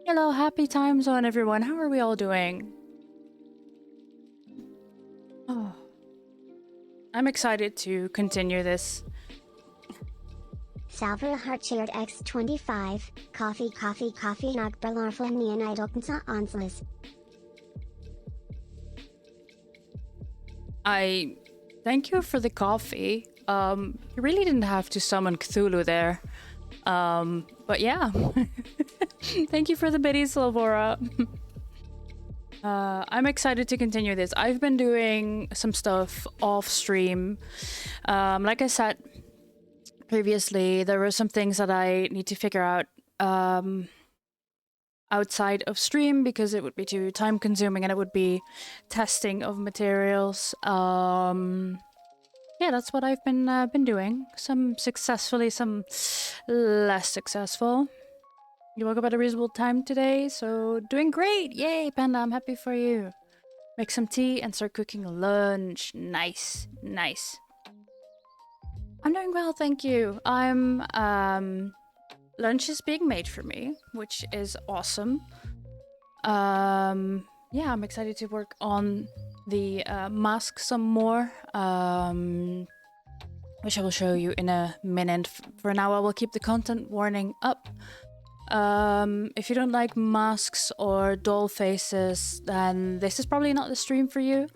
Hello, happy time zone, everyone. How are we all doing? Oh, I'm excited to continue this. Salver Hartshard X25, Coffee Nagberlarful Neonidoknsa Anslis. I thank you for the coffee. You really didn't have to summon Cthulhu there. But yeah. Thank you for the biddies, Silvora. I'm excited to continue this. I've been doing some stuff off stream. Like I said previously, there were some things that I need to figure out outside of stream because it would be too time consuming and it would be testing of materials. Yeah, that's what I've been doing. Some successfully, some less successful. You woke up at a reasonable time today, so doing great. Yay, Panda, I'm happy for you. Make some tea and start cooking lunch. Nice, nice. I'm doing well, thank you. Lunch is being made for me, which is awesome. Yeah, I'm excited to work on the mask some more, which I will show you in a minute. For now, I will keep the content warning up. If you don't like masks or doll faces, then this is probably not the stream for you.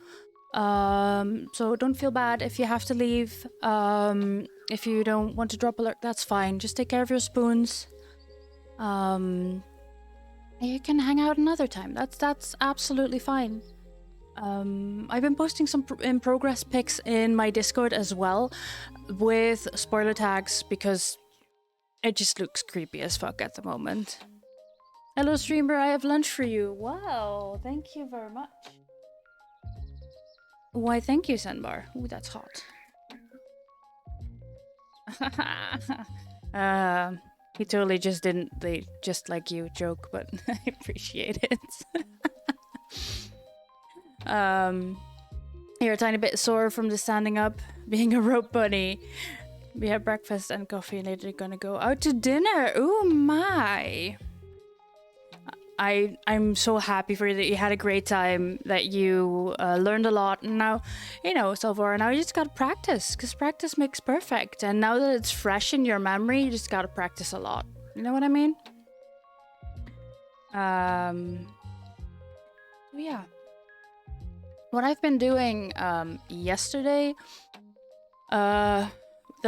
So don't feel bad if you have to leave. If you don't want to drop alert, that's fine. Just take care of your spoons. You can hang out another time. That's absolutely fine. I've been posting some in progress pics in my Discord as well, with spoiler tags because it just looks creepy as fuck at the moment. Hello, streamer. I have lunch for you. Wow, thank you very much. Why, thank you, Senbar. Ooh, that's hot. He totally just didn't the just like you joke, but I appreciate it. You're a tiny bit sore from the standing up, being a rope bunny. We have breakfast and coffee, and later gonna go out to dinner. Ooh my! I'm so happy for you that you had a great time, that you learned a lot, and now, you know, Salvora, now you just gotta practice, because practice makes perfect, and now that it's fresh in your memory, you just gotta practice a lot. You know what I mean? Yeah. What I've been doing yesterday, that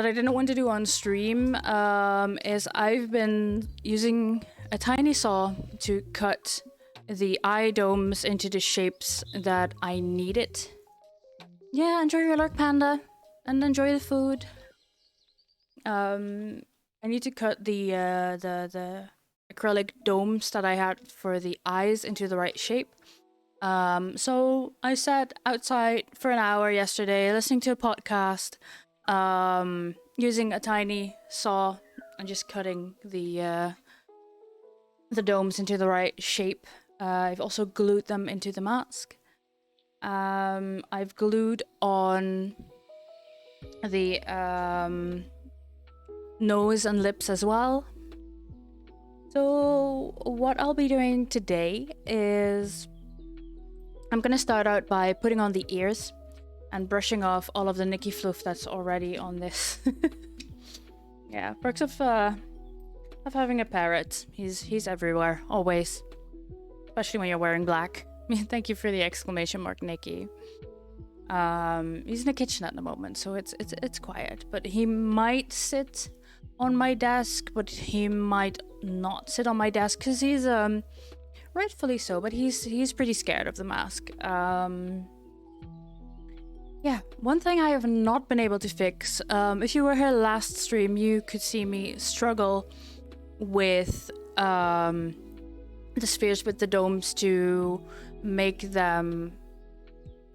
I didn't want to do on stream, is I've been using a tiny saw to cut the eye domes into the shapes that I needed. Yeah, enjoy your lurk, Panda, and enjoy the food. I need to cut the acrylic domes that I had for the eyes into the right shape. So I sat outside for an hour yesterday listening to a podcast, using a tiny saw and just cutting the domes into the right shape. I've also glued them into the mask. I've glued on the nose and lips as well. So what I'll be doing today is I'm gonna start out by putting on the ears and brushing off all of the Nicky fluff that's already on this. Yeah, perks of having a parrot. He's everywhere, always. Especially when you're wearing black. Thank you for the exclamation mark, Nikki. He's in the kitchen at the moment, so it's quiet. But he might sit on my desk, but he might not sit on my desk because he's rightfully so. But he's pretty scared of the mask. Yeah, one thing I have not been able to fix. If you were here last stream, you could see me struggle with the spheres with the domes to make them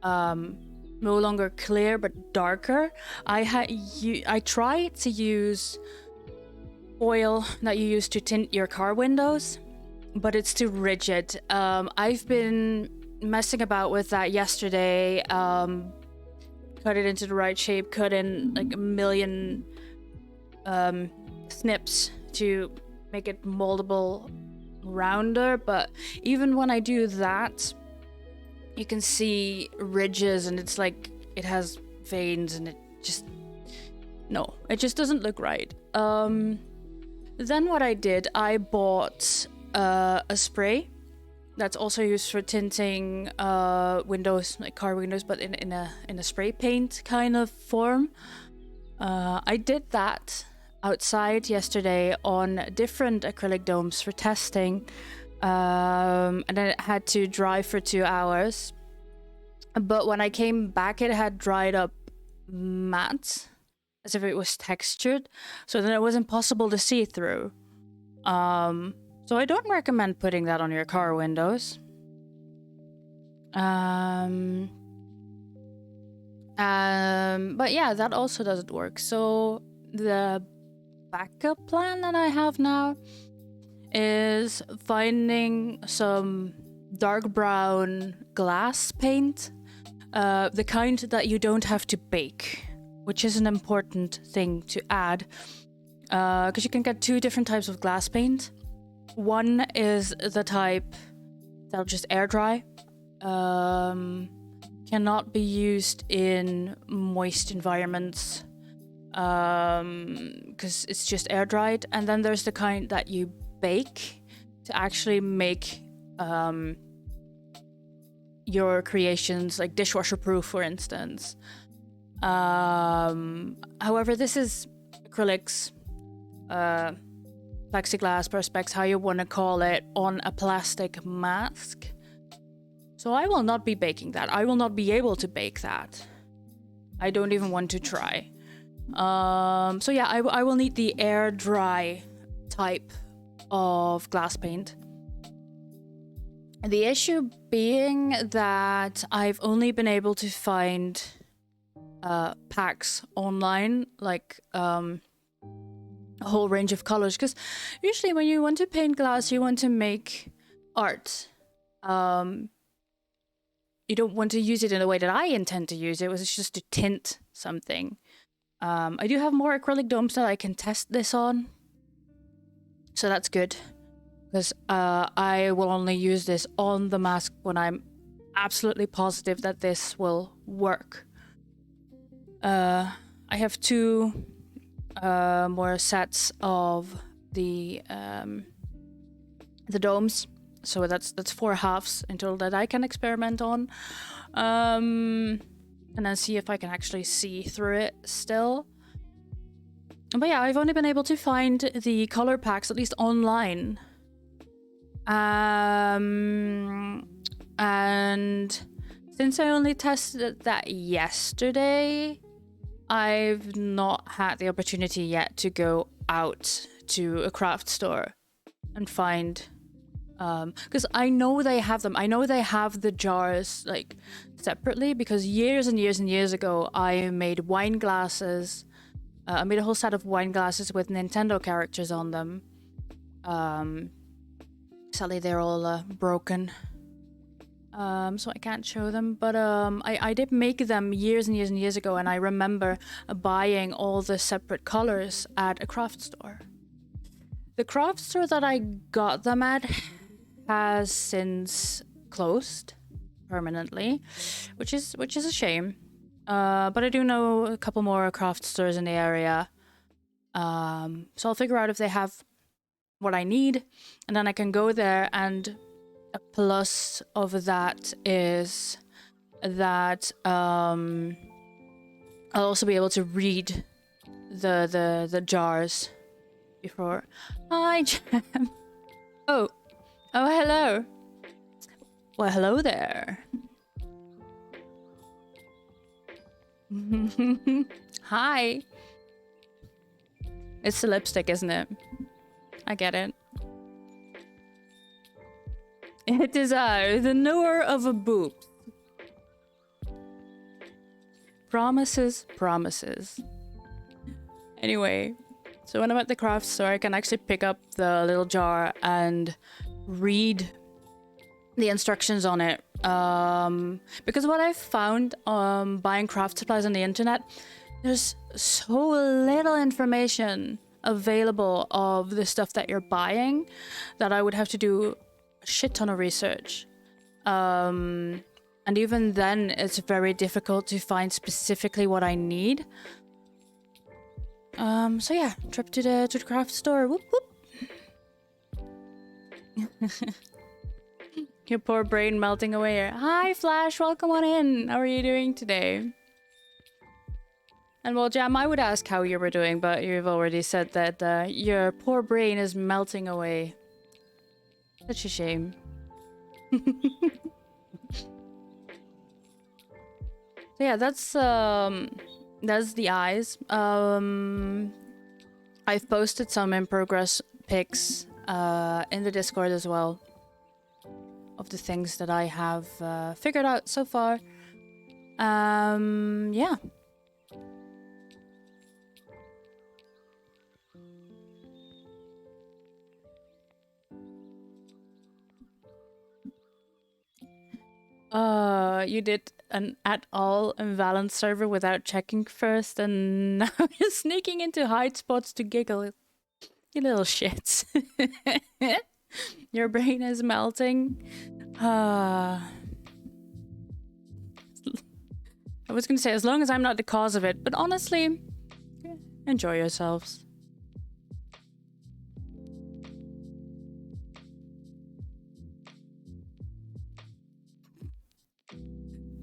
no longer clear but darker. I tried to use oil that you use to tint your car windows, but it's too rigid. I've been messing about with that yesterday. Cut it into the right shape, cut in like a million snips to make it moldable rounder, but even when I do that, you can see ridges and it's like it has veins and it just doesn't look right. Then what I did, I bought a spray that's also used for tinting windows, like car windows, but in a spray paint kind of form. I did that outside yesterday on different acrylic domes for testing, and then it had to dry for 2 hours. But when I came back, it had dried up matte, as if it was textured, so then it was impossible to see through. So I don't recommend putting that on your car windows. But yeah, that also doesn't work. So the backup plan that I have now is finding some dark brown glass paint, the kind that you don't have to bake, which is an important thing to add, because you can get 2 different types of glass paint. One is the type that'll just air dry, cannot be used in moist environments, because it's just air dried. And then there's the kind that you bake to actually make your creations like dishwasher proof, for instance. However, this is acrylics, plexiglass, perspex, how you want to call it, on a plastic mask. So I will not be baking that. I will not be able to bake that. I don't even want to try. So yeah, I will need the air dry type of glass paint. The issue being that I've only been able to find packs online, like a whole range of colors, because usually when you want to paint glass, you want to make art. You don't want to use it in the way that I intend to use it, which is just to tint something. I do have more acrylic domes that I can test this on, so that's good, because I will only use this on the mask when I'm absolutely positive that this will work. I have 2 more sets of the domes, so that's 4 halves in total that I can experiment on, and then see if I can actually see through it still. But yeah, I've only been able to find the color packs, at least online, and since I only tested that yesterday, I've not had the opportunity yet to go out to a craft store and find, because I know they have them. I know they have the jars like separately, because years and years and years ago I made wine glasses. I made a whole set of wine glasses with Nintendo characters on them. Sadly they're all broken, so I can't show them, but I did make them years and years and years ago, and I remember buying all the separate colors at a craft store. The craft store that I got them at has since closed permanently, which is a shame. But I do know a couple more craft stores in the area, so I'll figure out if they have what I need, and then I can go there. And a plus of that is that I'll also be able to read the jars before. Hi, Jam. Oh, hello. Well, hello there. Hi. It's the lipstick, isn't it? I get it. It is I, the knower of a boob. Promises, promises. Anyway, so when I'm at the craft store, I can actually pick up the little jar and read the instructions on it. Because what I've found buying craft supplies on the internet, there's so little information available of the stuff that you're buying that I would have to do a shit ton of research. And even then, it's very difficult to find specifically what I need. So yeah, trip to the craft store. Whoop whoop. Your poor brain melting away here. Hi, Flash. Welcome on in. How are you doing today? And well, Jam, I would ask how you were doing, but you've already said that your poor brain is melting away. Such a shame. So yeah, that's the eyes. I've posted some in progress pics in the Discord as well of the things that I have figured out so far. Yeah. You did an @all Invalent server without checking first, and now you're sneaking into hide spots to giggle. You little shits. Your brain is melting. I was gonna say, as long as I'm not the cause of it, but honestly, enjoy yourselves.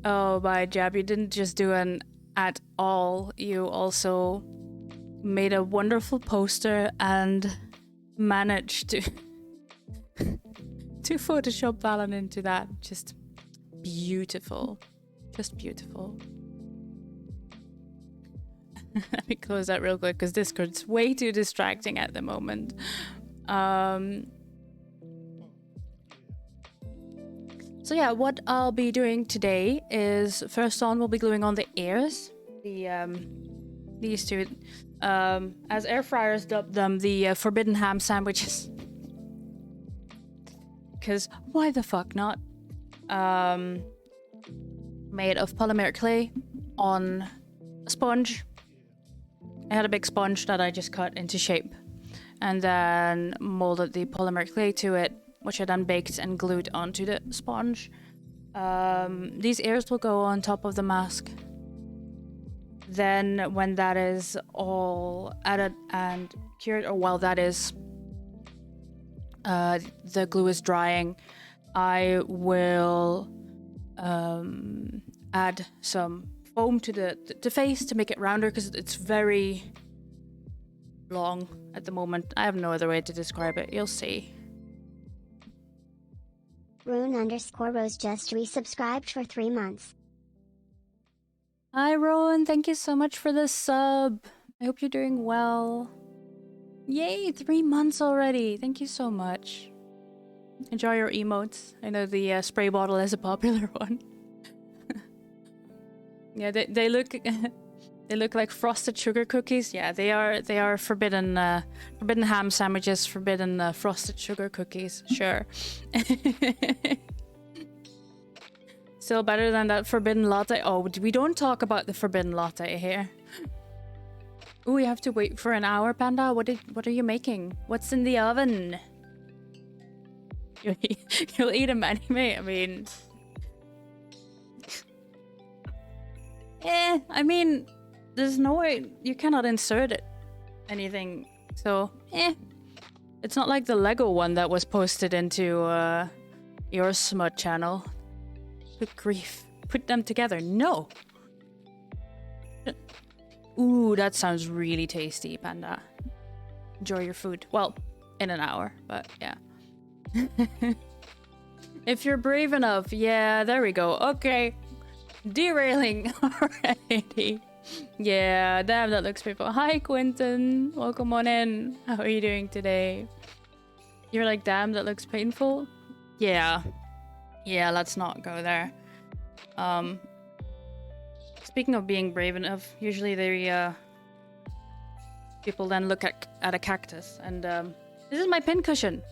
Oh, by Jab, you didn't just do an @all, you also made a wonderful poster and managed to to Photoshop Valen into that. Just beautiful. Just beautiful. Let me close that real quick because Discord's way too distracting at the moment. So yeah, what I'll be doing today is first on we'll be gluing on the ears. These two, as air fryers dubbed them, the forbidden ham sandwiches. Because why the fuck not? Made of polymeric clay on a sponge. I had a big sponge that I just cut into shape and then molded the polymeric clay to it, which I then baked and glued onto the sponge. These ears will go on top of the mask. Then when that is all added and cured, or while that is the glue is drying, I will add some foam to the face to make it rounder because it's very long at the moment. I have no other way to describe it. You'll see. Rune_Rose just resubscribed for 3 months. Hi, Rowan. Thank you so much for the sub. I hope you're doing well. Yay, 3 months already. Thank you so much. Enjoy your emotes. I know the spray bottle is a popular one. Yeah, they look they look like frosted sugar cookies. Yeah, they are forbidden forbidden ham sandwiches, forbidden frosted sugar cookies. Sure. Still better than that forbidden latte. Oh, we don't talk about the forbidden latte here. Ooh, we have to wait for an hour, Panda. What are you making? What's in the oven? You'll eat them anyway. I mean, I mean, there's no way you cannot insert it. Anything. So, it's not like the Lego one that was posted into your smut channel. Good grief. Put them together. No. Ooh, that sounds really tasty, Panda. Enjoy your food. Well, in an hour, but yeah. If you're brave enough. Yeah, there we go. Okay. Derailing already. Yeah, damn, that looks painful. Hi, Quentin. Welcome on in. How are you doing today? You're like, damn, that looks painful? Yeah. Yeah, let's not go there. Speaking of being brave enough, usually they, people then look at a cactus and, this is my pincushion.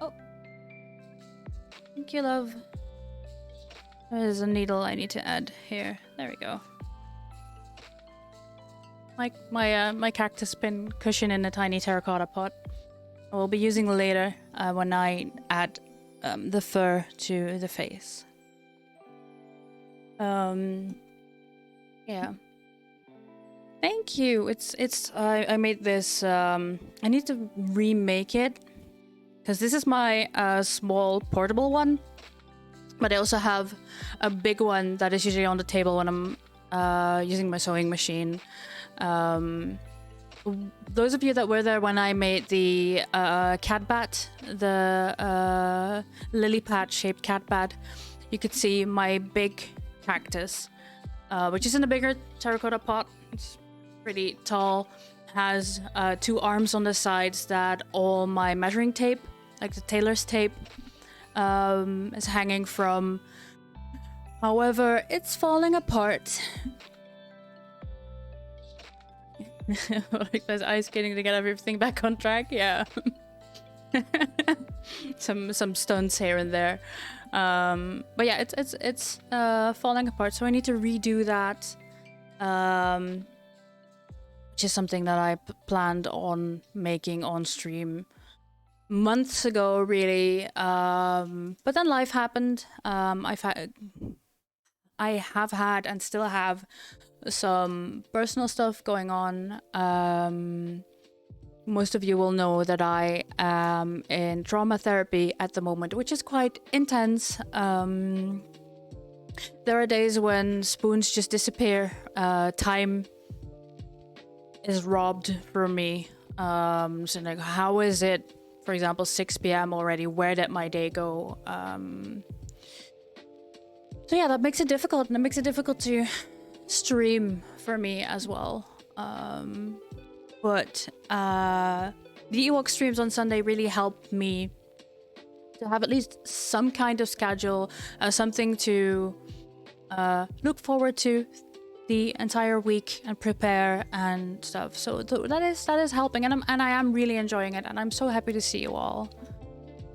Oh. Thank you, love. There's a needle I need to add here. There we go. my cactus pin cushion in a tiny terracotta pot. I will be using later when I add the fur to the face. Yeah. Thank you. I made this. I need to remake it because this is my small portable one, but I also have a big one that is usually on the table when I'm using my sewing machine. Those of you that were there when I made the cat bat, the lily pad shaped cat bat, you could see my big cactus, which is in a bigger terracotta pot. It's pretty tall, has 2 arms on the sides that all my measuring tape, like the tailor's tape, is hanging from. However, it's falling apart. Like those ice skating to get everything back on track, yeah. some stunts here and there, but yeah, it's falling apart, so I need to redo that, which is something that I planned on making on stream months ago, really. But then life happened. I have had and still have some personal stuff going on. Most of you will know that I am in trauma therapy at the moment, which is quite intense. There are days when spoons just disappear. Time is robbed from me. So like, how is it, for example, 6 p.m. already? Where did my day go? So yeah, that makes it difficult, and it makes it difficult to stream for me as well. But the Ewok streams on Sunday really helped me to have at least some kind of schedule, something to look forward to the entire week and prepare and stuff. So that is helping, and I am really enjoying it, and I'm so happy to see you all.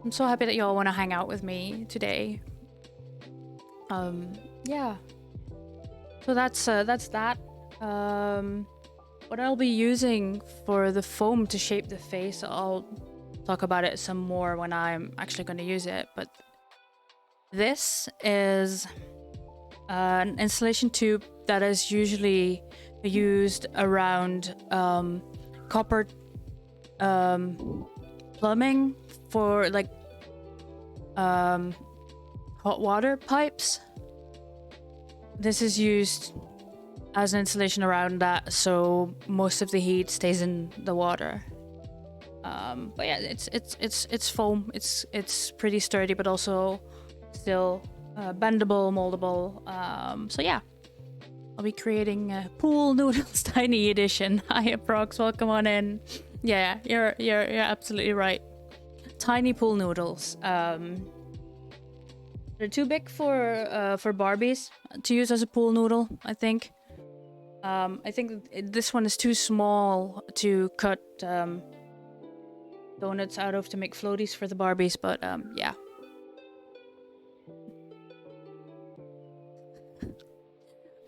I'm so happy that you all want to hang out with me today. Yeah. So that's that. What I'll be using for the foam to shape the face, I'll talk about it some more when I'm actually going to use it. But this is an installation tube that is usually used around copper plumbing for like hot water pipes. This is used as an installation around that, so most of the heat stays in the water. But yeah, it's foam. It's pretty sturdy, but also still bendable, moldable. So yeah, I'll be creating a pool noodles tiny edition. Hi, Prox, welcome on in. Yeah, you're absolutely right. Tiny pool noodles. They're too big for Barbies to use as a pool noodle, I think. I think this one is too small to cut donuts out of to make floaties for the Barbies, but yeah.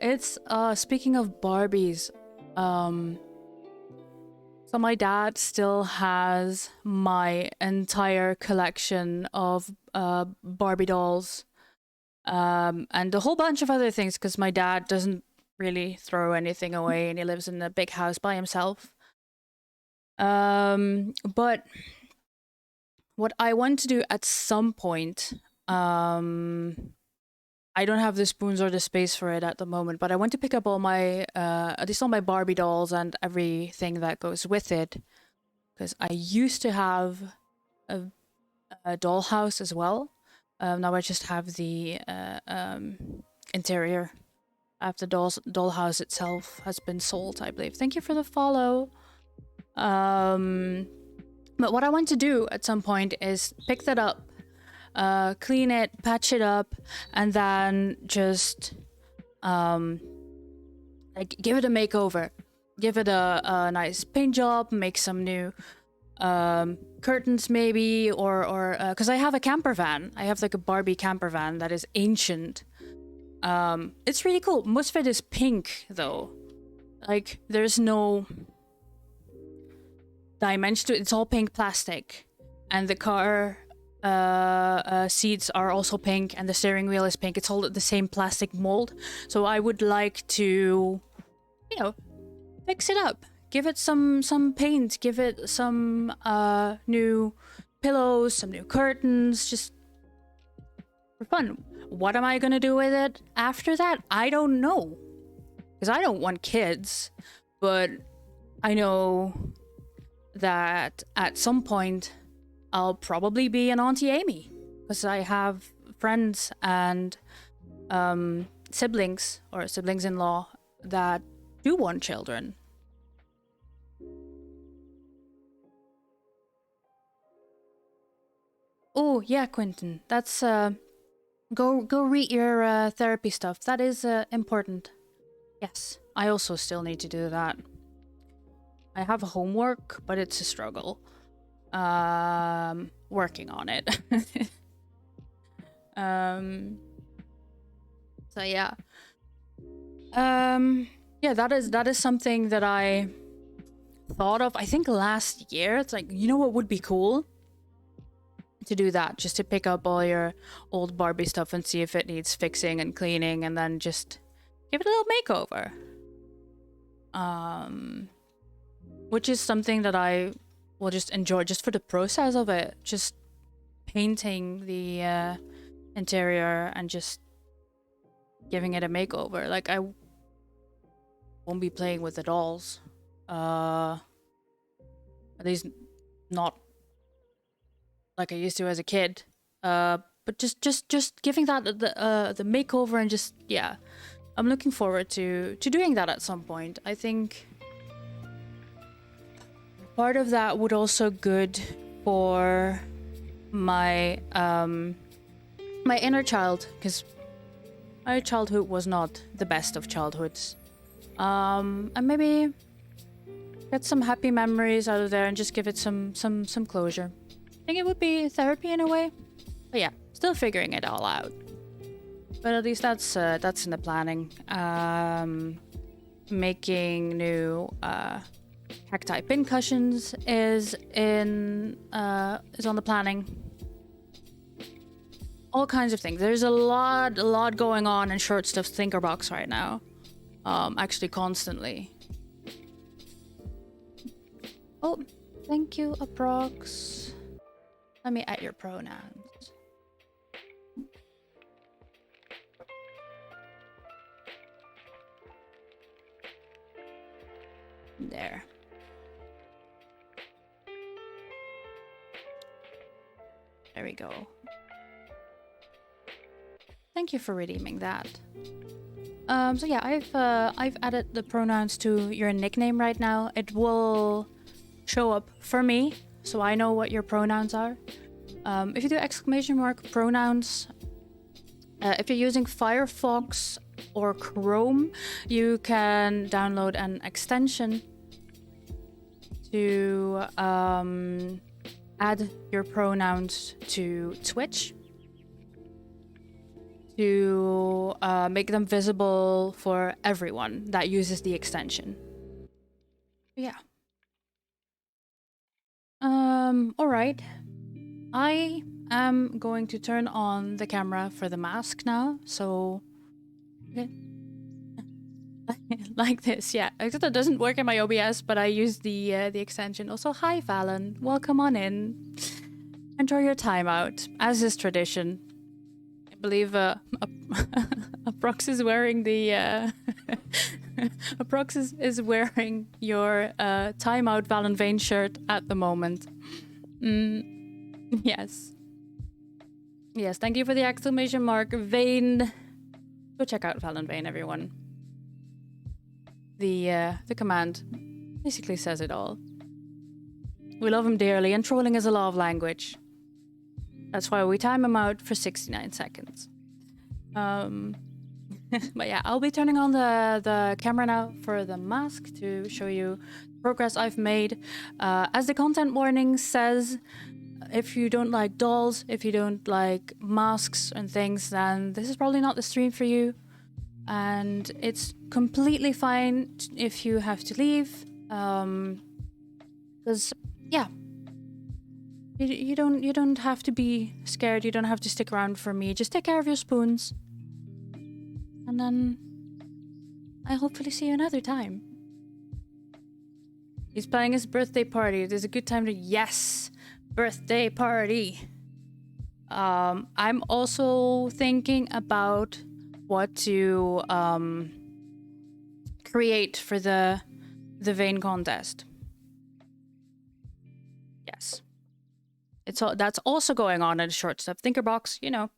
It's speaking of Barbies, so my dad still has my entire collection of Barbie dolls, and a whole bunch of other things, because my dad doesn't really throw anything away, and he lives in a big house by himself. But what I want to do at some point, I don't have the spoons or the space for it at the moment, but I want to pick up all my, at least all my Barbie dolls and everything that goes with it, because I used to have a dollhouse as well. Now I just have the interior. After dollhouse itself has been sold, I believe. Thank you for the follow. But what I want to do at some point is pick that up, clean it, patch it up, and then just like give it a makeover, give it a nice paint job, make some new curtains maybe, or because I have a camper van. I have like a Barbie camper van that is ancient. It's really cool. Most of it is pink though. like, there's no dimension to it. It's all pink plastic, and the car seats are also pink, and the steering wheel is pink. It's all the same plastic mold. So I would like to, you know, fix it up, give it some paint, give it some new pillows, some new curtains, just for fun. What am I gonna do with it after that? I don't know, because I don't want kids, but I know that at some point I'll probably be an Auntie Amy, because I have friends and siblings or siblings-in-law that do want children. Oh yeah, Quentin, that's go read your therapy stuff. That is important. Yes, I also still need to do that. I have homework, but it's a struggle. Working on it. So yeah. Yeah, that is something that I thought of, I think last year. It's like, you know what would be cool? To do that, just to pick up all your old Barbie stuff and see if it needs fixing and cleaning, and then just give it a little makeover. Which is something that I will just enjoy, just for the process of it. Just painting the interior and just giving it a makeover. Like, I won't be playing with the dolls. At least not like I used to as a kid. But just giving that the makeover, and just, yeah. I'm looking forward to doing that at some point. I think part of that would also good for my my inner child, because my childhood was not the best of childhoods. And maybe get some happy memories out of there and just give it some closure. I think it would be therapy in a way. But yeah, still figuring it all out. But at least that's in the planning. Making new cacti pin cushions is on the planning. All kinds of things. There's a lot going on in Short Stuff's Thinkerbox right now. Actually constantly. Oh, thank you, Aprox. Let me add your pronouns. There. There we go. Thank you for redeeming that. So yeah, I've added the pronouns to your nickname right now. It will show up for me, so I know what your pronouns are. If you do exclamation mark pronouns, if you're using Firefox or Chrome, you can download an extension to add your pronouns to Twitch to make them visible for everyone that uses the extension. Yeah. All right. I am going to turn on the camera for the mask now, so okay. Like this, yeah. Except it doesn't work in my OBS, but I use the extension. Also, hi Fallon, welcome on in. Enjoy your time out, as is tradition. I believe Aprox is wearing the Aprox is wearing your Time Out Valen Vane shirt at the moment. Yes. Yes, thank you for the exclamation mark, Vane. Go check out Valen Vane, everyone. The command basically says it all. We love him dearly, and trolling is a law of language. That's why we time him out for 69 seconds. But yeah, I'll be turning on the camera now for the mask to show you the progress I've made. As the content warning says, if you don't like dolls, if you don't like masks and things, then this is probably not the stream for you. and it's completely fine if you have to leave. Because yeah, you don't have to be scared. You don't have to stick around for me. Just take care of your spoons, and then I hopefully see you another time. He's planning his birthday party. It is a good time to yes, birthday party. I'm also thinking about what to create for the vein contest. Yes, that's also going on in the short stuff thinker box. You know,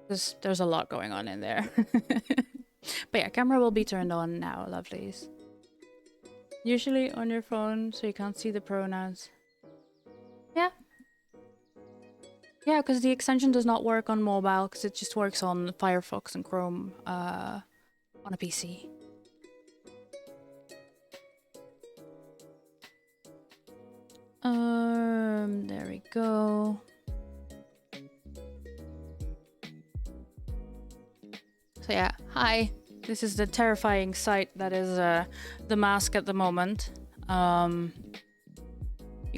because there's a lot going on in there. But yeah, camera will be turned on now, lovelies. Usually on your phone, so you can't see the pronouns. Yeah. Yeah, because the extension does not work on mobile, because it just works on Firefox and Chrome on a PC. There we go. So yeah, hi. This is the terrifying sight that is the mask at the moment. You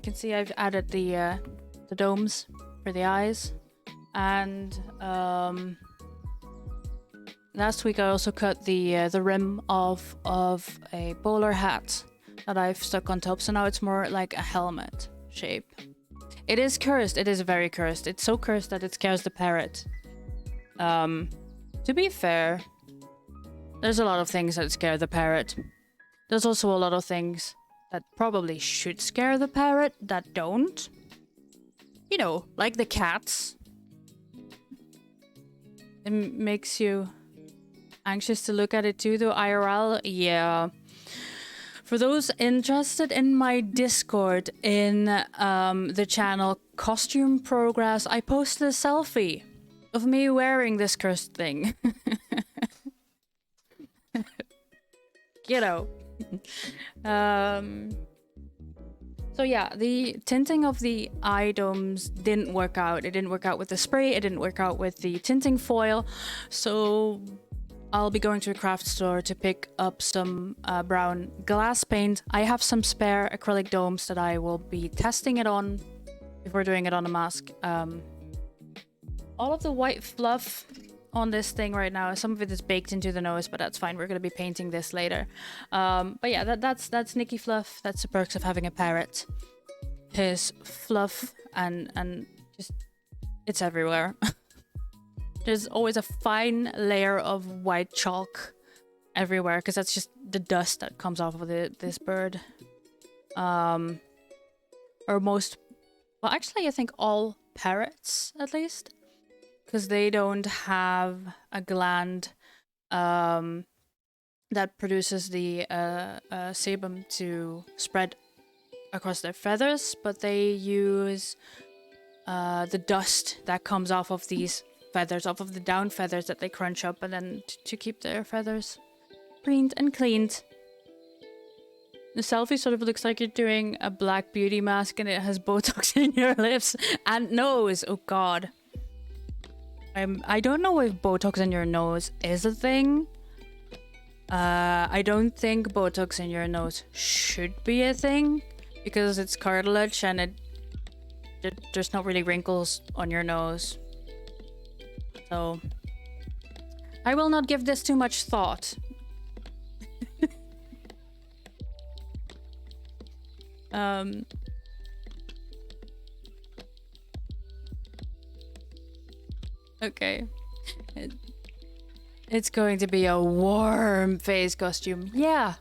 can see I've added the domes for the eyes, and last week I also cut the rim of a bowler hat that I've stuck on top, so now it's more like a helmet shape. It is cursed. It is very cursed. It's so cursed that it scares the parrot. To be fair, there's a lot of things that scare the parrot. There's also a lot of things that probably should scare the parrot that don't. You know, like the cats. It makes you anxious to look at it too, though IRL, yeah. For those interested in my Discord in the channel Costume Progress, I posted a selfie of me wearing this cursed thing. You know. So yeah, the tinting of the eye domes didn't work out. It didn't work out with the spray, it didn't work out with the tinting foil, so I'll be going to a craft store to pick up some brown glass paint. I have some spare acrylic domes that I will be testing it on before doing it on a mask. All of the white fluff on this thing right now, some of it is baked into the nose, but that's fine. We're going to be painting this later. But yeah, that's Nicky Fluff. That's the perks of having a parrot. His fluff and just, it's everywhere. There's always a fine layer of white chalk everywhere, because that's just the dust that comes off of this bird. Or most, well, actually I think all parrots, at least. Because they don't have a gland that produces the sebum to spread across their feathers, but they use the dust that comes off of these feathers, off of the down feathers that they crunch up, and then to keep their feathers preened and cleaned. The selfie sort of looks like you're doing a Black Beauty mask and it has Botox in your lips and nose. Oh god. I don't know if Botox in your nose is a thing. I don't think Botox in your nose should be a thing, because it's cartilage and there's not really wrinkles on your nose. So I will not give this too much thought. Okay. It's going to be a warm face costume. Yeah.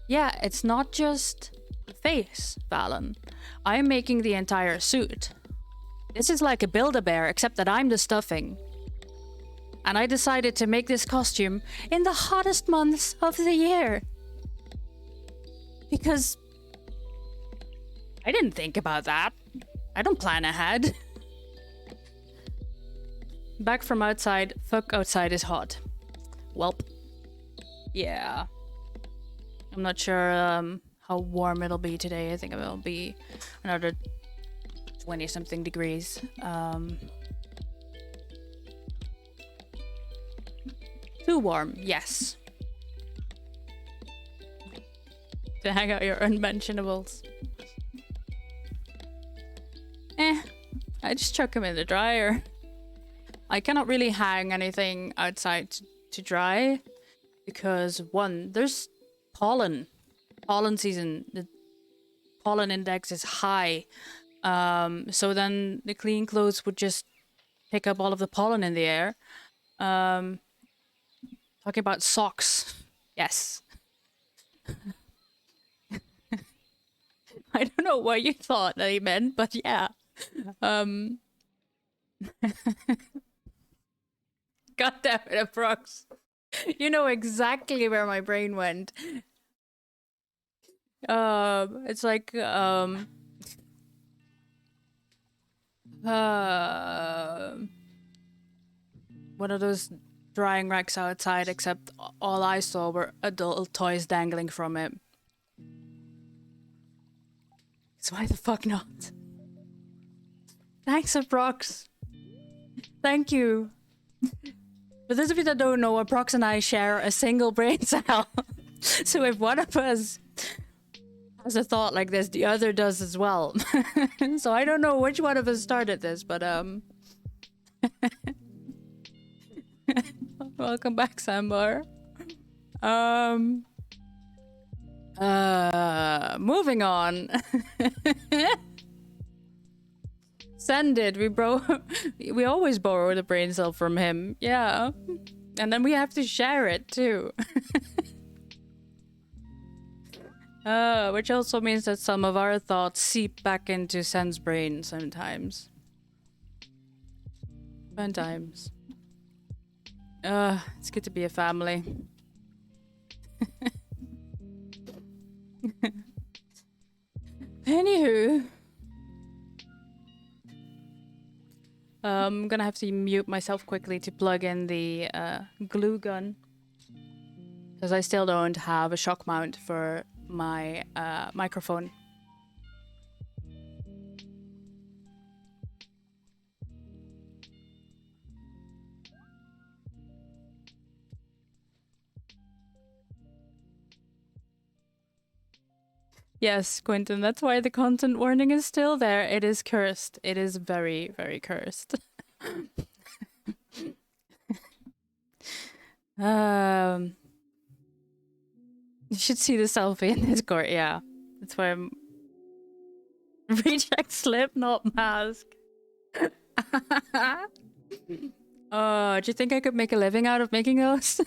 Yeah, it's not just the face, Valen. I'm making the entire suit. This is like a Build-A-Bear, except that I'm the stuffing. And I decided to make this costume in the hottest months of the year. Because I didn't think about that. I don't plan ahead. Back from outside. Fuck, outside is hot. Welp. Yeah. I'm not sure how warm it'll be today. I think it'll be another 20-something degrees. Too warm, yes. To hang out your unmentionables. I just chuck them in the dryer. I cannot really hang anything outside to dry because one, there's pollen season. The pollen index is high. So then the clean clothes would just pick up all of the pollen in the air. Talking about socks. Yes. I don't know what you thought that he meant, but yeah. God damn it, Brooks. You know exactly where my brain went. It's like, one of those drying racks outside, except all I saw were adult toys dangling from it. So why the fuck not? Thanks, Aprox. Thank you. For those of you that don't know, Aprox and I share a single brain cell. So if one of us has a thought like this, the other does as well. So I don't know which one of us started this, but welcome back, Sambar. Moving on. Sended, we always borrow the brain cell from him, yeah. And then we have to share it too. Which also means that some of our thoughts seep back into Sen's brain sometimes. Fun times. It's good to be a family. Anywho. I'm gonna have to mute myself quickly to plug in the glue gun. Because I still don't have a shock mount for my microphone. Yes, Quentin, that's why the content warning is still there. It is cursed. It is very, very cursed. You should see the selfie in Discord, yeah. That's why I'm... Reject Slipknot mask. Oh, do you think I could make a living out of making those?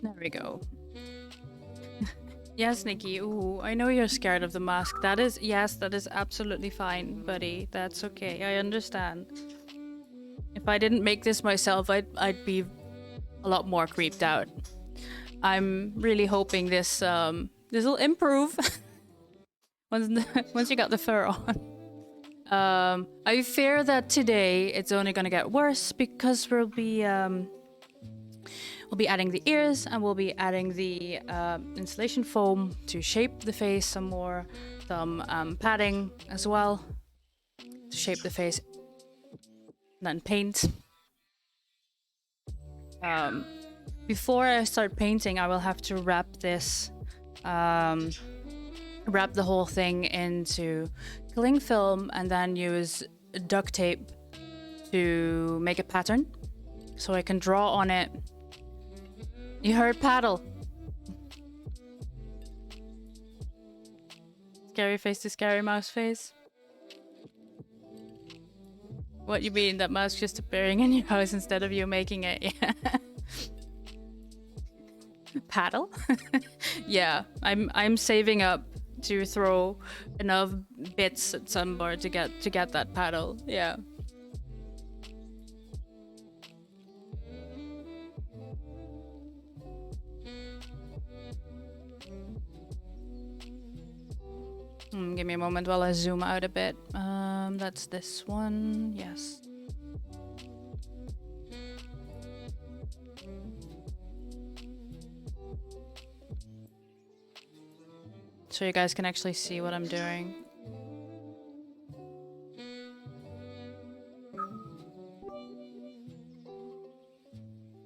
There we go. Yes, Nikki. Ooh, I know you're scared of the mask. That is, yes, that is absolutely fine, buddy. That's okay. I understand. If I didn't make this myself, I'd be a lot more creeped out. I'm really hoping this will improve once you got the fur on. I fear that today it's only gonna get worse because we'll be adding the ears and we'll be adding the insulation foam to shape the face some more, some padding as well to shape the face, and then paint. Before I start painting, I will have to wrap this, wrap the whole thing into cling film and then use duct tape to make a pattern so I can draw on it. You heard paddle. Scary face to scary mouse face. What you mean, that mouse just appearing in your house instead of you making it? Yeah. Paddle? Yeah, I'm saving up to throw enough bits at Sunbar to get that paddle. Yeah. Give me a moment while I zoom out a bit. That's this one. Yes. So you guys can actually see what I'm doing.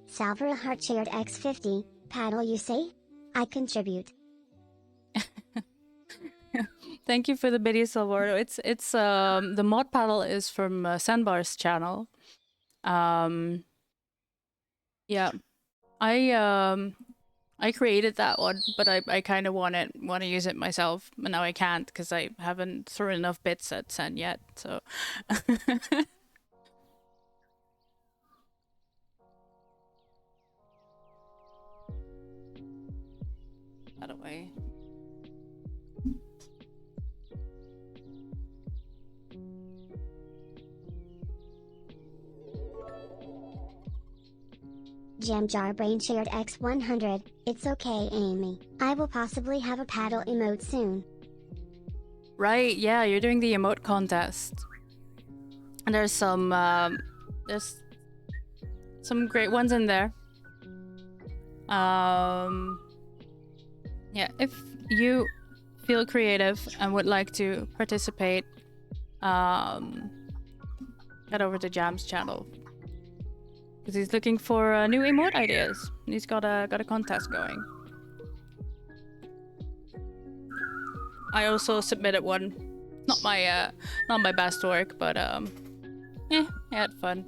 Salver heart shared X50, paddle you say? I contribute. Thank you for the video, Salvador. It's the mod paddle is from Sandbar's channel. Yeah, I created that one, but I kind of want to use it myself, but now I can't because I haven't thrown enough bits at Sen yet. So. That away. Jamjar Brain shared X100, it's okay Amy, I will possibly have a paddle emote soon. Right, yeah, you're doing the emote contest. And there's some great ones in there. Yeah, if you feel creative and would like to participate, head over to Jam's channel. Because he's looking for new emote ideas. And he's got a contest going. I also submitted one. Not my best work, but yeah, I had fun.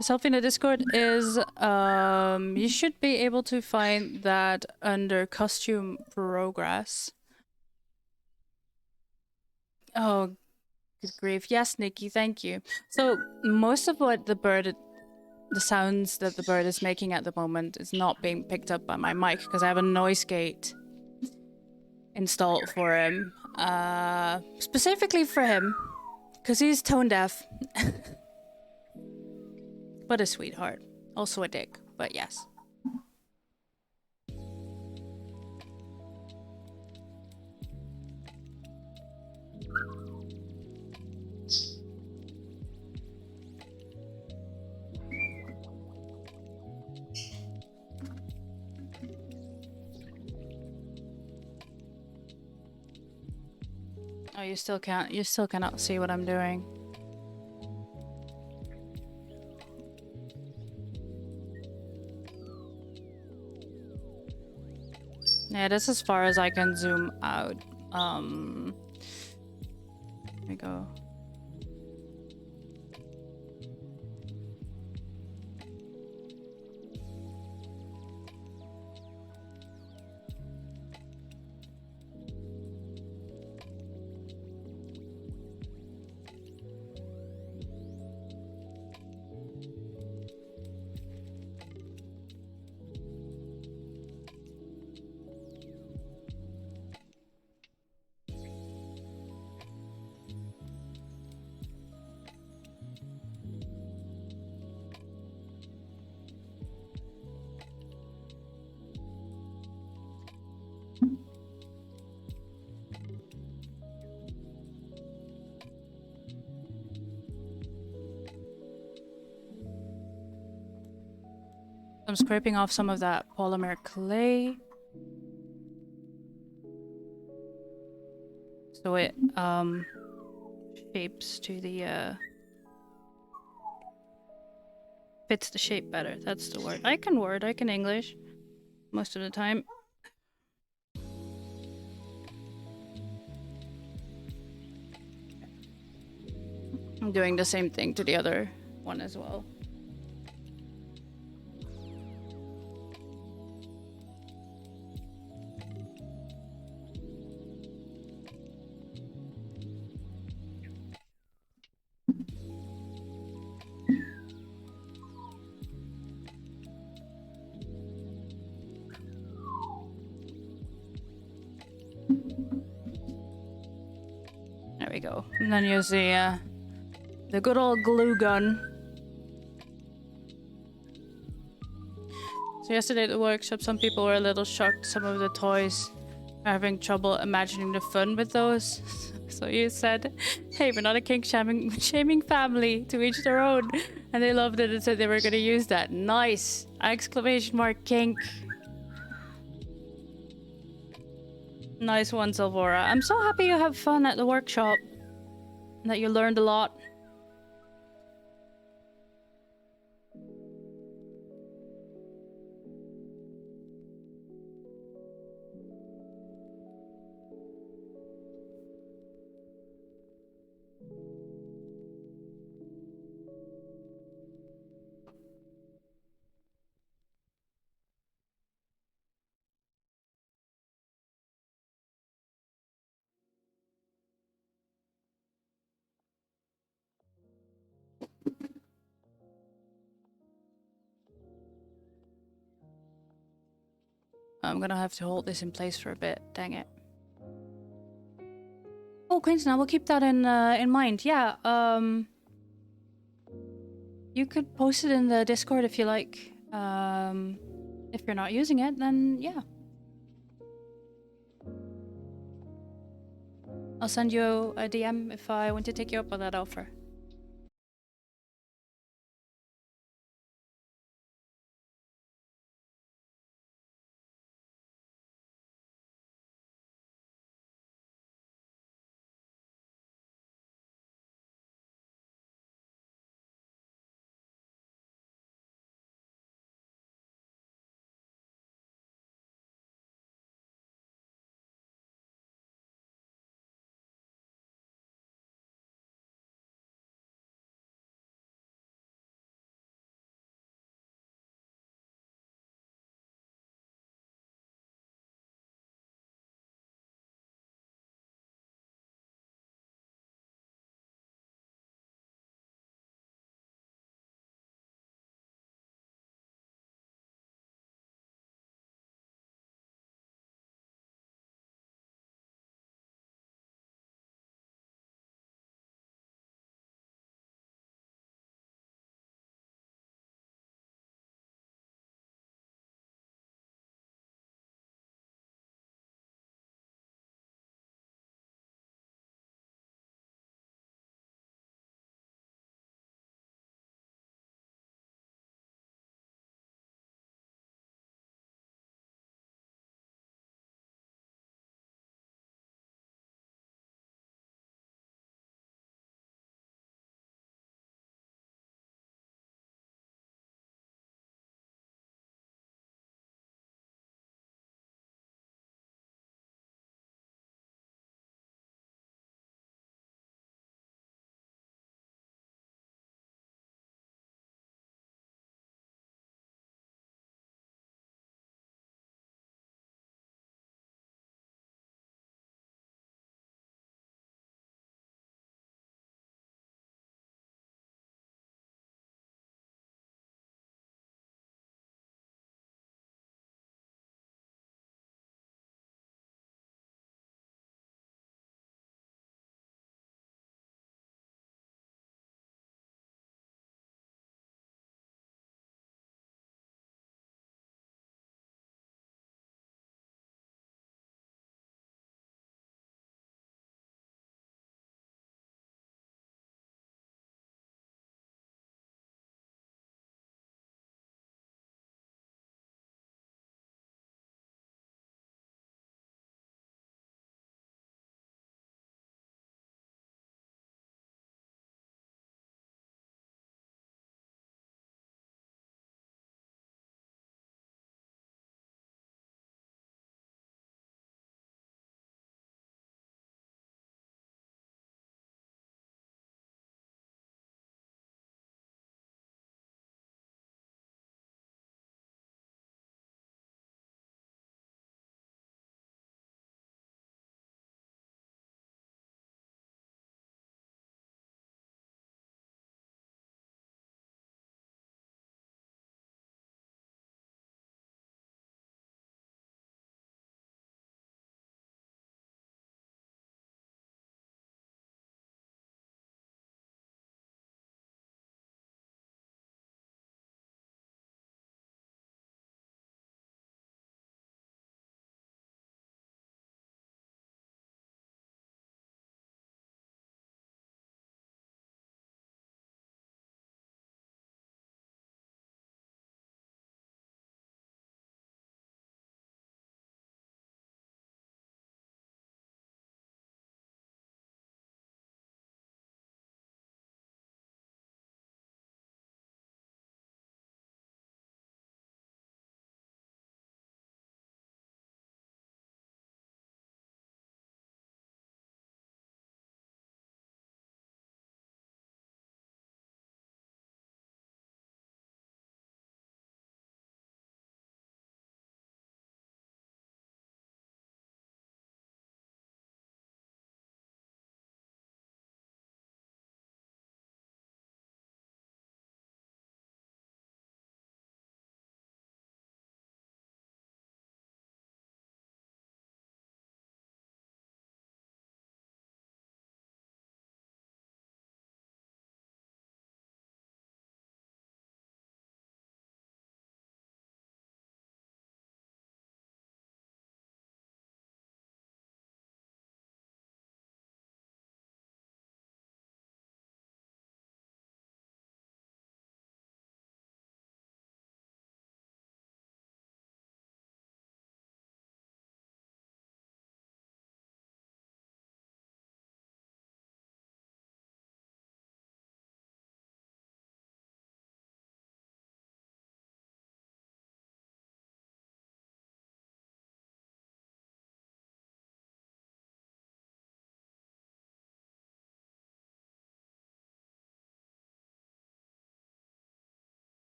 The selfie in the Discord is, you should be able to find that under costume progress. Oh, good grief. Yes, Nikki, thank you. So most of what the sounds that the bird is making at the moment is not being picked up by my mic because I have a noise gate installed for him. Specifically for him, because he's tone deaf. But a sweetheart. Also a dick, but yes. Oh, you still cannot see what I'm doing. Yeah, that's as far as I can zoom out. Here we go. I'm scraping off some of that polymer clay. So it shapes to the fits the shape better. That's the word. I can English most of the time. I'm doing the same thing to the other one as well. There we go. And then use the good old glue gun. So yesterday at the workshop, some people were a little shocked. Some of the toys are having trouble imagining the fun with those. So you said, hey, we're not a kink shaming family, to each their own. And they loved it and said they were going to use that. Nice! Exclamation mark kink. Nice one, Silvora. I'm so happy you have fun at the workshop. And that you learned a lot. I'm gonna have to hold this in place for a bit. Dang it. Oh, Queensna, we'll keep that in mind. Yeah, you could post it in the Discord if you like. If you're not using it, then yeah. I'll send you a DM if I want to take you up on that offer.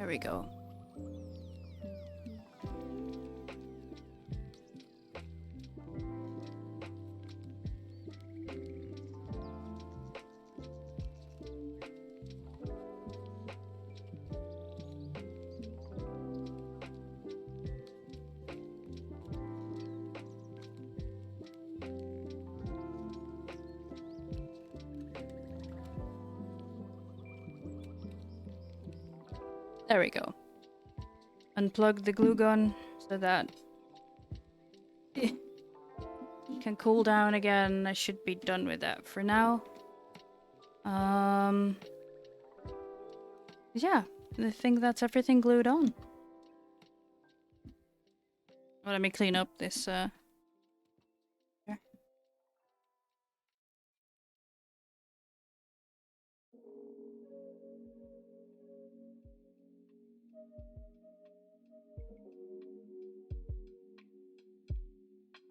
There we go. There we go. Unplug the glue gun so that it can cool down again. I should be done with that for now. Yeah, I think that's everything glued on. Well, let me clean up this, here.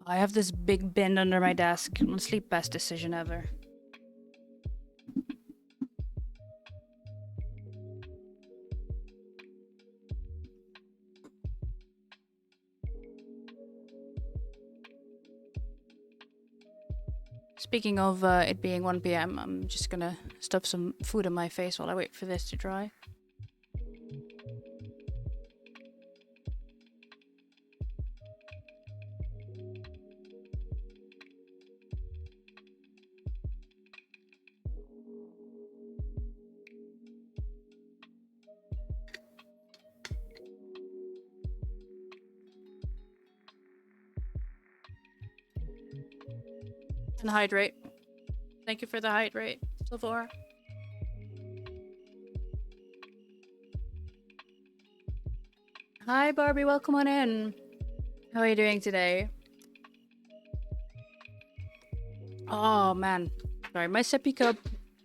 I have this big bin under my desk. Honestly, best decision ever. Speaking of it being 1 PM, I'm just gonna stuff some food in my face while I wait for this to dry. And hydrate. Thank you for the hydrate, Silvora. Hi Barbie, welcome on in. How are you doing today? Oh man, sorry, my sippy cup,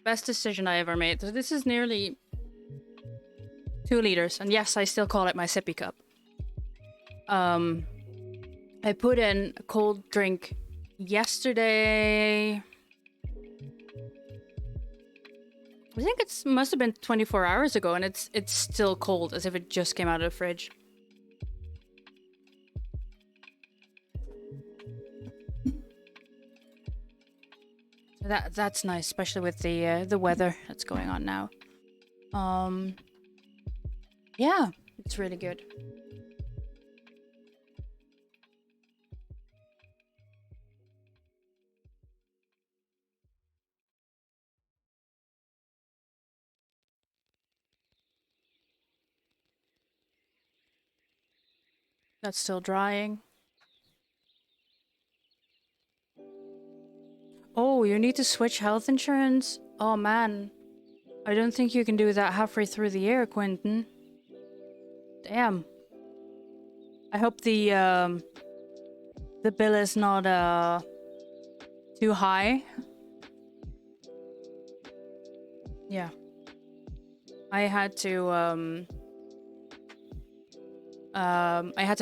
best decision I ever made. So this is nearly 2 liters, and yes, I still call it my sippy cup. I put in a cold drink yesterday. I think it must have been 24 hours ago, and it's still cold, as if it just came out of the fridge. That's nice, especially with the weather that's going on now. Yeah, it's really good. That's still drying. Oh, you need to switch health insurance? Oh man. I don't think you can do that halfway through the year, Quentin. Damn. I hope the bill is not too high. Yeah. I had to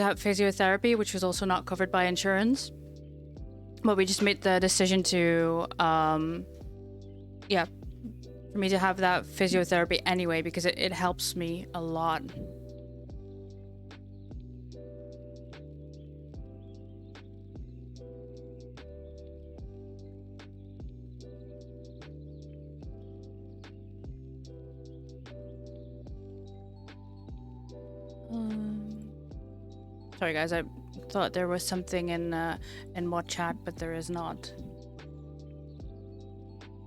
have physiotherapy, which was also not covered by insurance. But we just made the decision to yeah, for me to have that physiotherapy anyway, because it helps me a lot. Sorry guys, I thought there was something in mod chat, but there is not.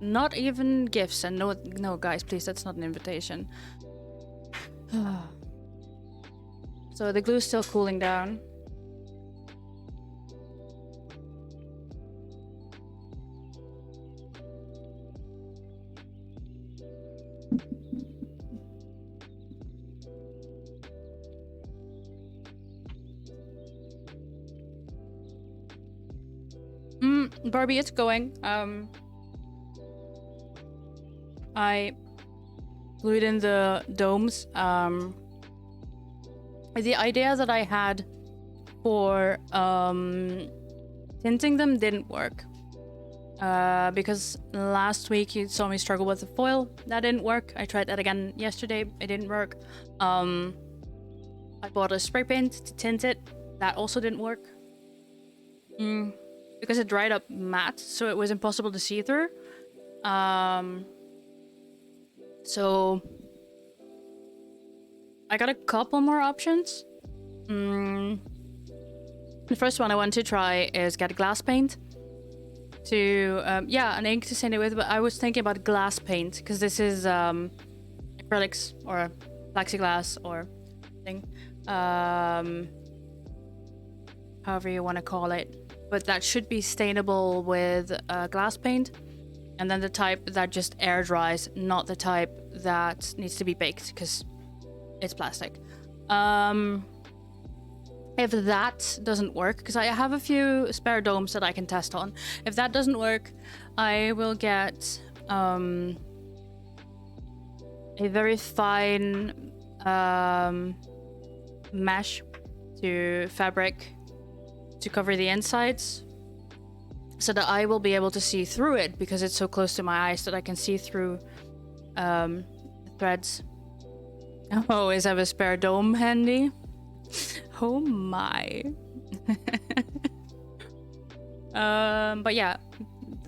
Not even gifts, and no guys, please, that's not an invitation. So the glue's still cooling down. Barbie, it's going. I glued in the domes. The idea that I had for tinting them didn't work. because last week you saw me struggle with the foil. That didn't work. I tried that again yesterday. It didn't work. I bought a spray paint to tint it. That also didn't work. Because it dried up matte, so it was impossible to see through. So I got a couple more options. The first one I want to try is get glass paint. To yeah, an ink to stain it with, but I was thinking about glass paint because this is acrylics or plexiglass or thing, however you want to call it, but that should be stainable with glass paint, and then the type that just air dries, not the type that needs to be baked because it's plastic. If that doesn't work, because I have a few spare domes that I can test on. If that doesn't work, I will get a very fine mesh to fabric to cover the insides so that I will be able to see through it because it's so close to my eyes that I can see through the threads. I always have a spare dome handy. Oh my. But yeah,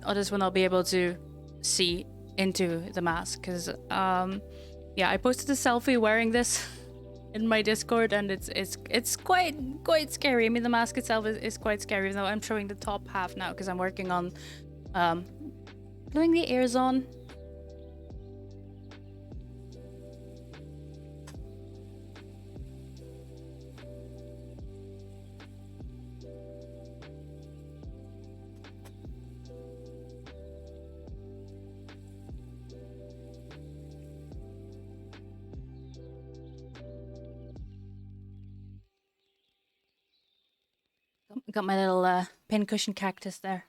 others will not be able to see into the mask because yeah, I posted a selfie wearing this in my Discord and it's quite scary. I mean, the mask itself is quite scary, even though I'm showing the top half now because I'm working on gluing the ears on. Got my little pincushion cactus there.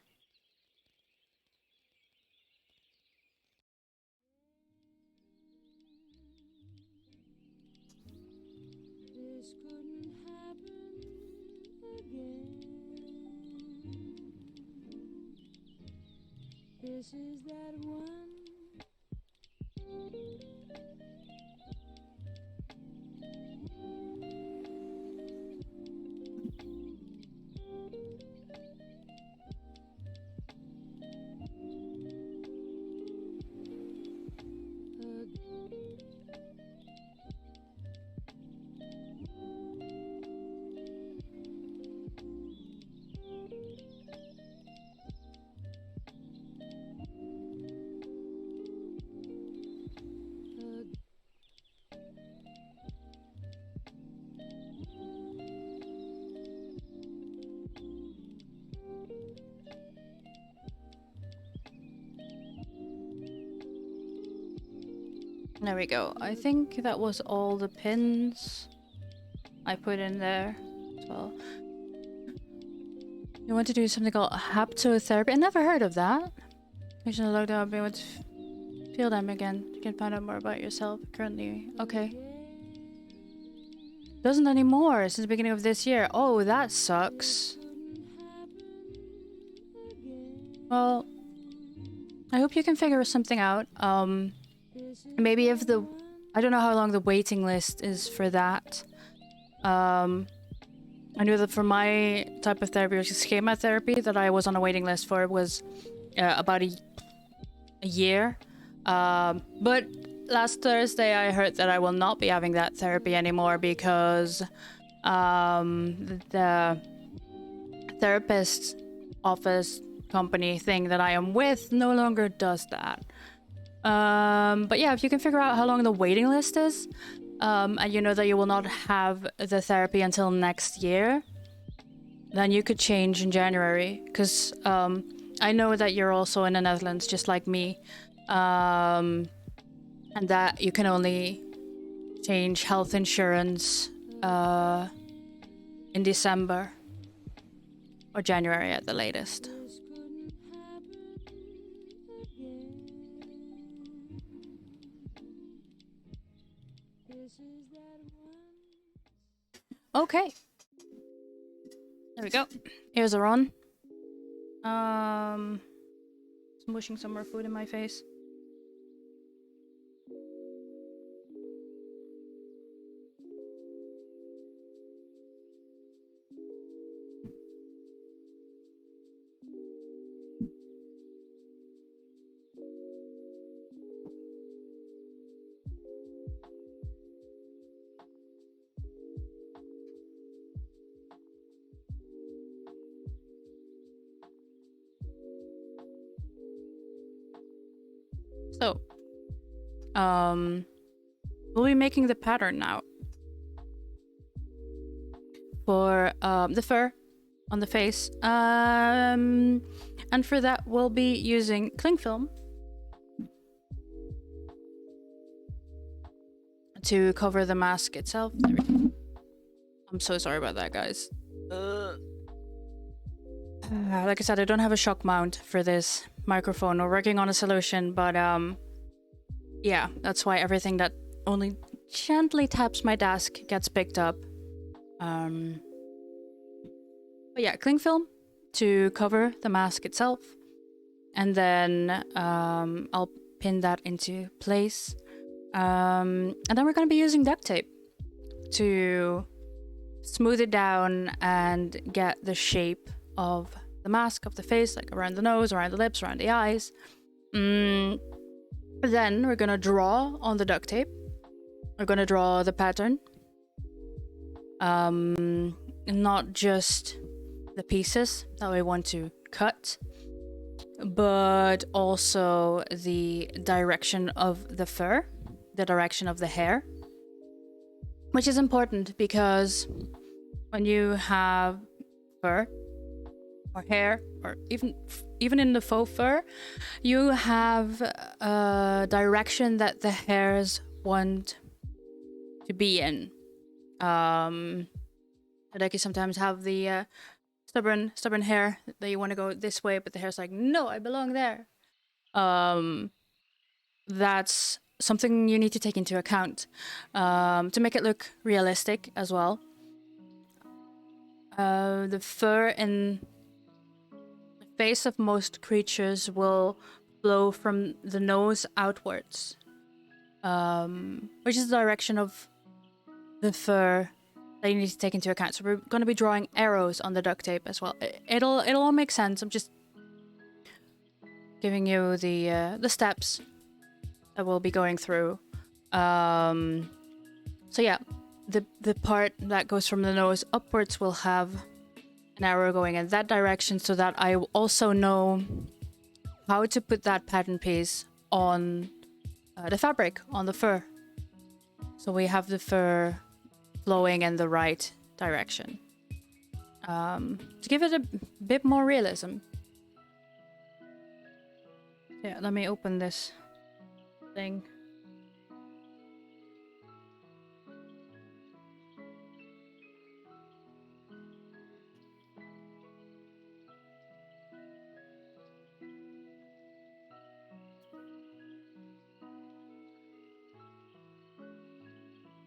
This couldn't happen again. This is that one. There we go. I think that was all the pins I put in there as well. You want to do something called haptotherapy? I never heard of that. You should look up. You want to feel them again. You can find out more about yourself currently. Okay. Doesn't anymore since the beginning of this year. Oh, that sucks. Well, I hope you can figure something out. Maybe if the... I don't know how long the waiting list is for that. I knew that for my type of therapy, which is schema therapy, that I was on a waiting list for was about a year. But last Thursday I heard that I will not be having that therapy anymore because the therapist office company thing that I am with no longer does that. But yeah, if you can figure out how long the waiting list is, and you know that you will not have the therapy until next year, then you could change in January. Because I know that you're also in the Netherlands, just like me, and that you can only change health insurance in December or January at the latest. Okay. There we go. Ears are on. Smushing some more food in my face. So, we'll be making the pattern now for the fur on the face. And for that, we'll be using cling film to cover the mask itself. There we go. I'm so sorry about that, guys. Like I said, I don't have a shock mount for this microphone. We're working on a solution, but yeah, that's why everything that only gently taps my desk gets picked up. But yeah, cling film to cover the mask itself, and then I'll pin that into place. And then we're going to be using duct tape to smooth it down and get the shape of the mask of the face, like around the nose, around the lips, around the eyes. Then we're gonna draw on the duct tape. We're gonna draw the pattern. Not just the pieces that we want to cut, but also the direction of the fur, the direction of the hair, which is important because when you have fur or hair, or even in the faux fur, you have a direction that the hairs want to be in. Like you sometimes have the stubborn hair that you want to go this way, but the hair's like, no, I belong there. That's something you need to take into account to make it look realistic as well. The fur in the face of most creatures will flow from the nose outwards, which is the direction of the fur that you need to take into account. So we're going to be drawing arrows on the duct tape as well. It'll all make sense. I'm just giving you the steps that we'll be going through. So yeah, the part that goes from the nose upwards will have an arrow going in that direction, so that I also know how to put that pattern piece on the fabric, on the fur. So we have the fur flowing in the right direction, to give it a bit more realism. Yeah, let me open this thing.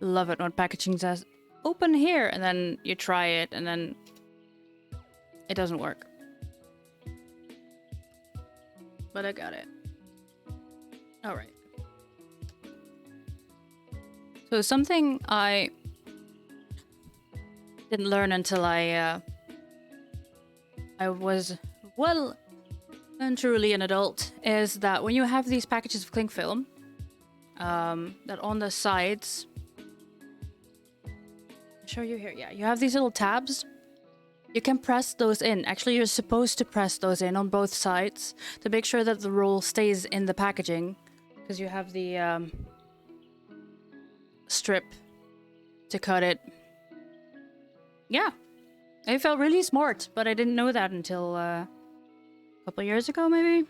Love it when packaging says open here and then you try it and then it doesn't work. But I got it. All right. So something I didn't learn until I was well and truly an adult is that when you have these packages of cling film, that on the sides, I'll show you here. Yeah, you have these little tabs. You can press those in. Actually, you're supposed to press those in on both sides to make sure that the roll stays in the packaging, because you have the strip to cut it. Yeah, I felt really smart, but I didn't know that until a couple years ago, maybe.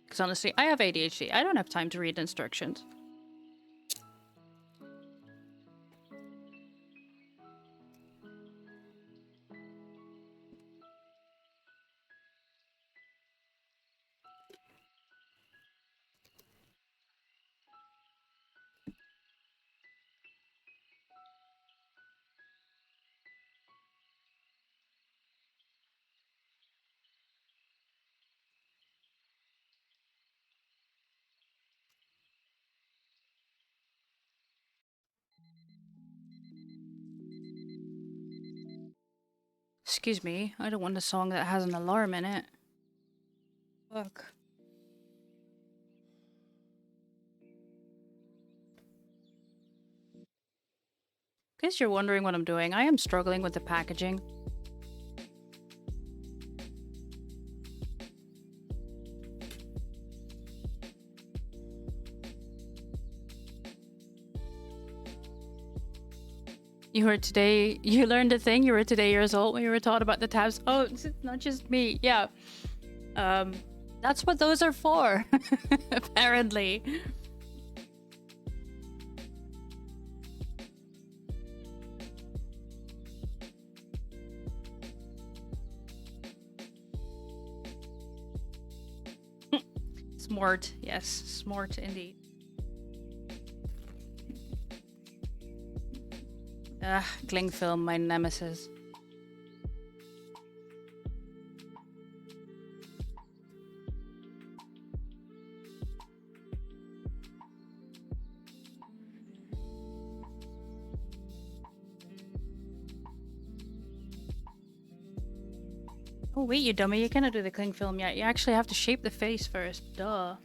Because honestly, I have ADHD. I don't have time to read instructions. excuse me. I don't want a song that has an alarm in it. Fuck. In case you're wondering what I'm doing, I am struggling with the packaging. You learned a thing, you were today years old when you were taught about the tabs. Oh, it's not just me, yeah. That's what those are for, apparently. Smart, yes, smart indeed. Cling film, my nemesis. Oh wait, you dummy, you cannot do the cling film yet. You actually have to shape the face first. Duh.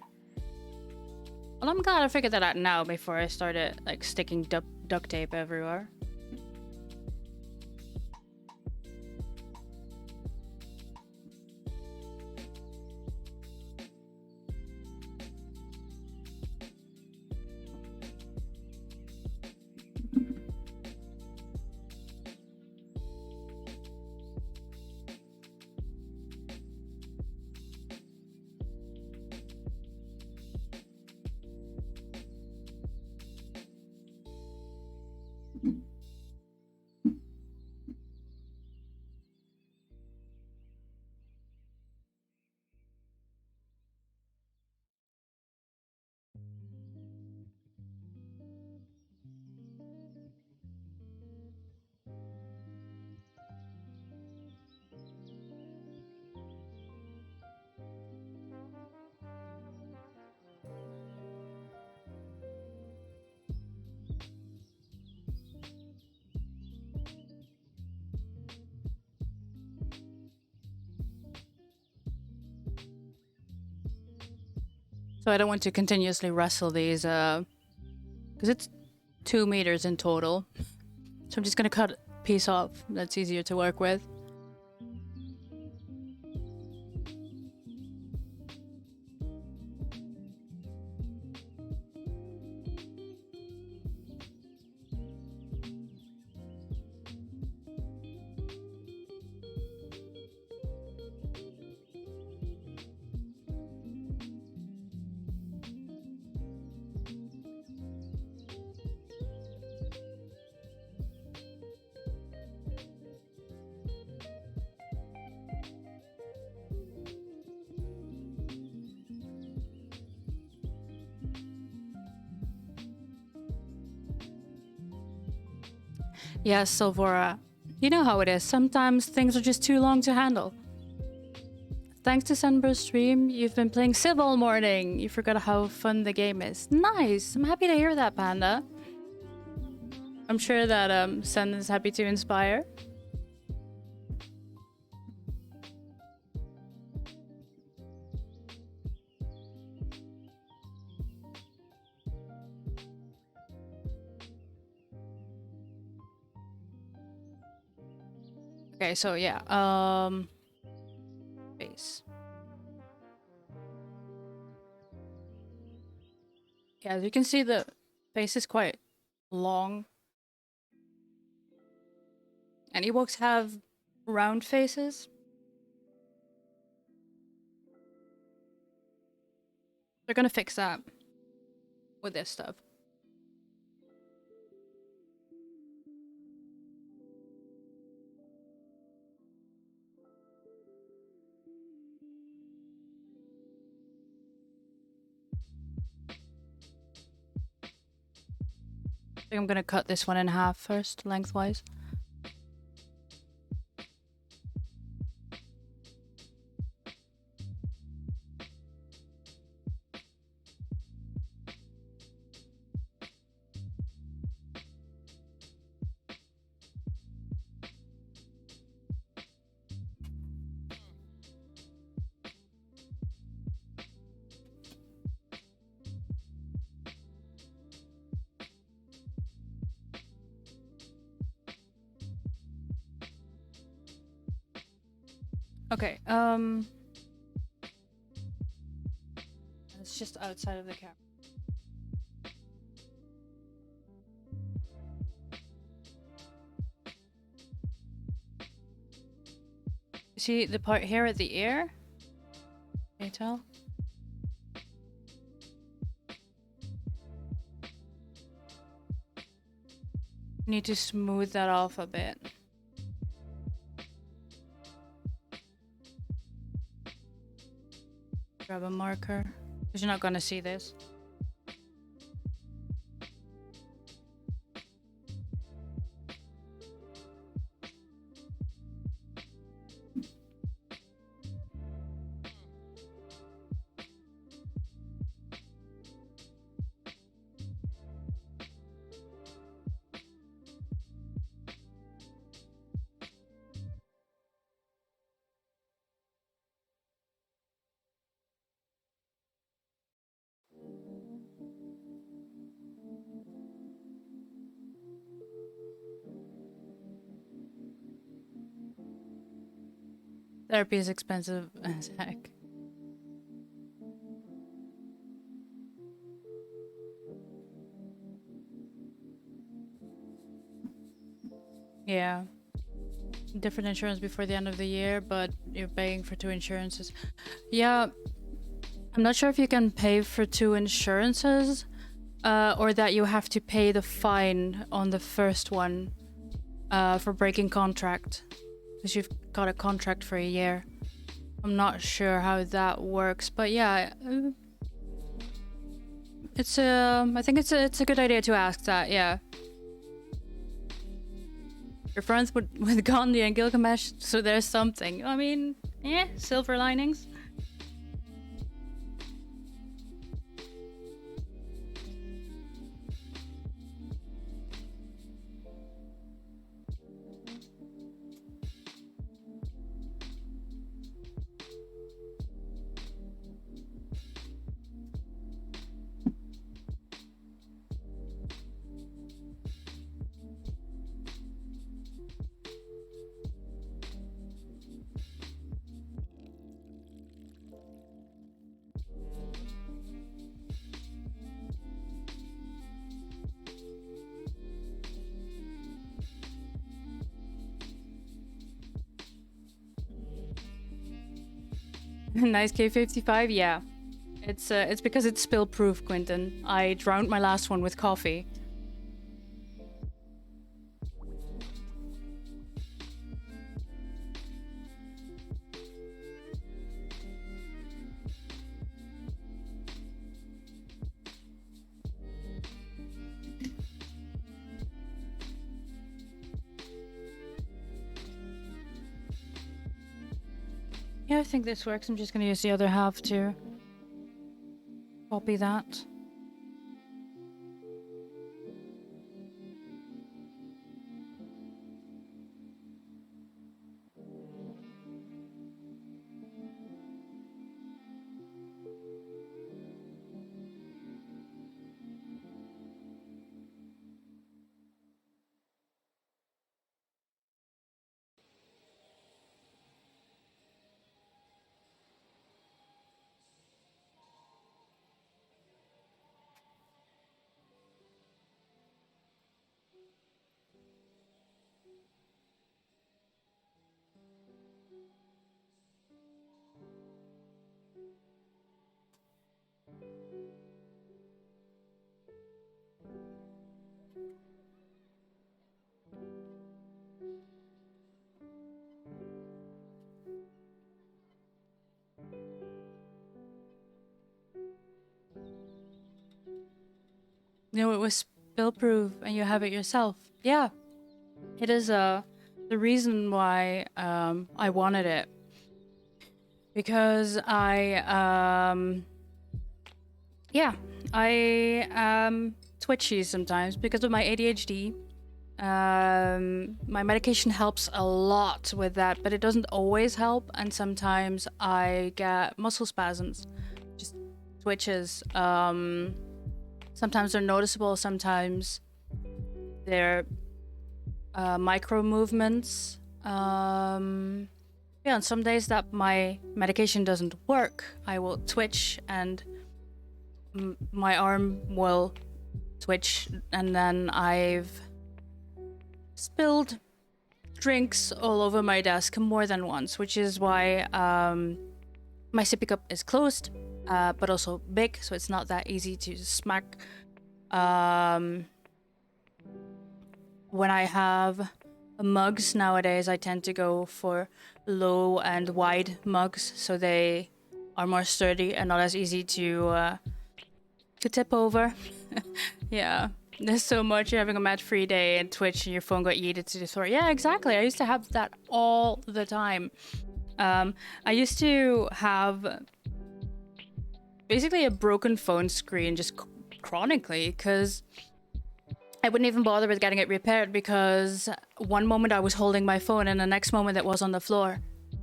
Well, I'm glad I figured that out now before I started like sticking duct tape everywhere. So I don't want to continuously wrestle these, because it's 2 meters in total. So I'm just gonna cut a piece off. That's easier to work with. Yes, Silvora. You know how it is. Sometimes things are just too long to handle. Thanks to Sunburst stream, you've been playing Civ all morning. You forgot how fun the game is. Nice. I'm happy to hear that, Panda. I'm sure that Sen is happy to inspire. Okay, so yeah, face. Yeah, as you can see, the face is quite long. And Ewoks have round faces. They're gonna fix that with this stuff. I think I'm gonna cut this one in half first, lengthwise. Okay, it's just outside of the camera. See the part here at the ear? Can you tell? Need to smooth that off a bit. Grab a marker, because you're not gonna see this. Therapy is expensive as heck. Yeah. Different insurance before the end of the year, but you're paying for 2 insurances. Yeah. I'm not sure if you can pay for 2 insurances, or that you have to pay the fine on the first one for breaking contract. Because you've got a contract for a year. I'm not sure how that works, but yeah. It's I think it's a good idea to ask that, yeah. You're friends with Gandhi and Gilgamesh, so there's something. I mean, silver linings. Nice K55, yeah. It's because it's spill proof, Quentin. I drowned my last one with coffee. Yeah, I think this works. I'm just gonna use the other half to copy that. You know, it was spill proof and you have it yourself. Yeah. It is the reason why I wanted it. Because I am twitchy sometimes because of my ADHD. My medication helps a lot with that, but it doesn't always help, and sometimes I get muscle spasms, just twitches. Sometimes they're noticeable, sometimes they're micro movements. Yeah, on some days that my medication doesn't work, I will twitch and my arm will twitch, and then I've spilled drinks all over my desk more than once, which is why my sippy cup is closed, but also big, so it's not that easy to smack. When I have mugs nowadays, I tend to go for low and wide mugs, so they are more sturdy and not as easy to tip over. Yeah, there's so much. You're having a mat-free day and Twitch and your phone got yeeted to the floor. Yeah, exactly. I used to have that all the time. I used to have basically a broken phone screen just chronically, because I wouldn't even bother with getting it repaired, because one moment I was holding my phone and the next moment it was on the floor,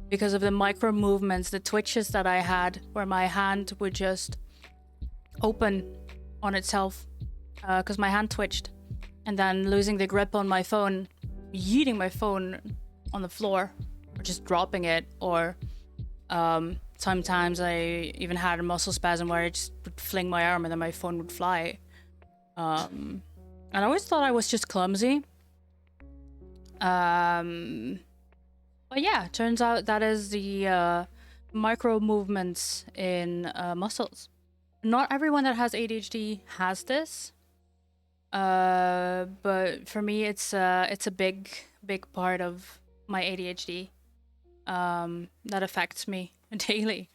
because of the micro movements, the twitches that I had, where my hand would just open on itself because my hand twitched, and then losing the grip on my phone, yeeting my phone on the floor, or just dropping it, or sometimes I even had a muscle spasm where I just would fling my arm and then my phone would fly. And I always thought I was just clumsy. But yeah, turns out that is the micro movements in muscles. Not everyone that has ADHD has this. But for me, it's a big part of my ADHD that affects me daily.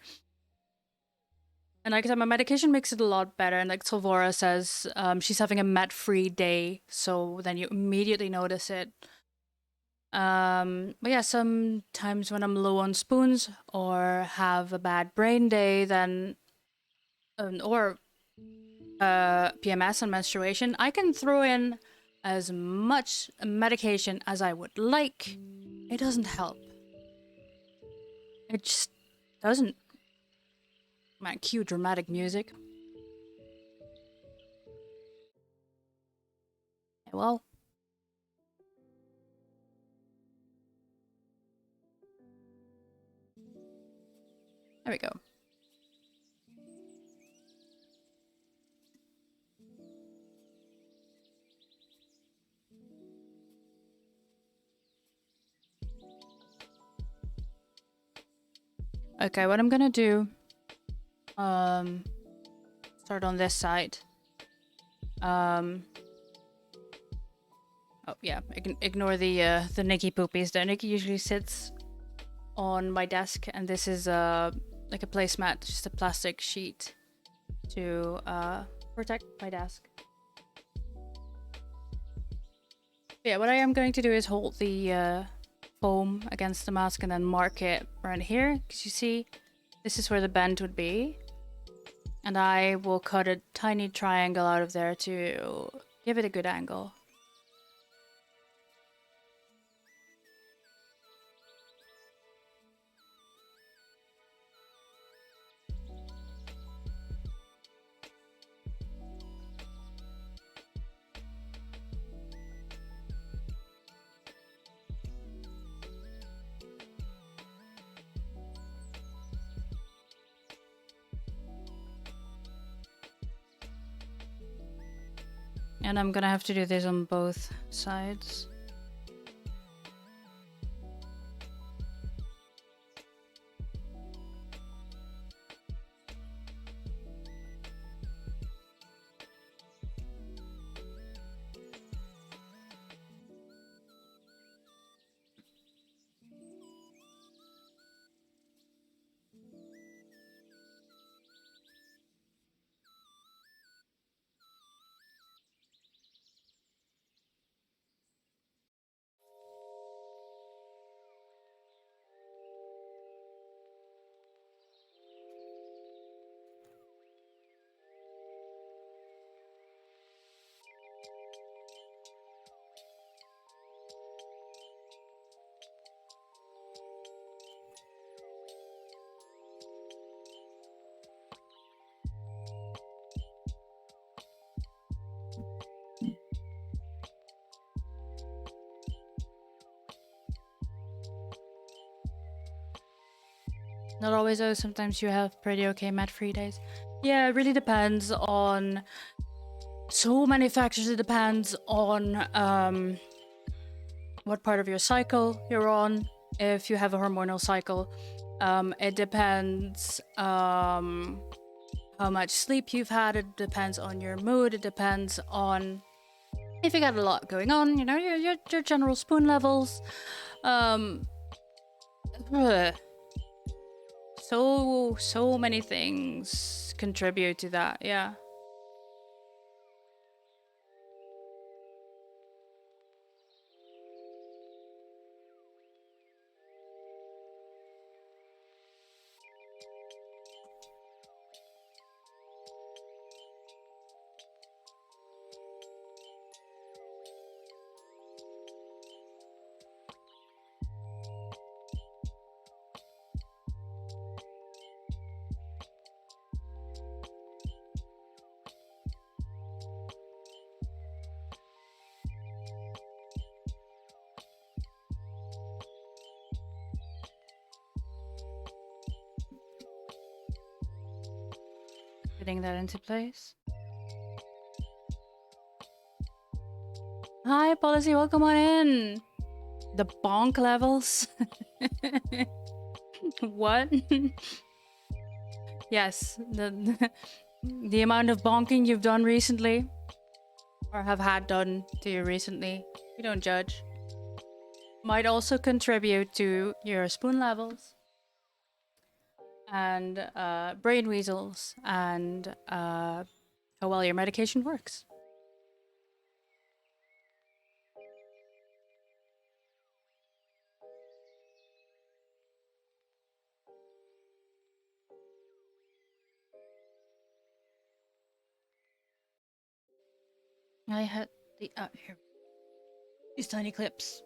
And like I said, my medication makes it a lot better. And like Silvora says, she's having a med-free day, so then you immediately notice it. But yeah, sometimes when I'm low on spoons or have a bad brain day, then or PMS and menstruation, I can throw in as much medication as I would like. It doesn't help. It just doesn't. Man, cue dramatic music. Well, there we go. Okay, what I'm gonna do, start on this side. Oh yeah, ignore the Nikki poopies there. Nikki usually sits on my desk, and this is like a placemat, just a plastic sheet to protect my desk. Yeah, what I am going to do is hold the foam against the mask and then mark it right here, because you see this is where the bend would be, and I will cut a tiny triangle out of there to give it a good angle. And I'm gonna have to do this on both sides. Not always though, sometimes you have pretty okay mat-free days. Yeah, it really depends on so many factors. It depends on what part of your cycle you're on, if you have a hormonal cycle. It depends how much sleep you've had. It depends on your mood. It depends on if you got a lot going on, you know, your general spoon levels. Um, so many things contribute to that. Yeah. Putting that into place. Hi, Policy, welcome on in. The bonk levels. What? Yes, the amount of bonking you've done recently, or have had done to you recently. We don't judge. Might also contribute to your spoon levels and brain weasels and how well your medication works. I had the here, these tiny clips.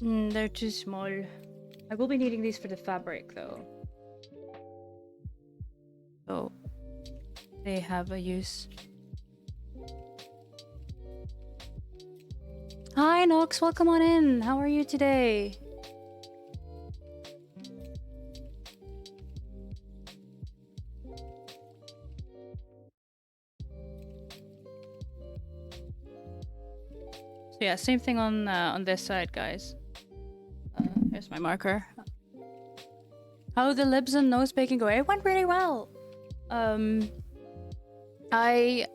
They're too small. I will be needing these for the fabric though. So they have a use. Hi Nox, welcome on in. How are you today? So yeah, same thing on this side, guys. Here's my marker. How the libs and nose baking go? It went really well. I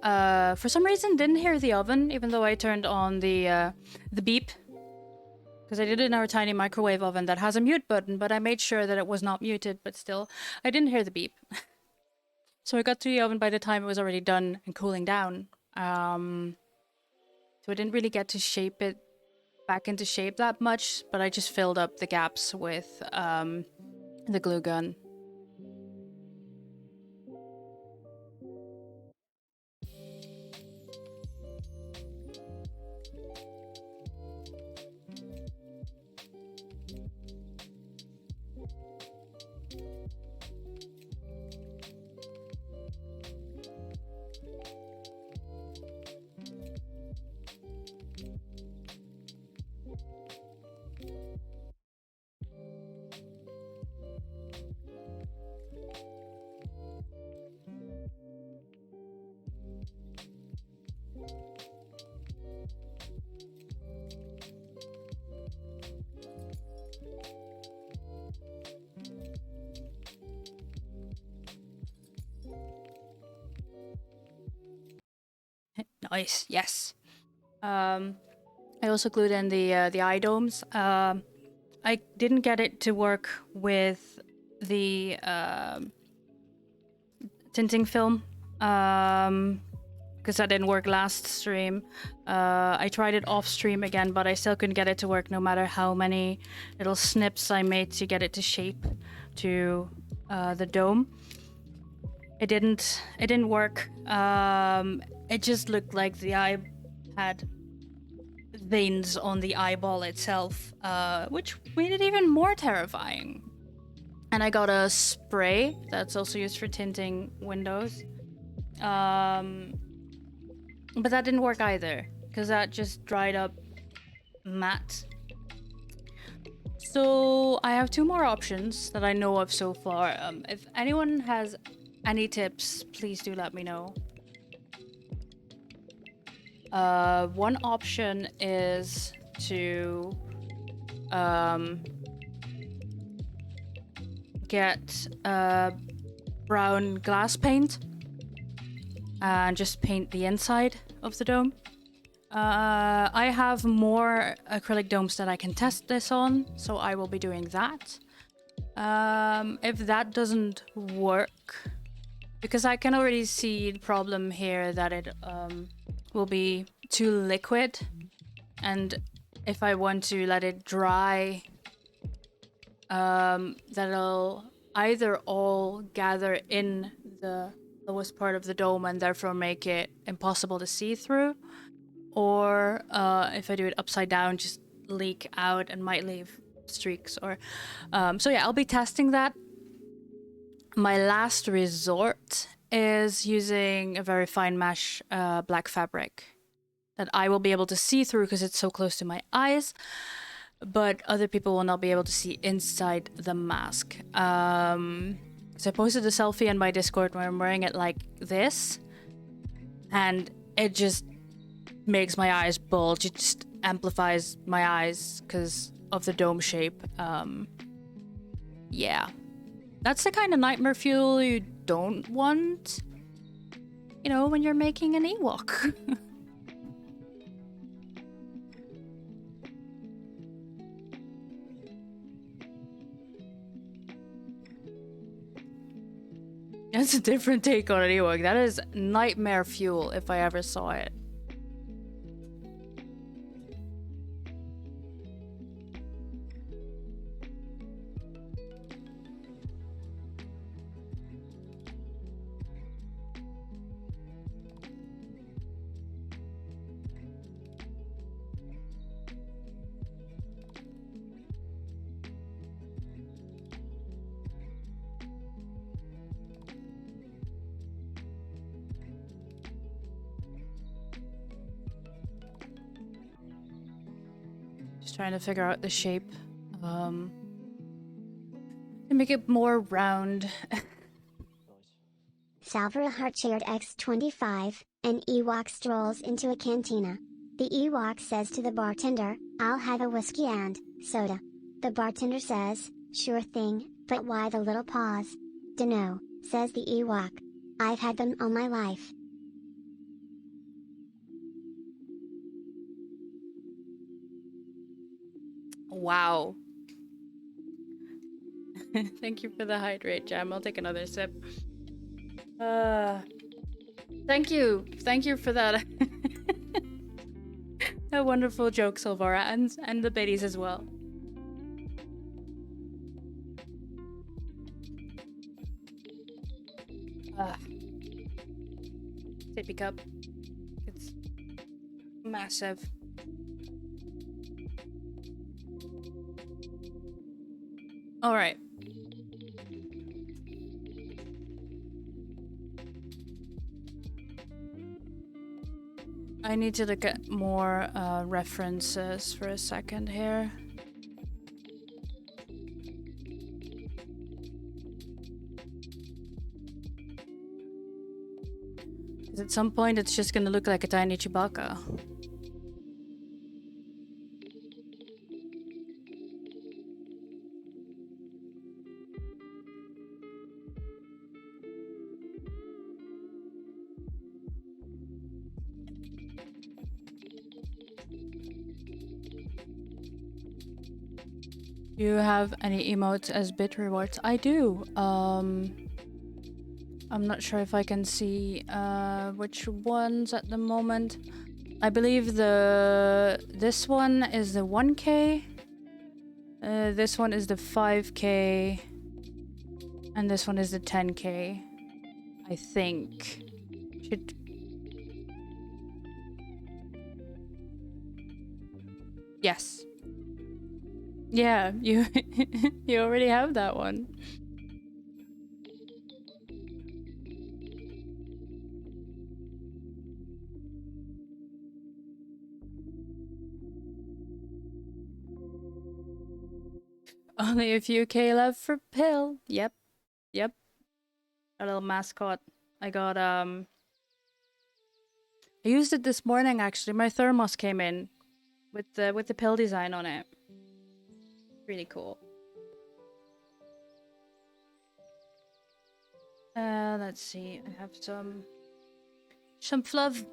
for some reason didn't hear the oven, even though I turned on the beep, because I did it in our tiny microwave oven that has a mute button, but I made sure that it was not muted. But still, I didn't hear the beep. So I got to the oven by the time it was already done and cooling down. So I didn't really get to shape it back into shape that much, but I just filled up the gaps with the glue gun. Nice, yes. I also glued in the eye domes. I didn't get it to work with the tinting film. because that didn't work last stream. I tried it off stream again, but I still couldn't get it to work no matter how many little snips I made to get it to shape to the dome. It didn't work. It just looked like the eye had veins on the eyeball itself, which made it even more terrifying. And I got a spray that's also used for tinting windows. But that didn't work either, because that just dried up matte. So I have 2 more options that I know of so far. If anyone has any tips, please do let me know. One option is to get brown glass paint and just paint the inside of the dome. I have more acrylic domes that I can test this on, so I will be doing that. If that doesn't work, because I can already see the problem here that it will be too liquid, and if I want to let it dry, that'll either all gather in the lowest part of the dome and therefore make it impossible to see through, or if I do it upside down, just leak out and might leave streaks. Or so yeah, I'll be testing that. My last resort is using a very fine mesh black fabric that I will be able to see through because it's so close to my eyes, but other people will not be able to see inside the mask. So I posted a selfie in my Discord where I'm wearing it like this, and it just makes my eyes bulge. It just amplifies my eyes because of the dome shape. Yeah. That's the kind of nightmare fuel you don't want, you know, when you're making an Ewok. That's a different take on an Ewok. That is nightmare fuel if I ever saw it. Trying to figure out the shape to make it more round. Salvador Heartshared X25, an Ewok strolls into a cantina. The Ewok says to the bartender, "I'll have a whiskey and soda." The bartender says, "Sure thing, but why the little pause?" "Dunno," says the Ewok. "I've had them all my life." Wow. Thank you for the hydrate, Jam. I'll take another sip. Thank you for that. A wonderful joke, Silvara, and the biddies as well. Sippy cup. It's massive. All right. I need to look at more references for a second here. Because at some point it's just gonna look like a tiny Chewbacca. Do you have any emotes as bit rewards? I do. I'm not sure if I can see which ones at the moment. I believe this one is the 1K. This one is the 5K. And this one is the 10K. I think. Should... Yes. Yeah, you you already have that one. Only a few K left for pill. Yep. Yep. A little mascot. I got I used it this morning actually. My thermos came in with the pill design on it. Really cool. Let's see. I have some fluff.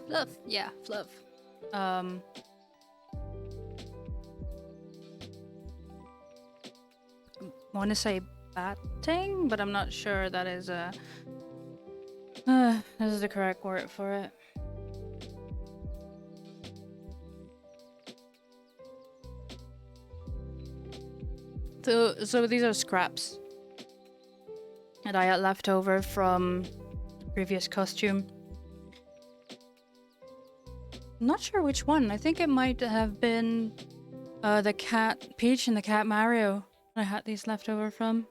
Fluff, yeah, fluff. I want to say batting, but I'm not sure that is this is the correct word for it. So these are scraps that I had left over from the previous costume. I'm not sure which one. I think it might have been the cat Peach and the cat Mario. I had these left over from.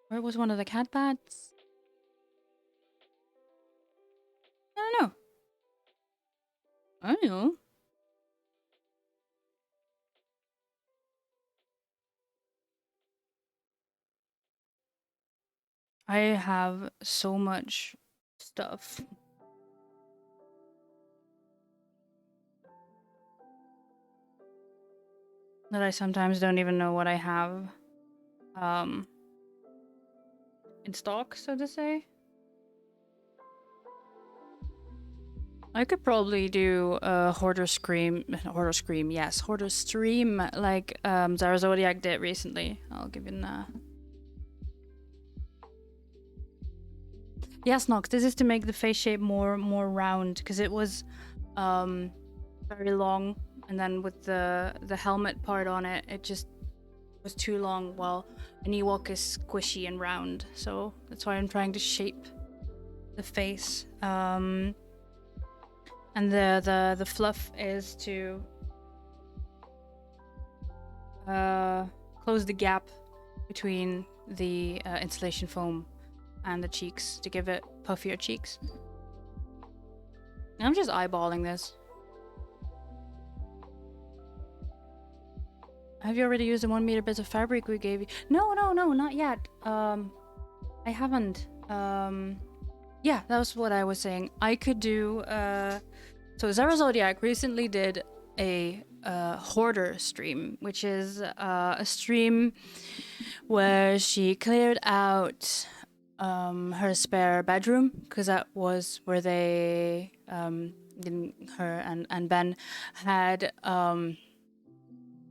Where was one of the cat bats? I don't know. I don't know. I have so much stuff. That I sometimes don't even know what I have in stock, so to say. I could probably do a hoarder stream, like Zara Zodiac did recently. I'll give you that. Yes, Nox, this is to make the face shape more round, because it was very long, and then with the helmet part on it, it just was too long. Well, an Ewok is squishy and round, so that's why I'm trying to shape the face. And the fluff is to close the gap between the insulation foam and the cheeks to give it puffier cheeks. I'm just eyeballing this. Have you already used the 1 meter bits of fabric we gave you? No, not yet. I haven't. Yeah, that was what I was saying. I could do. So Zara Zodiac recently did a hoarder stream, which is a stream where she cleared out her spare bedroom, because that was where they her and Ben had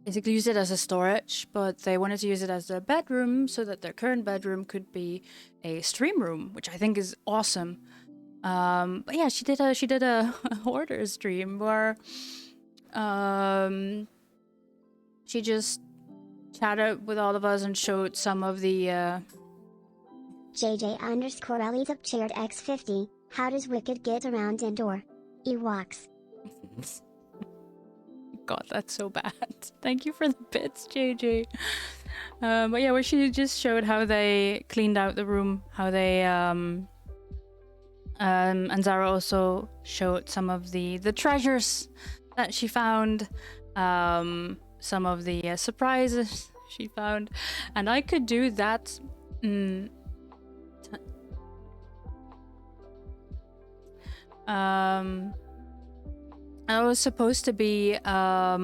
basically used it as a storage, but they wanted to use it as their bedroom so that their current bedroom could be a stream room, which I think is awesome. But yeah, she did a hoarder stream where she just chatted with all of us and showed some of the JJ_Ellies up chaired X50. How does Wicked get around indoor? Ewoks. God, that's so bad. Thank you for the bits, JJ. But yeah, where she just showed how they cleaned out the room, how they and Zara also showed some of the treasures that she found. some of the surprises she found, and I could do that. I was supposed to be I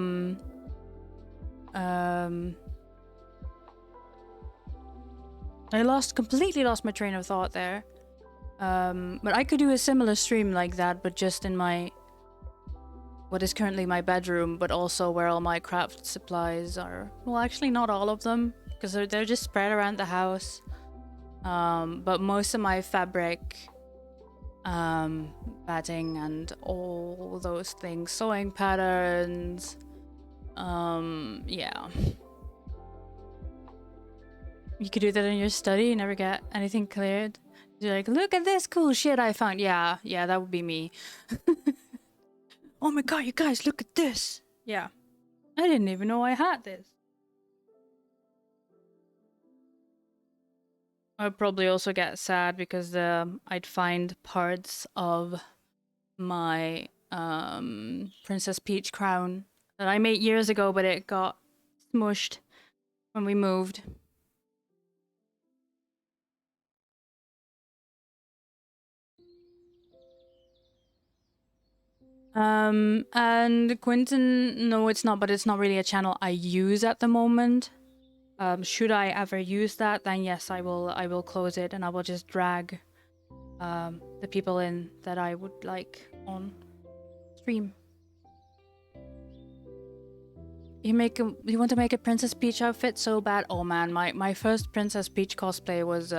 completely lost my train of thought there. But I could do a similar stream like that, but just in my what is currently my bedroom, but also where all my craft supplies are. Well, actually not all of them, because they're just spread around the house. But most of my fabric, batting and all those things, sewing patterns, yeah. You could do that in your study, never get anything cleared. You're like, look at this cool shit I found. Yeah, that would be me. Oh my god, you guys, look at this. Yeah. I didn't even know I had this. I'd probably also get sad because I'd find parts of my Princess Peach crown that I made years ago, but it got smushed when we moved. And Quentin, no, it's not, but it's not really a channel I use at the moment. Should I ever use that, then yes, I will close it and I will just drag the people in that I would like on stream. You want to make a Princess Peach outfit so bad? Oh man, my first Princess Peach cosplay was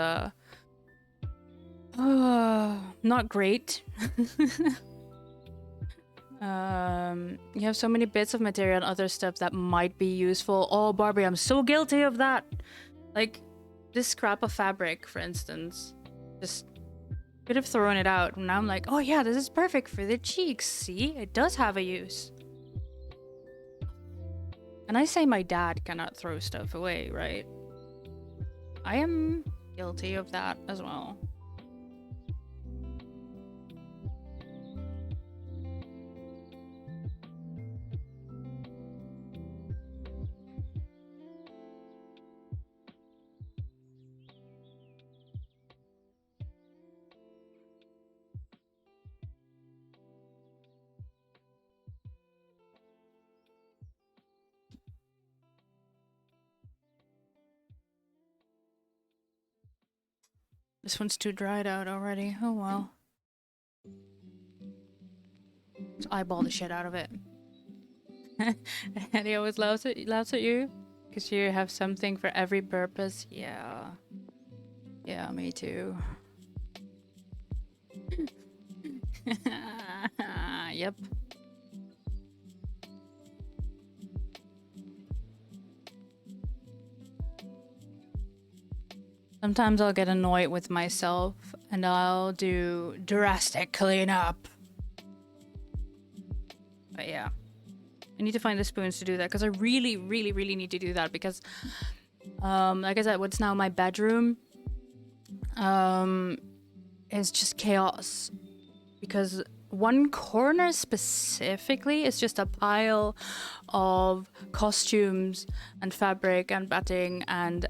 not great. You have so many bits of material and other stuff that might be useful. Oh, Barbie, I'm so guilty of that. Like, this scrap of fabric, for instance. Just could have thrown it out. And now I'm like, oh yeah, this is perfect for the cheeks. See? It does have a use. And I say my dad cannot throw stuff away, right? I am guilty of that as well. This one's too dried out already. Oh well. Let's eyeball the shit out of it. And he always laughs at you because you have something for every purpose. Yeah. Yeah, me too. Yep. Sometimes I'll get annoyed with myself and I'll do drastic cleanup. But yeah. I need to find the spoons to do that because I really need to do that because like I said, what's now my bedroom is just chaos because one corner specifically is just a pile of costumes and fabric and batting and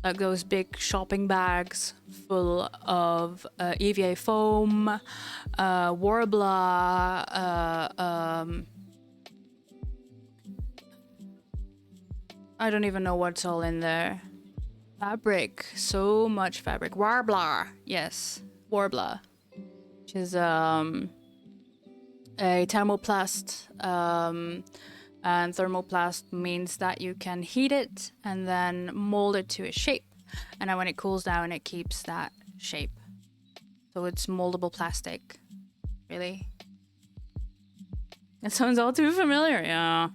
like those big shopping bags full of EVA foam, Warbler, I don't even know what's all in there. Fabric, so much fabric. Warbler, yes, Warbler, which is a thermoplast. And thermoplast means that you can heat it and then mold it to a shape. And then when it cools down, it keeps that shape. So it's moldable plastic, really. It sounds all too familiar, yeah.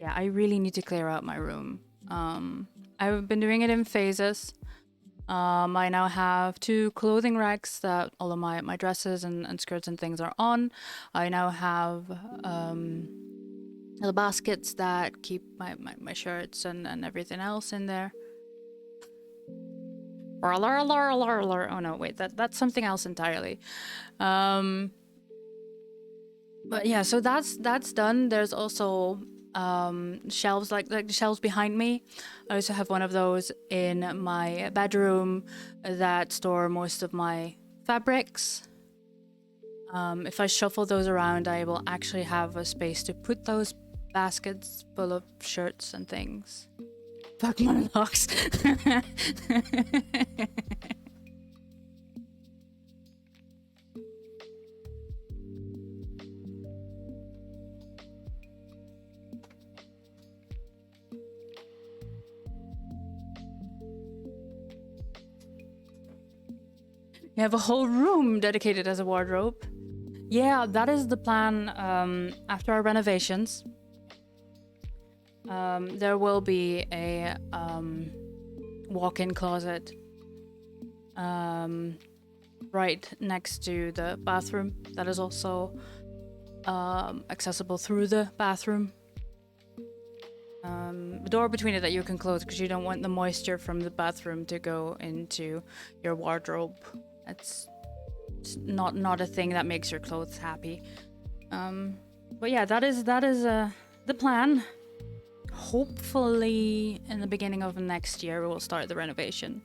Yeah, I really need to clear out my room. I've been doing it in phases. I now have 2 clothing racks that all of my dresses and skirts and things are on. I now have little baskets that keep my shirts and everything else in there. Oh no, wait, that's something else entirely. But yeah, so that's done. There's also shelves like the shelves behind me. I also have one of those in my bedroom that store most of my fabrics. If I shuffle those around, I will actually have a space to put those baskets full of shirts and things. Fuck my locks. You have a whole room dedicated as a wardrobe. Yeah, that is the plan after our renovations. There will be a walk-in closet right next to the bathroom that is also accessible through the bathroom. The door between it that you can close because you don't want the moisture from the bathroom to go into your wardrobe. It's not a thing that makes your clothes happy. But yeah, that is the plan. Hopefully in the beginning of next year we will start the renovation.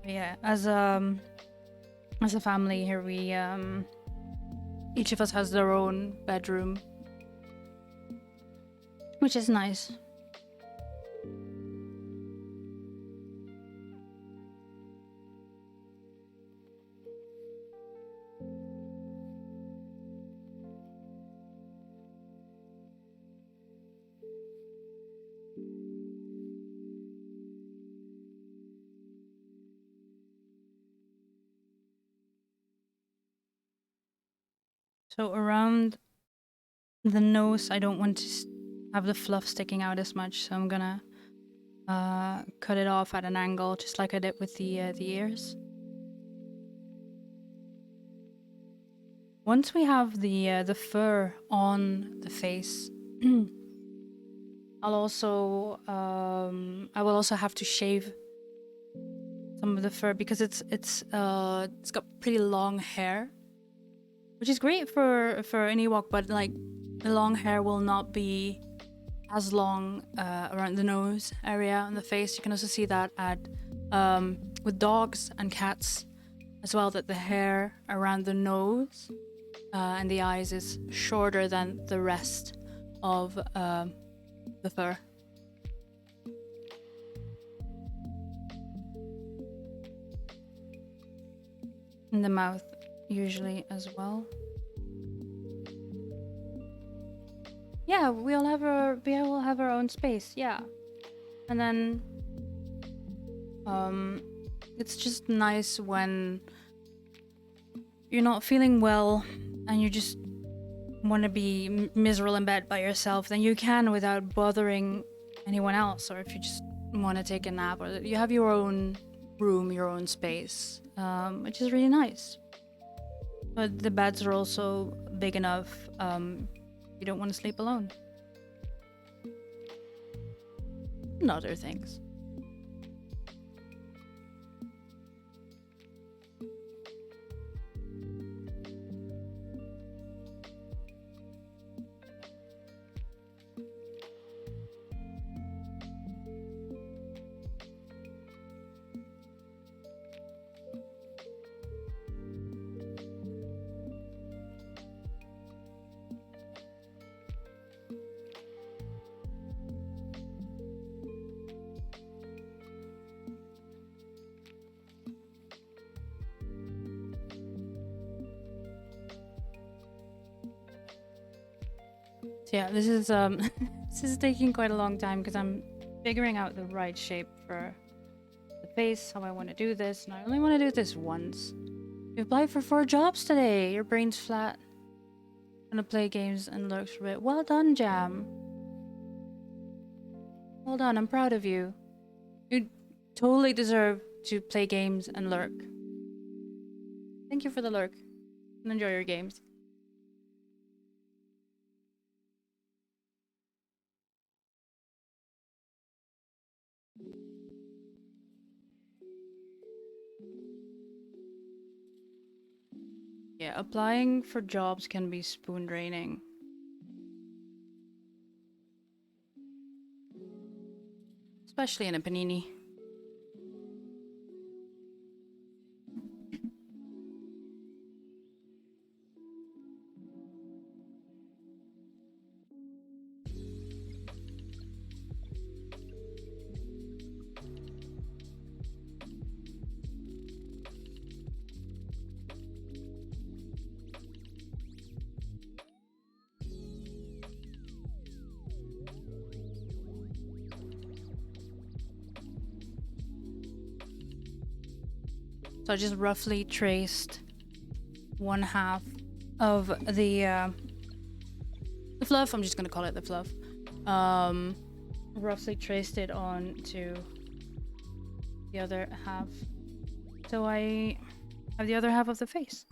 Yeah, as a family here, we each of us has their own bedroom, which is nice. So around the nose, I don't want to have the fluff sticking out as much, so I'm gonna cut it off at an angle, just like I did with the ears. Once we have the fur on the face, I'll also I will also have to shave some of the fur because it's got pretty long hair, which is great for an Ewok, but like the long hair will not be as long around the nose area on the face. You can also see that at with dogs and cats as well, that the hair around the nose and the eyes is shorter than the rest of the fur. In the mouth usually as well. Yeah, we all have our own space, yeah. And then it's just nice when you're not feeling well and you just want to be miserable in bed by yourself, then you can without bothering anyone else. Or if you just want to take a nap, or you have your own room, your own space, which is really nice. But the beds are also big enough. You don't want to sleep alone. And other things. Yeah, this is this is taking quite a long time because I'm figuring out the right shape for the face, how I want to do this, and I only want to do this once. You applied for 4 jobs today. Your brain's flat. Gonna play games and lurks for a bit. Well done, Jam. Well done, I'm proud of you. You totally deserve to play games and lurk. Thank you for the lurk. And enjoy your games. Yeah, applying for jobs can be spoon draining. Especially in a panini. So I just roughly traced 1/2 of the fluff. I'm just gonna call it the fluff. Roughly traced it on to the other half. So I have the other half of the face.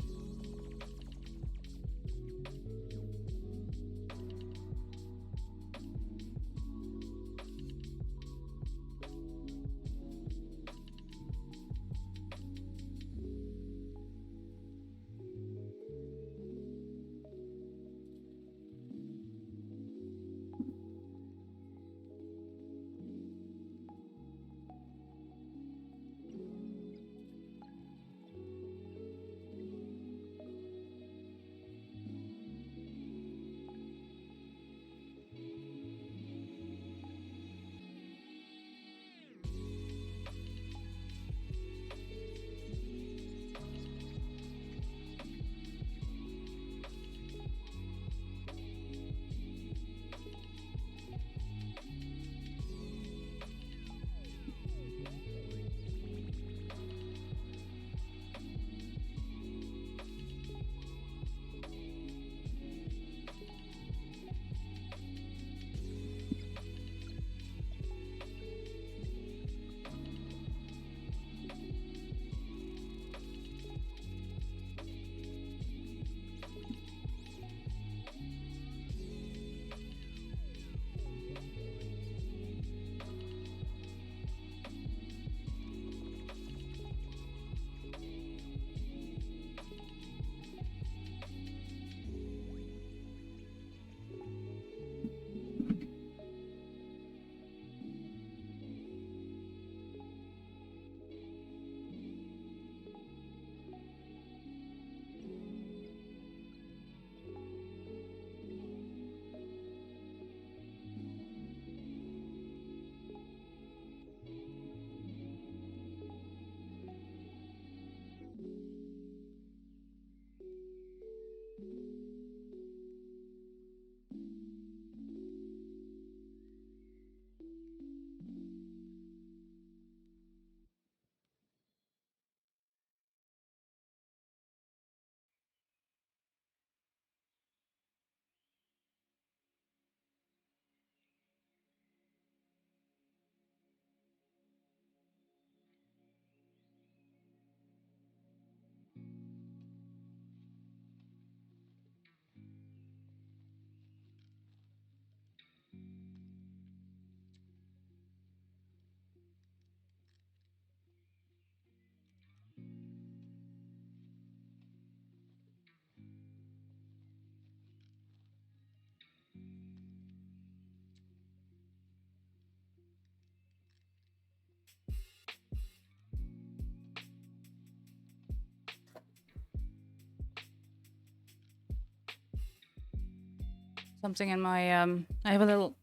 Something in my I have a little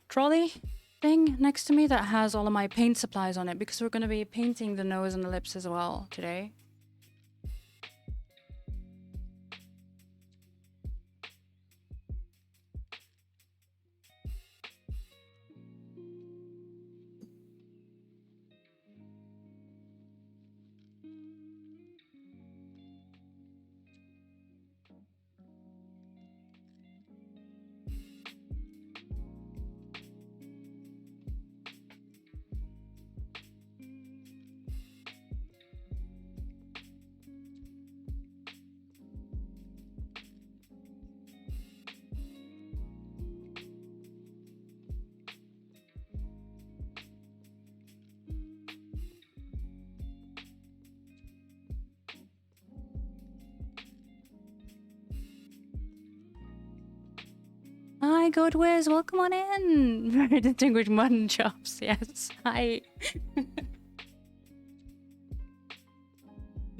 trolley thing next to me that has all of my paint supplies on it because we're going to be painting the nose and the lips as well today. Goat Wiz. Welcome on in. Very distinguished mutton chops. Yes. Hi. I'm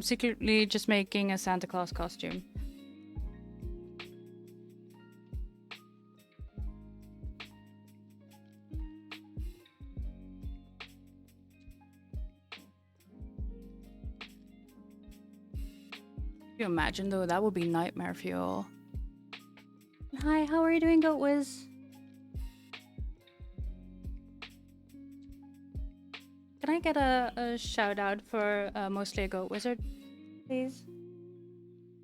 secretly just making a Santa Claus costume. Can you imagine though? That would be nightmare fuel. Hi, how are you doing, Goat Wiz? Can I get a shout out for mostly a goat wizard, please?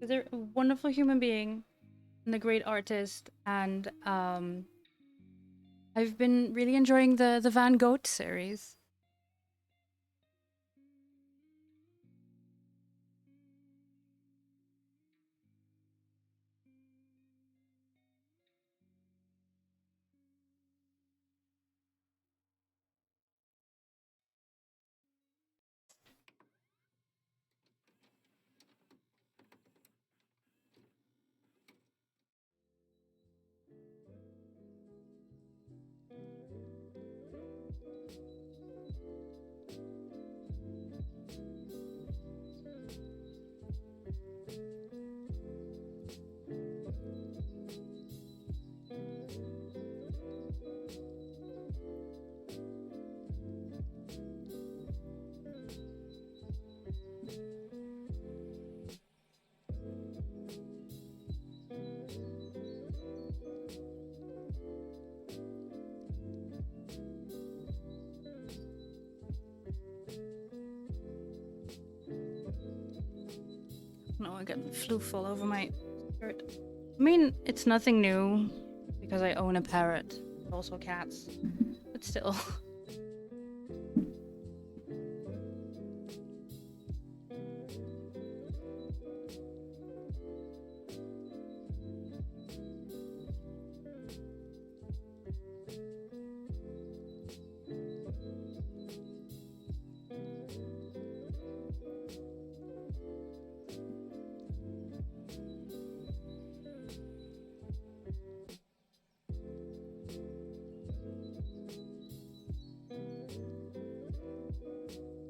They're a wonderful human being and a great artist, and I've been really enjoying the Van Gogh series. No, I got floof all over my shirt. I mean, it's nothing new because I own a parrot, also cats, but still.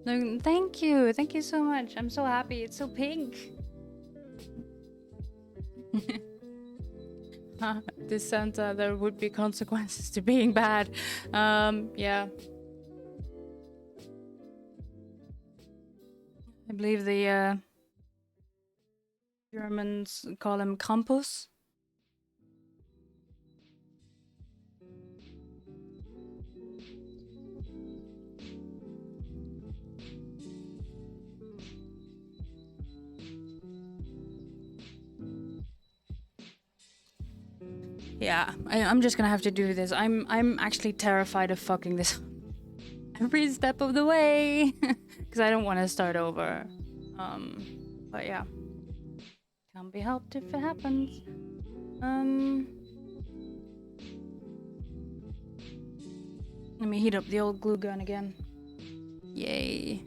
No, thank you. Thank you so much. I'm so happy. It's so pink. This Santa, there would be consequences to being bad. Yeah. I believe the Germans call him Krampus. Yeah, I'm just gonna have to do this. I'm actually terrified of fucking this every step of the way because I don't want to start over. But yeah, can't be helped if it happens. Let me heat up the old glue gun again. Yay.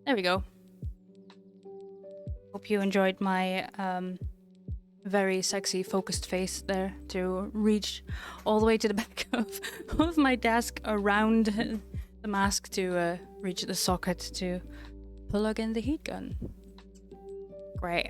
There we go. Hope you enjoyed my very sexy focused face there to reach all the way to the back of my desk around the mask to reach the socket to plug in the heat gun. Great.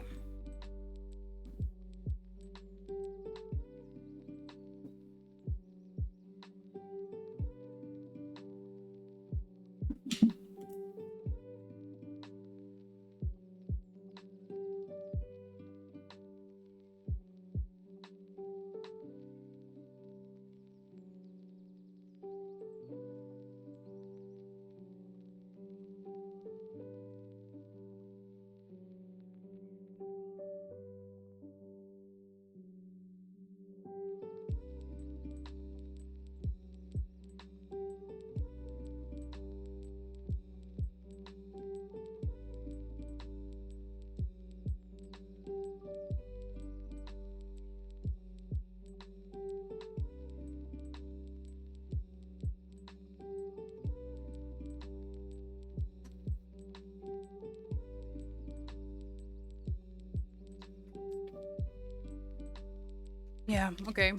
Yeah, okay.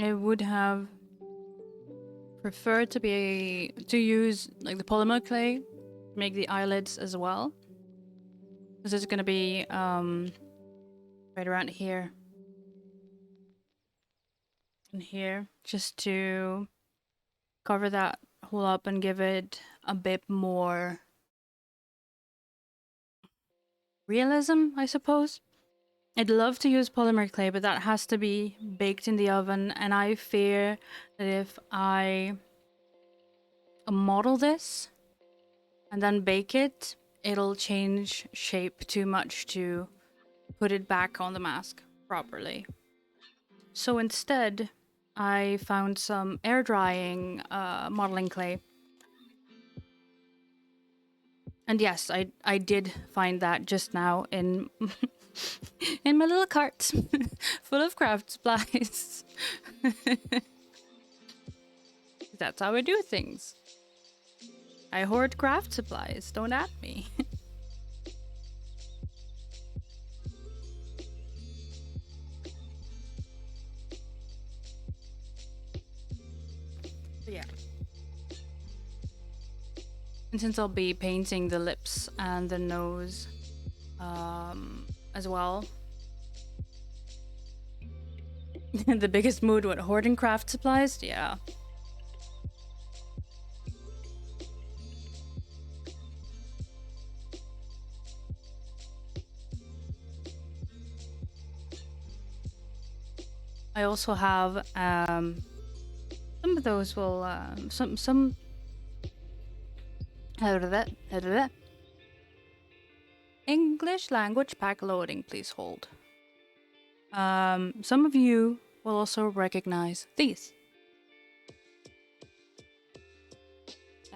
I would have preferred to use like the polymer clay, make the eyelids as well. This is gonna be right around here and here, just to cover that hole up and give it a bit more realism, I suppose. I'd love to use polymer clay, but that has to be baked in the oven, and I fear that if I model this and then bake it, it'll change shape too much to put it back on the mask properly. So instead, I found some air drying modeling clay. And yes, I did find that just now in in my little cart full of craft supplies. That's how I do things. I hoard craft supplies, don't at me. But yeah. And since I'll be painting the lips and the nose as well. The biggest mood, what, hoarding craft supplies? Yeah. I also have some of those will some how did that English language pack loading, please hold. Some of you will also recognize these.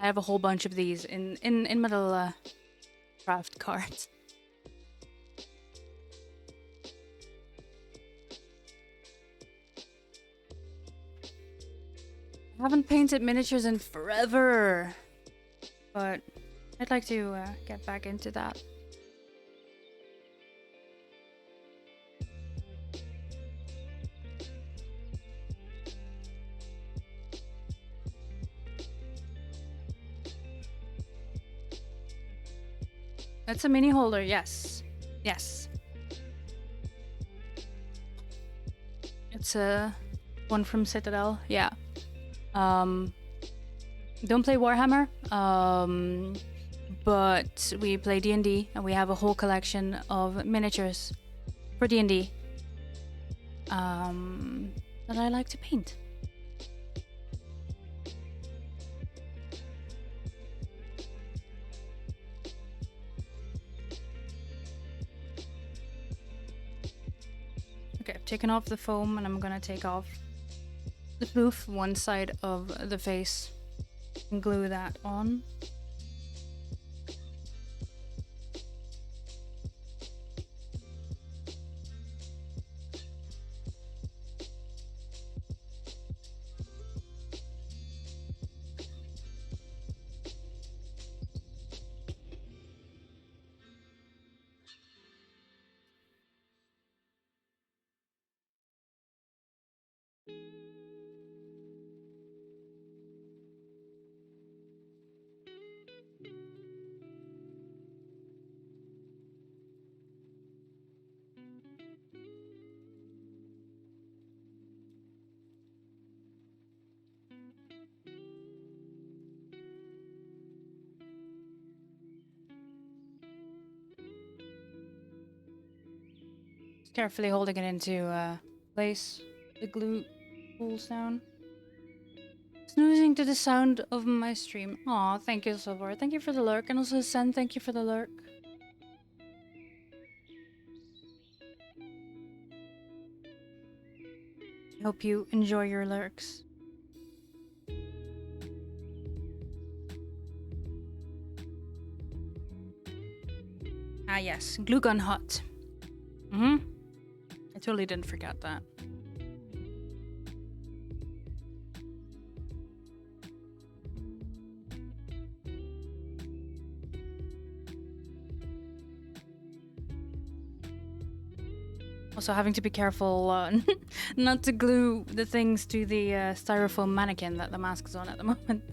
I have a whole bunch of these in my little craft cards. I haven't painted miniatures in forever, but I'd like to get back into that. That's a mini holder, yes. Yes. It's a one from Citadel, yeah. Don't play Warhammer, but we play D&D, and we have a whole collection of miniatures for D&D that I like to paint. Okay, I've taken off the foam, and I'm gonna take off the poof, one side of the face, and glue that on. Carefully holding it into place. The glue pulls down. Snoozing to the sound of my stream. Aw, thank you, Silver. Thank you for the lurk. And also, Sen, thank you for the lurk. I hope you enjoy your lurks. Ah, yes. Glue gun hot. I totally didn't forget that. Also having to be careful not to glue the things to the styrofoam mannequin that the mask is on at the moment.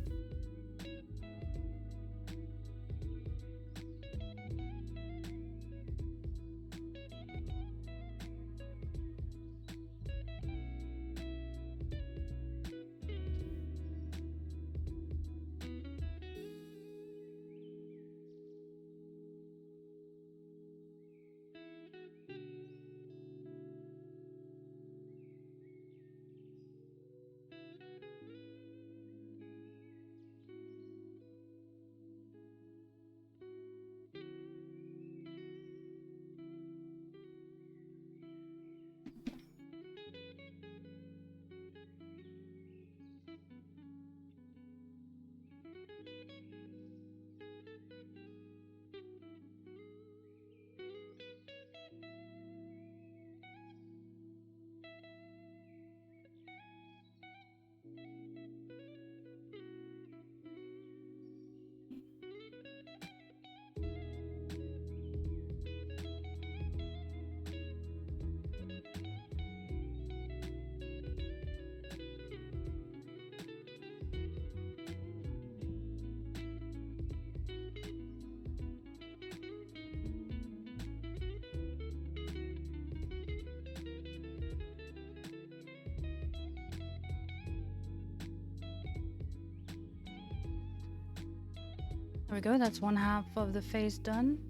There we go, that's one half of the face done.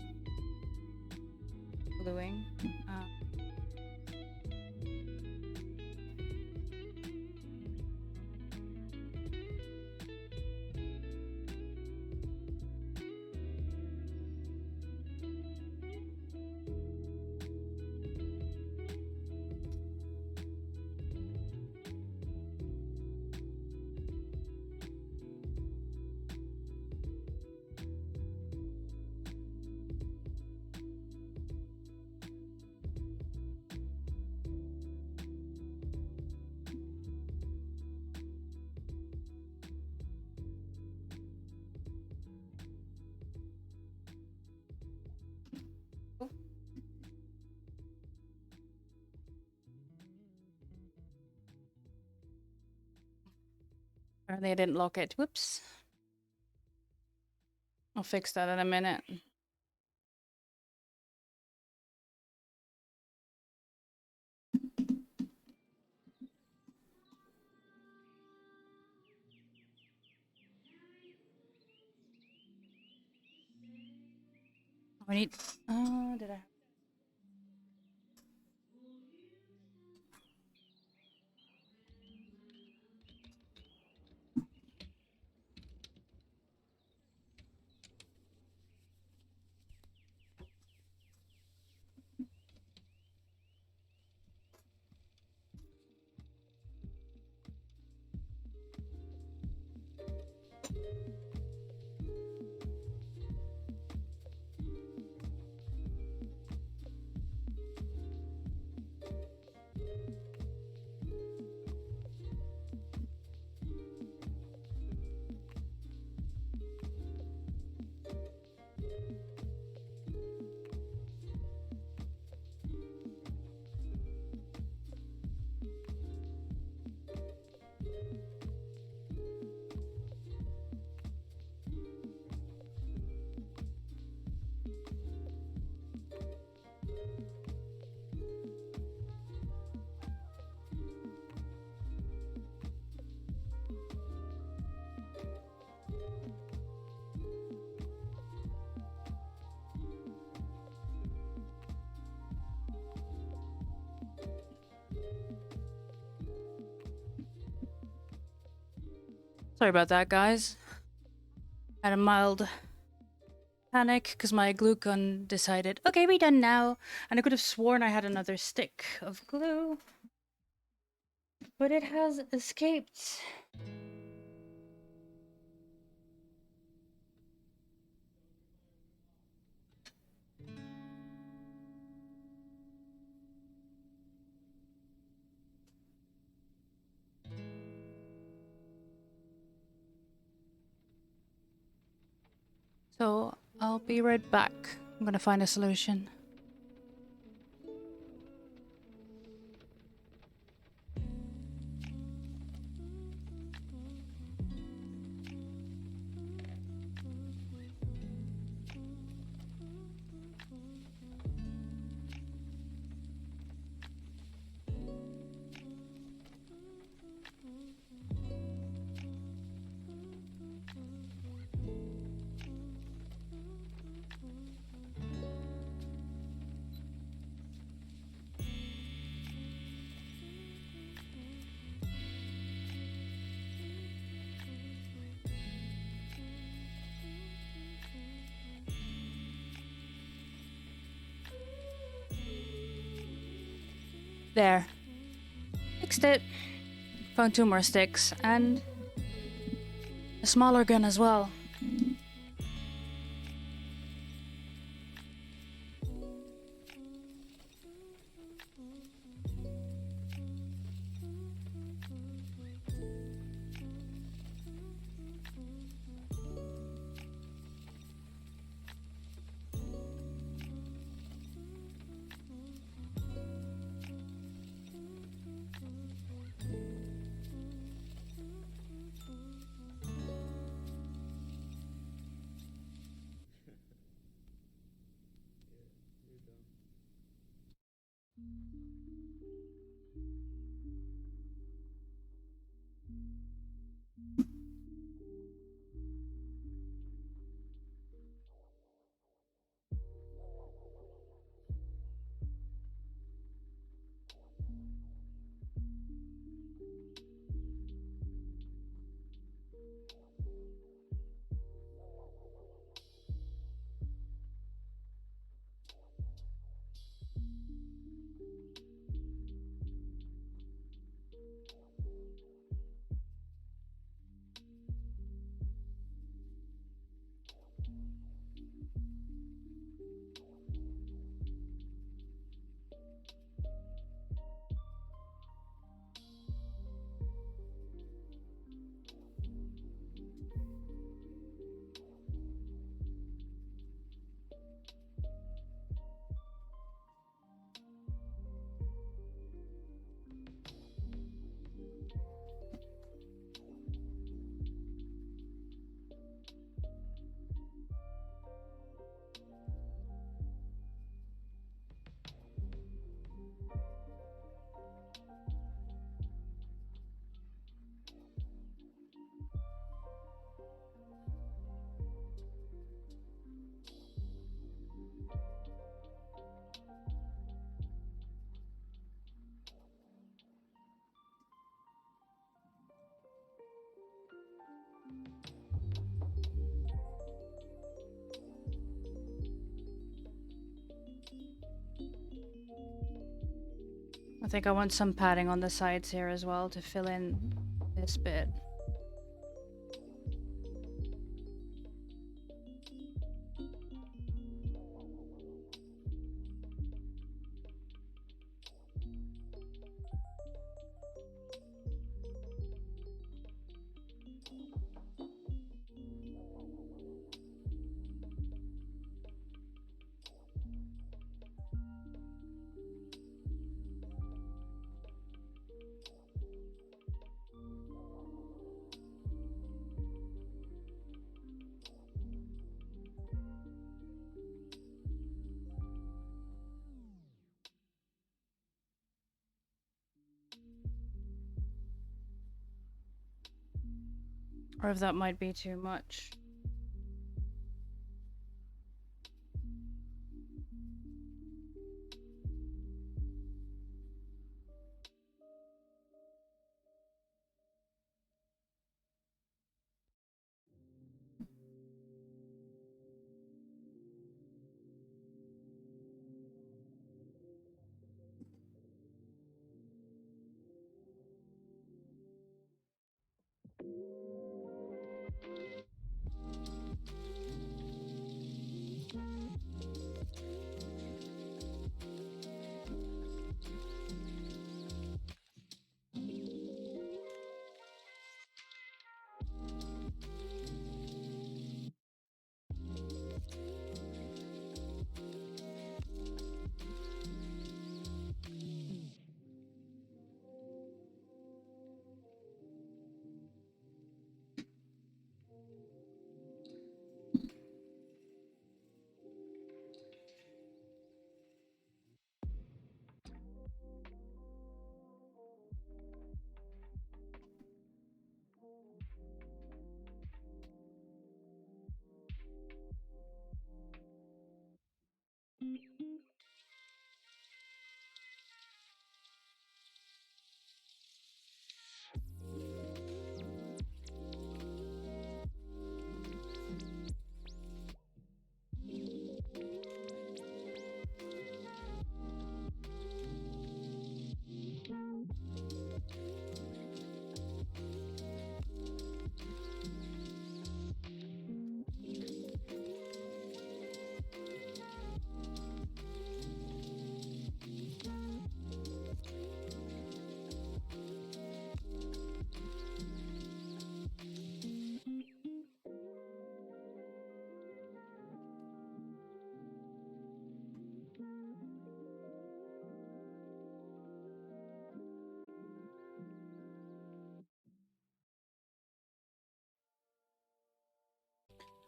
Gluing. Apparently I didn't lock it. Whoops. I'll fix that in a minute. I need... did I... Sorry about that, guys. Had a mild panic because my glue gun decided, okay, we're done now. And I could have sworn I had another stick of glue. But it has escaped. So I'll be right back. I'm gonna find a solution. There. Fixed it. Found 2 more sticks and a smaller gun as well. I think I want some padding on the sides here as well to fill in this bit. Or if that might be too much.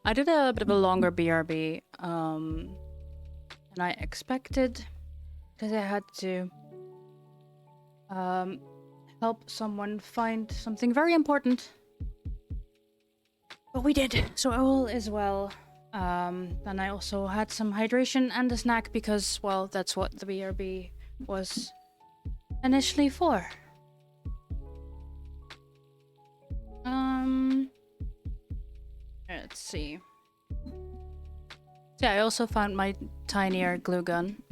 I did a bit of a longer BRB than I expected because I had to help someone find something very important. But we did, so all is well. Then I also had some hydration and a snack because, well, that's what the BRB was initially for. Let's see. Yeah, I also found my tinier glue gun.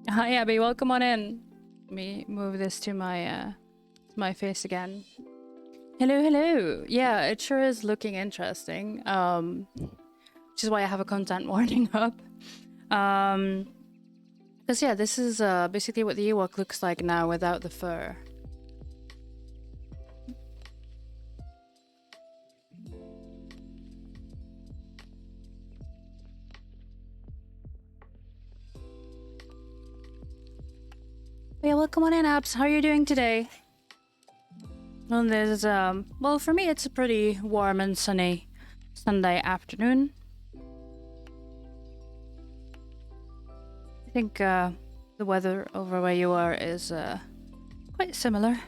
Hi Abby, welcome on in. Let me move this to my face again. Hello, hello. Yeah, it sure is looking interesting. Which is why I have a content warning up. Because yeah, this is basically what the Ewok looks like now without the fur. Yeah, welcome on in, Abs. How are you doing today? Well, there's well, for me it's a pretty warm and sunny Sunday afternoon. I think the weather over where you are is quite similar.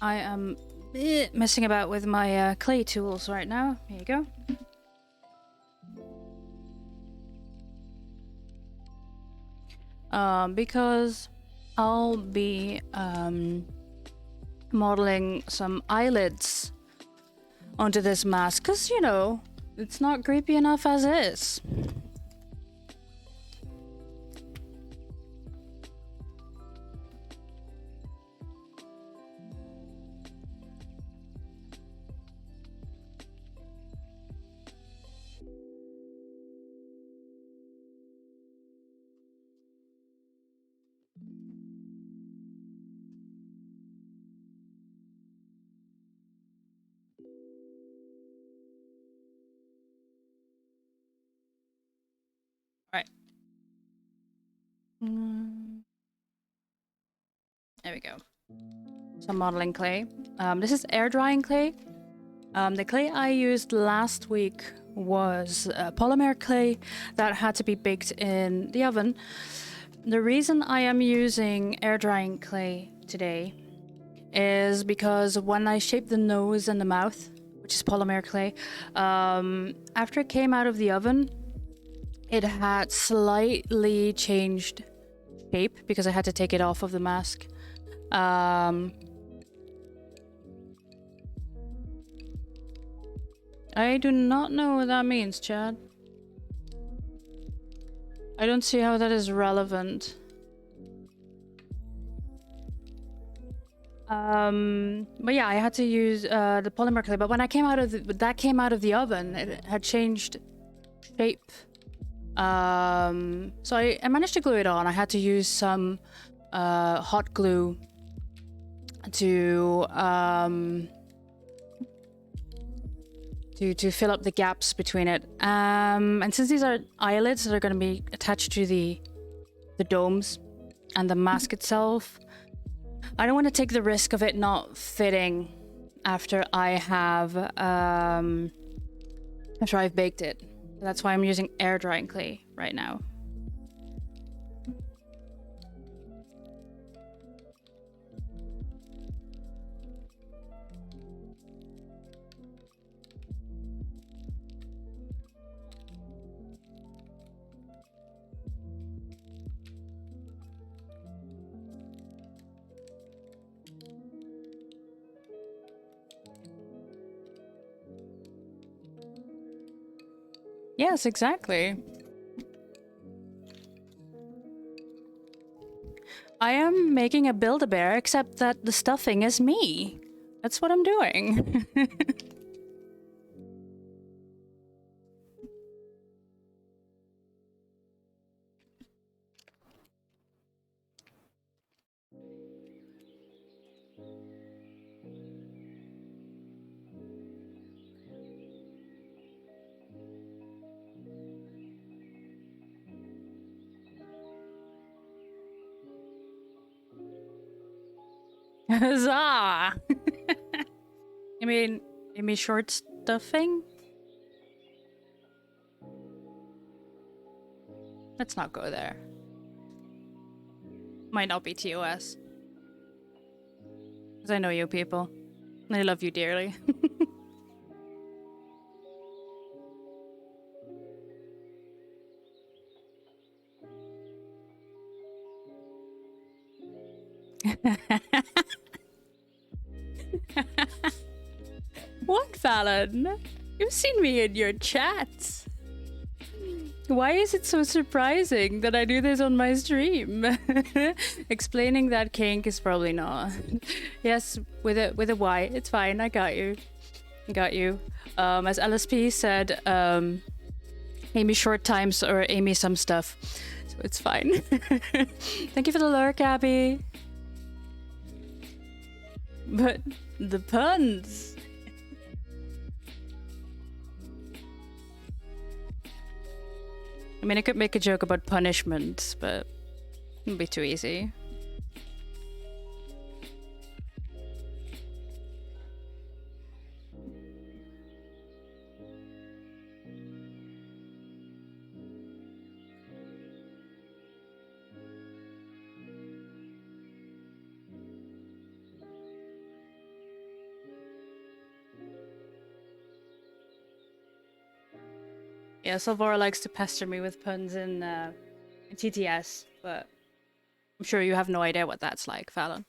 I am messing about with my clay tools right now. Here you go. Because I'll be modeling some eyelids onto this mask, because, you know, it's not creepy enough as is. Right. There we go. Some modeling clay. This is air drying clay. The clay I used last week was polymer clay that had to be baked in the oven. The reason I am using air drying clay today is because when I shaped the nose and the mouth, which is polymer clay, after it came out of the oven, it had slightly changed shape because I had to take it off of the mask. I do not know what that means, Chad. I don't see how that is relevant. But yeah, I had to use the polymer clay. But when I came out of that came out of the oven, it had changed shape. So I managed to glue it on. I had to use some hot glue to fill up the gaps between it. And since these are eyelids that are going to be attached to the domes and the mask itself, I don't want to take the risk of it not fitting after I've baked it. That's why I'm using air drying clay right now. Yes, exactly. I am making a Build-A-Bear, except that the stuffing is me. That's what I'm doing. Huzzah! You mean short stuffing? Let's not go there. Might not be TOS. Because I know you people. And I love you dearly. What, Fallon? You've seen me in your chats. Why is it so surprising that I do this on my stream? Explaining that kink is probably not. Yes, with a Y. It's fine. I got you. Got you. As LSP said, Amy short times or Amy some stuff. So it's fine. Thank you for the lurk, Abby. But the puns. I mean, I could make a joke about punishment, but it would be too easy. Yeah, Salvora likes to pester me with puns in TTS, but I'm sure you have no idea what that's like, Fallon.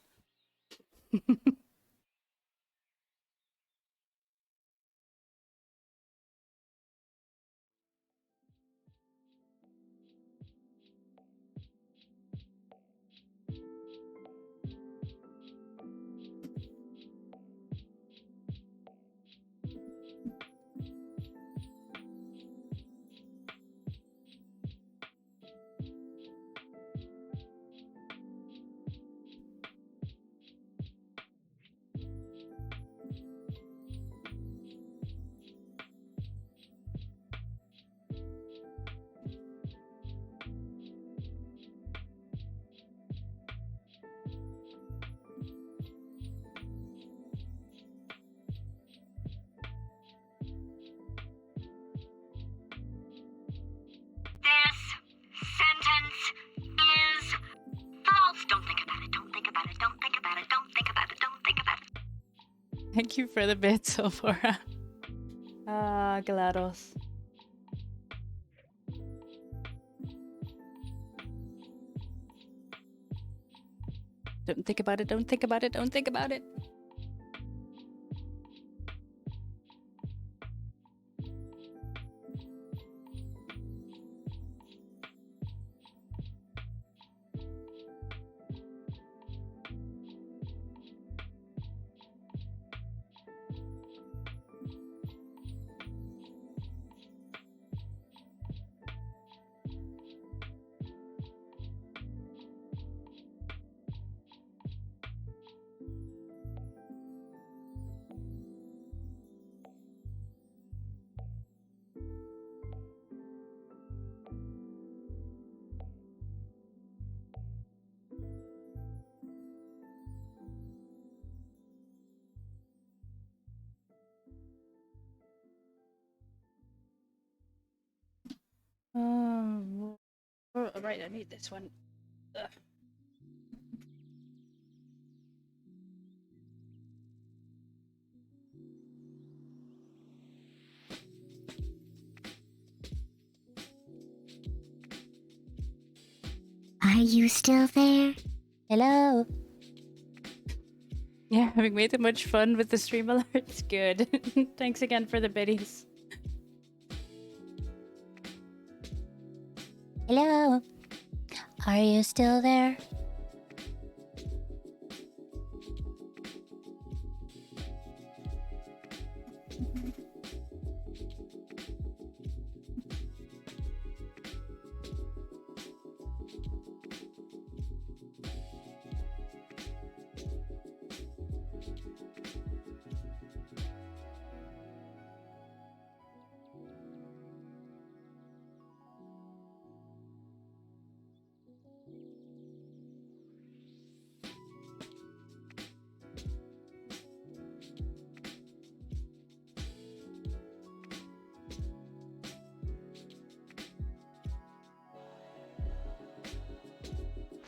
Thank you for the bit, Salvora. Ah, GLaDOS. Don't think about it, don't think about it, don't think about it. Right, I need this one. Ugh. Are you still there? Hello? Yeah, having way too much fun with the stream alerts. Good. Thanks again for the biddies. Hello? Are you still there?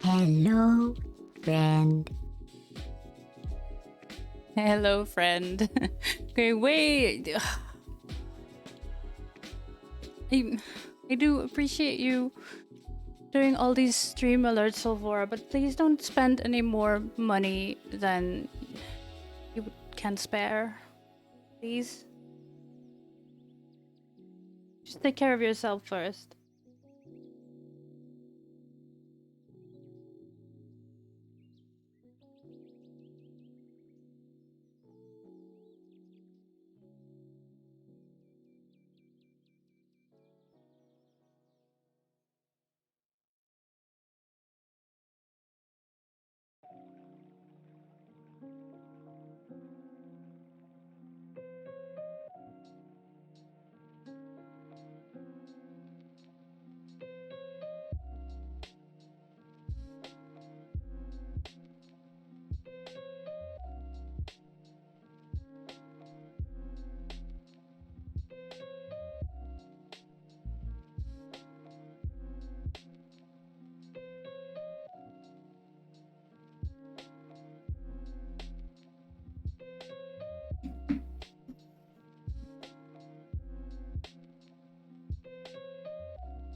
Hello, friend. Hello, friend. Okay, wait. I do appreciate you doing all these stream alerts, Silvora, but please don't spend any more money than you can spare. Please. Just take care of yourself first.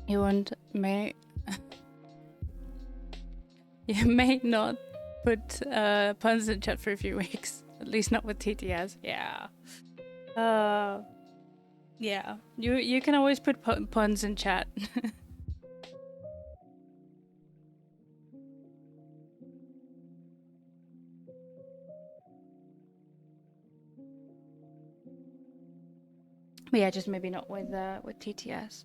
You and may you may not put puns in chat for a few weeks. At least not with TTS. Yeah. Yeah. You can always put puns in chat. But yeah, just maybe not with TTS.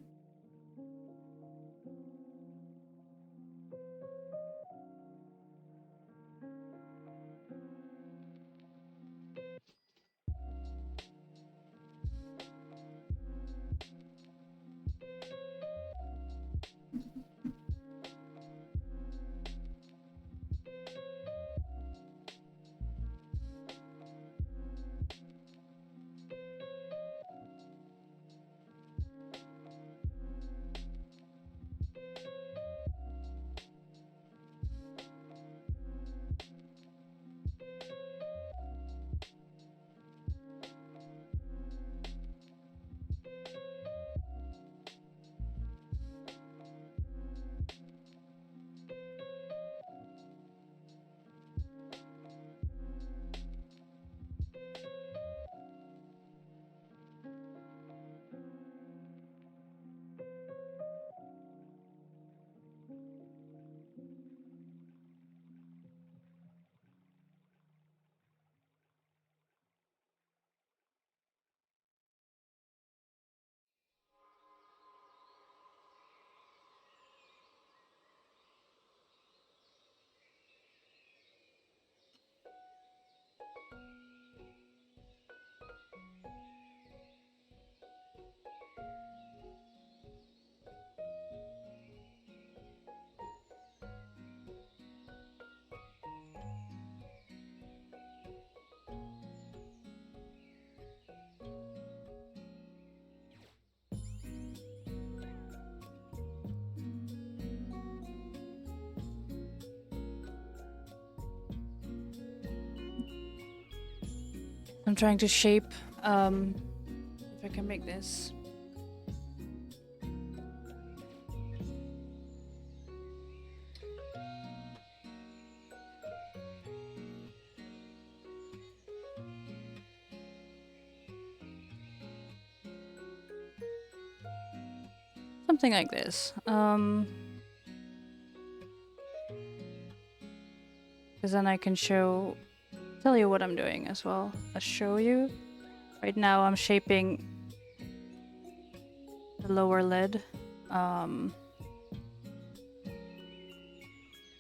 I'm trying to shape if I can make this. Something like this. Because then I can tell you what I'm doing as well. I'll show you. Right now I'm shaping the lower lid.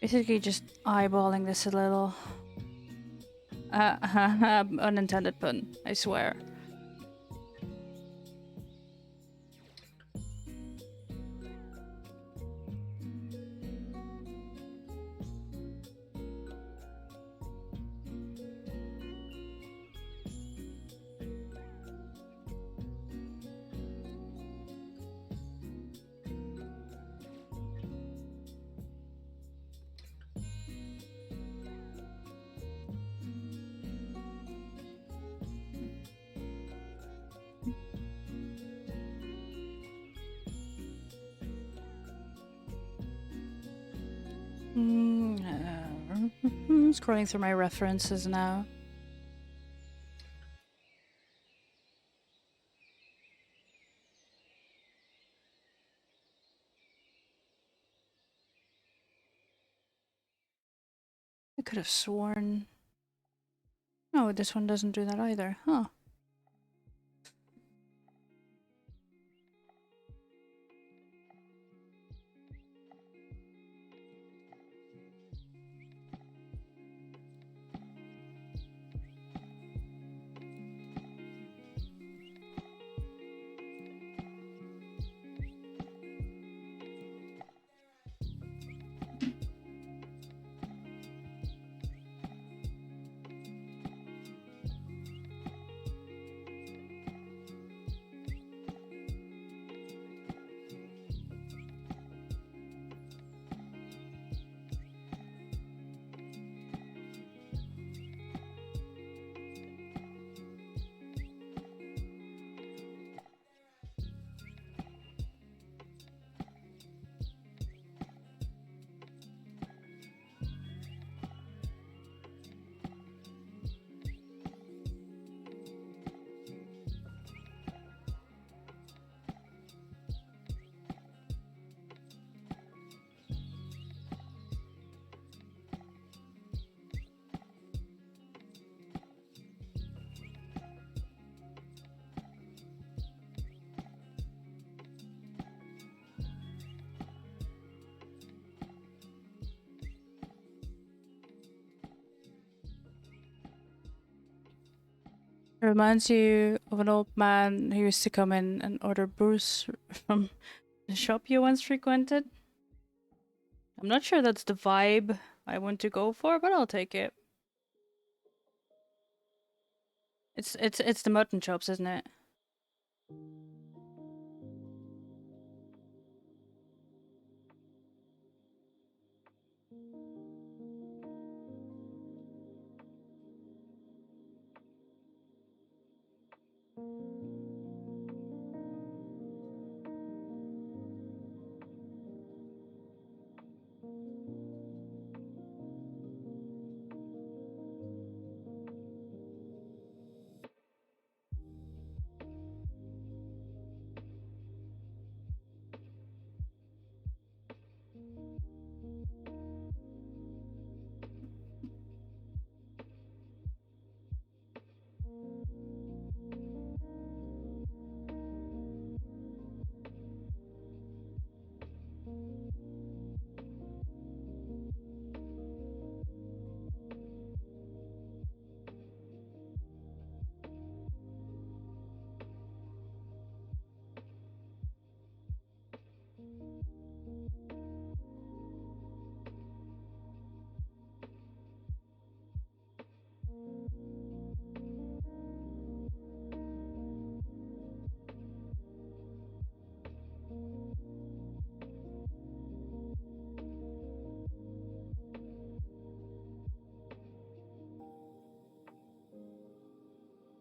Basically just eyeballing this a little. Unintended pun, I swear. Scrolling through my references now. I could have sworn. No, this one doesn't do that either, huh? It reminds you of an old man who used to come in and order booze from the shop you once frequented. I'm not sure that's the vibe I want to go for, but I'll take it. It's the mutton chops, isn't it?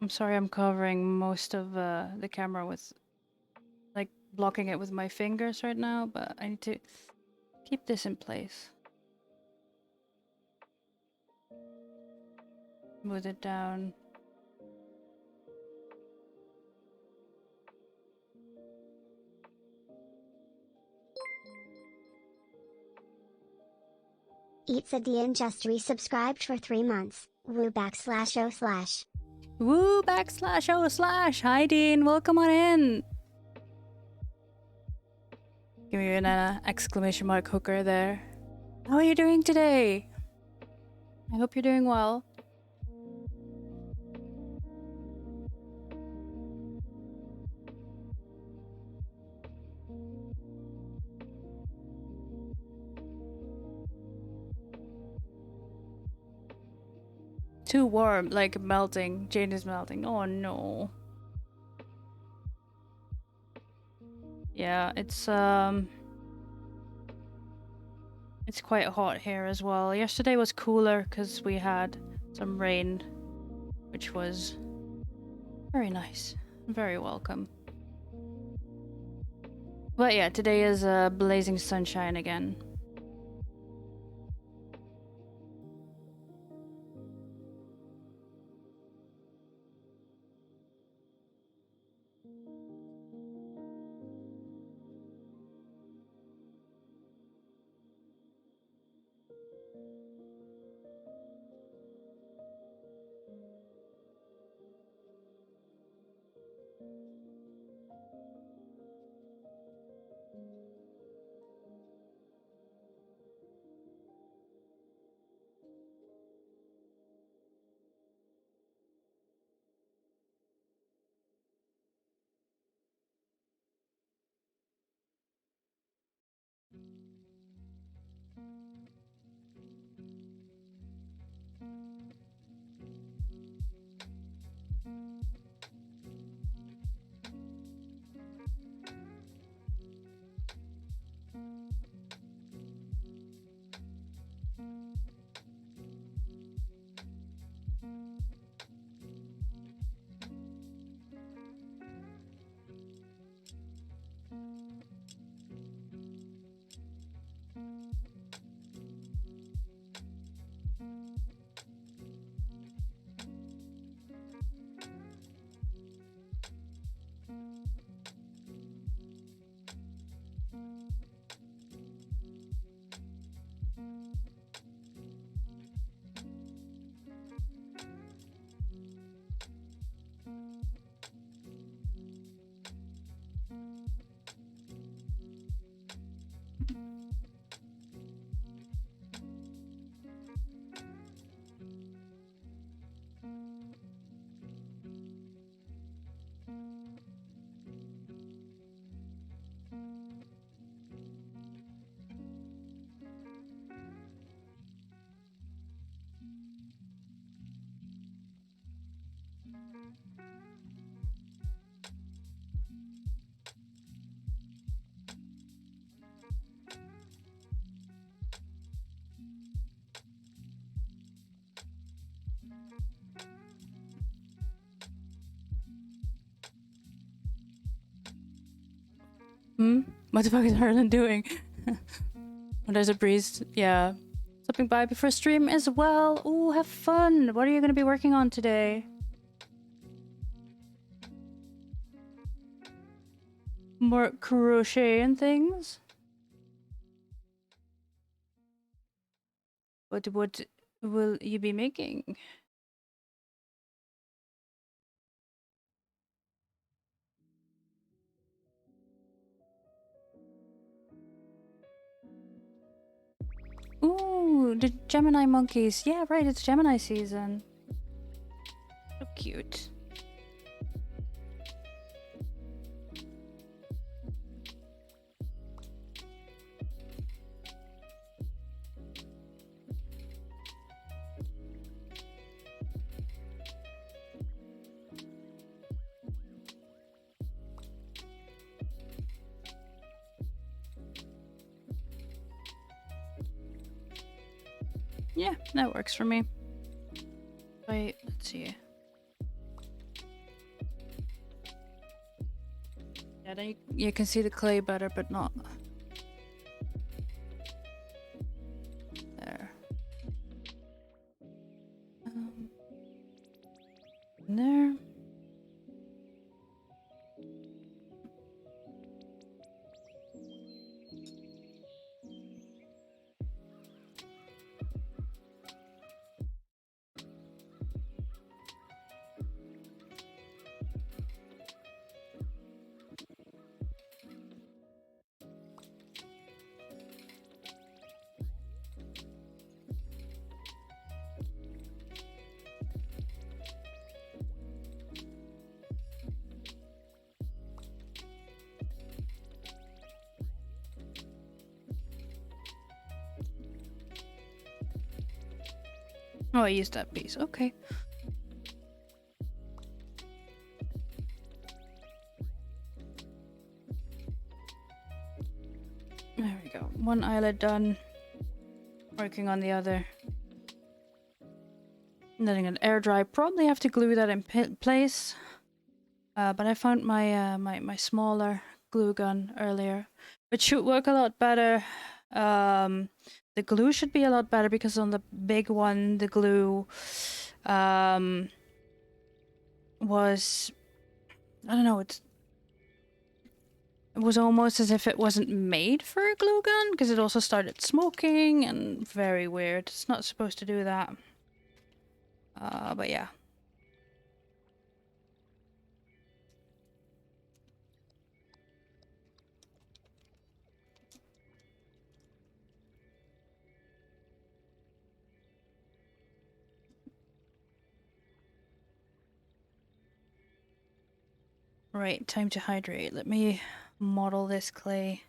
I'm sorry, I'm covering most of the camera with, like, blocking it with my fingers right now, but I need to keep this in place. Move it down. Eats a DN just resubscribed for 3 months. Woo /o/. Woo /o/. Hi Dean, welcome on in. Give me an exclamation mark hooker there. How are you doing today? I hope you're doing well. Too warm, like melting. Jane is melting. Oh no. Yeah, it's quite hot here as well. Yesterday was cooler because we had some rain, which was very nice. Very welcome. But yeah, today is blazing sunshine again. What the fuck is Harlan doing? Oh, there's a breeze. Yeah. Stopping by before stream as well. Ooh, have fun. What are you going to be working on today? More crochet and things? What will you be making? Ooh, the Gemini monkeys. Yeah, right, it's Gemini season. So cute. Yeah, that works for me. Wait, let's see. Yeah, then you can see the clay better, but not there. There. Oh, I used that piece. Okay. There we go. One eyelid done. Working on the other. Letting it air dry. Probably have to glue that in place. But I found my my smaller glue gun earlier, which should work a lot better. The glue should be a lot better because on the big one, the glue was, I don't know, it was almost as if it wasn't made for a glue gun because it also started smoking and very weird. It's not supposed to do that. But yeah. Right, time to hydrate. Let me model this clay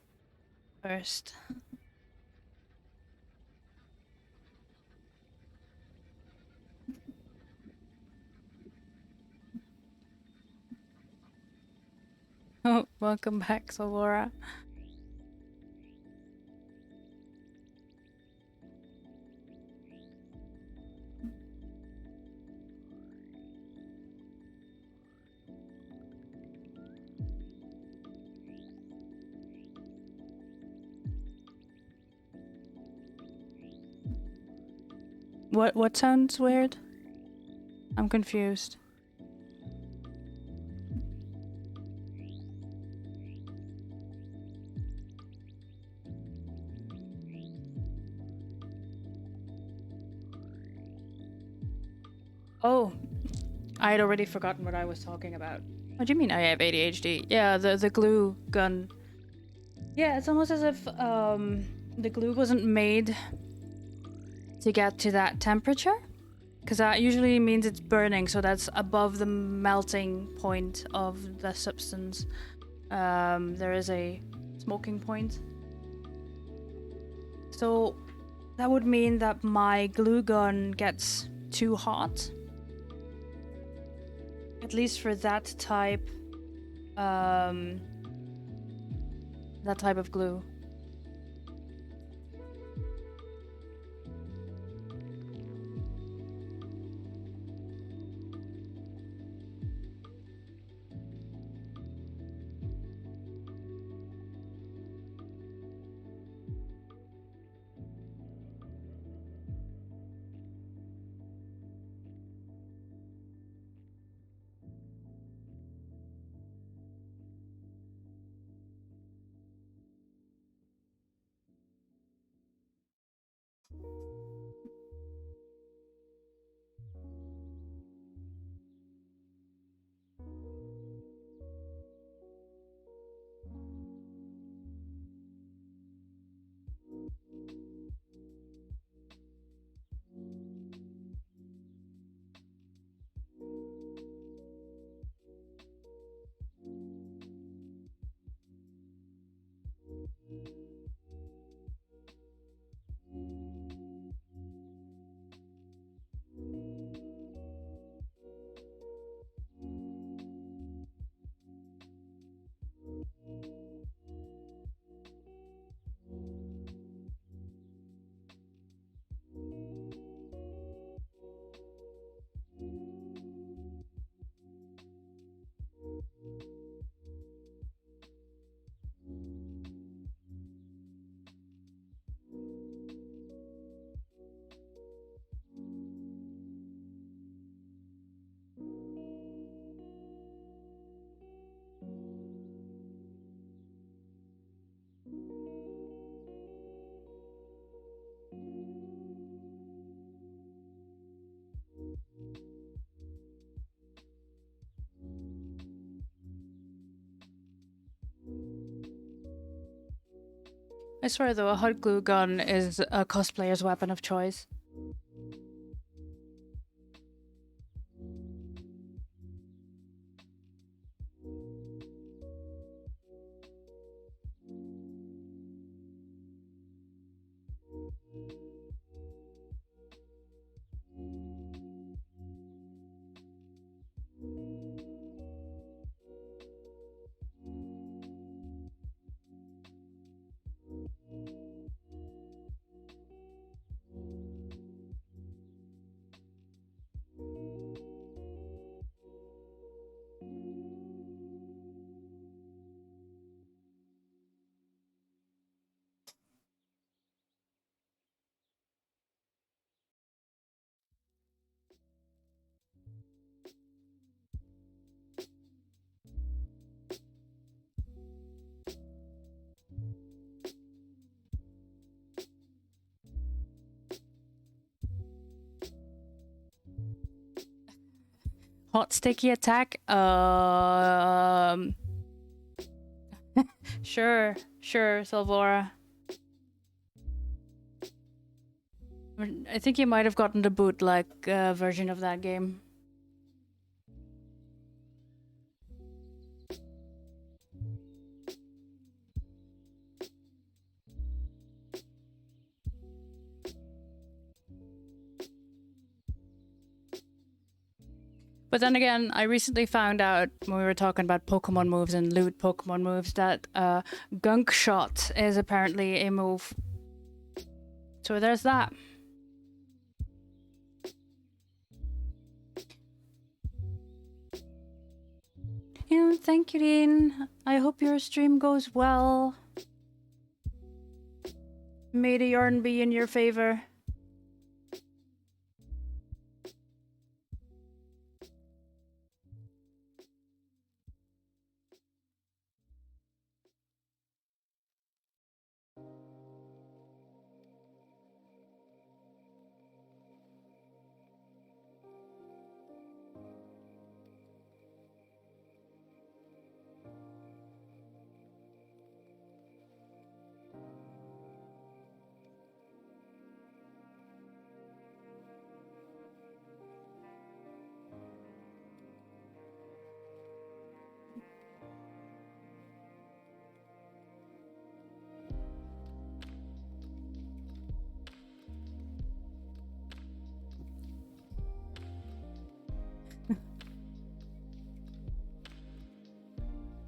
first. Oh, welcome back, Salvora. What sounds weird? I'm confused. Oh, I had already forgotten what I was talking about. What do you mean I have ADHD? Yeah, the glue gun. Yeah, it's almost as if the glue wasn't made to get to that temperature. Because that usually means it's burning, so that's above the melting point of the substance. There is a smoking point. So that would mean that my glue gun gets too hot. At least for that type of glue. I swear though, a hot glue gun is a cosplayer's weapon of choice. Hot sticky attack? Sure, Salvora. I think you might have gotten the bootleg version of that game. But then again, I recently found out when we were talking about Pokemon moves and loot Pokemon moves that Gunk Shot is apparently a move. So there's that. Yeah, thank you, Dean. I hope your stream goes well. May the yarn be in your favor.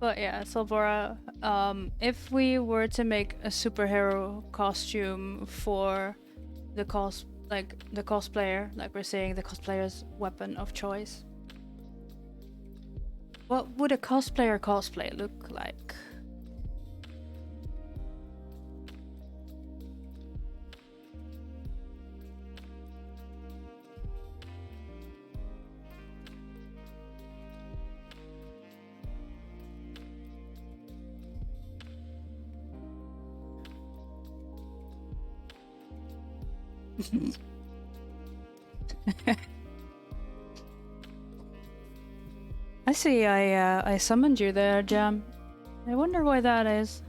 But yeah, Salvora, if we were to make a superhero costume for the cosplayer, like we're saying, the cosplayer's weapon of choice, what would a cosplayer cosplay look like? I see. I summoned you there, Jam. I wonder why that is.